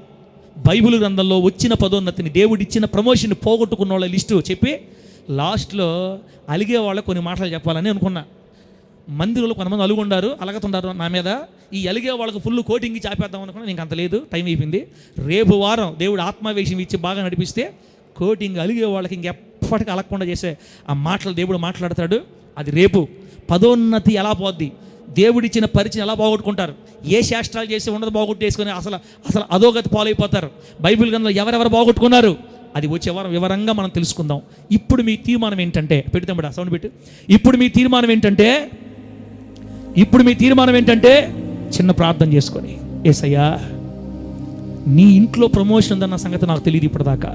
బైబిల్ గ్రంథంలో వచ్చిన పదోన్నతిని, దేవుడిచ్చిన ప్రమోషన్ పోగొట్టుకున్న వాళ్ళ లిస్టు చెప్పి లాస్ట్లో అలిగే వాళ్ళ కొన్ని మాటలు చెప్పాలని అనుకున్నా. మందిరంలో కొంతమంది అలుగుండారు, అలగతుండారు నా మీద. ఈ అలిగే వాళ్ళకు ఫుల్ కోటింగ్ ఇచ్చి ఆపేద్దాం అనుకున్నా, నీకు అంత లేదు, టైం అయిపోయింది. రేపు వారం దేవుడు ఆత్మవేశం ఇచ్చి బాగా నడిపిస్తే కోటింగ్ అలిగే వాళ్ళకి ఇంకెప్పటికీ అలగకుండా చేసే ఆ మాటలు దేవుడు మాట్లాడతాడు. అది రేపు. పదోన్నతి ఎలా పోద్ది, దేవుడిచ్చిన పరిచయం ఎలా బాగొట్టుకుంటారు, ఏ శాస్త్రాలు చేసి ఉన్నది బాగొట్టేసుకొని అసలు అధోగతి పాలైపోతారు. బైబిల్ గ్రంథంలో ఎవరెవరు బాగొట్టుకున్నారు అది వచ్చే వారం వివరంగా మనం తెలుసుకుందాం. ఇప్పుడు మీ తీర్మానం ఏంటంటే, పెడతాం సౌండ్ పెట్టి, ఇప్పుడు మీ తీర్మానం ఏంటంటే చిన్న ప్రార్థన చేసుకొని, యేసయ్యా నీ ఇంట్లో ప్రమోషన్ ఉందన్న సంగతి నాకు తెలియదు ఇప్పటిదాకా.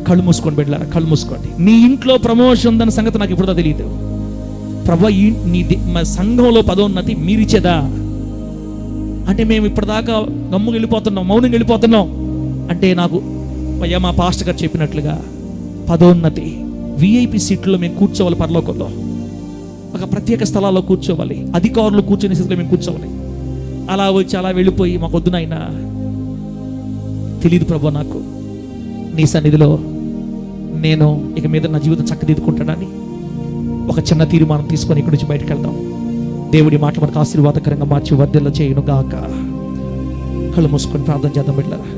కళ్ళు మూసుకోండి బిడ్డలారా, కళ్ళు మూసుకోండి. నీ ఇంట్లో ప్రమోషన్ ఉందన్న సంగతి నాకు ఇప్పుడుదా తెలియదు ప్రభా. మా సంఘంలో పదోన్నతి మీరిచ్చేదా అంటే మేము ఇప్పటిదాకా గమ్ముగా వెళ్ళిపోతున్నాం, మౌనంగా వెళ్ళిపోతున్నాం అంటే నాకు అయ్యా మా పాస్టర్ గారు చెప్పినట్లుగా పదోన్నతి విఐపి సీట్లో మేము కూర్చోవాలి, పరలోకంలో ఒక ప్రత్యేక స్థలాల్లో కూర్చోవాలి, అధికారులు కూర్చునే స్థితిలో మేము కూర్చోవాలి. అలా వచ్చి అలా వెళ్ళిపోయి మాకు వద్దు నాయనా, తెలియదు ప్రభు నాకు నీ సన్నిధిలో నేను ఇక మీద నా జీవితం చక్కదిద్దుకుంటానని ఒక చిన్న తీర్మానం తీసుకొని ఇక్కడి నుంచి బయటకు వెళ్దాం. దేవుడి మాట మనకు ఆశీర్వాదకరంగా మార్చి వర్ధిల్ల చేయును గాక. కళ్ళు మూసుకొని ప్రార్థన చేద్దాం బిడ్డలారా.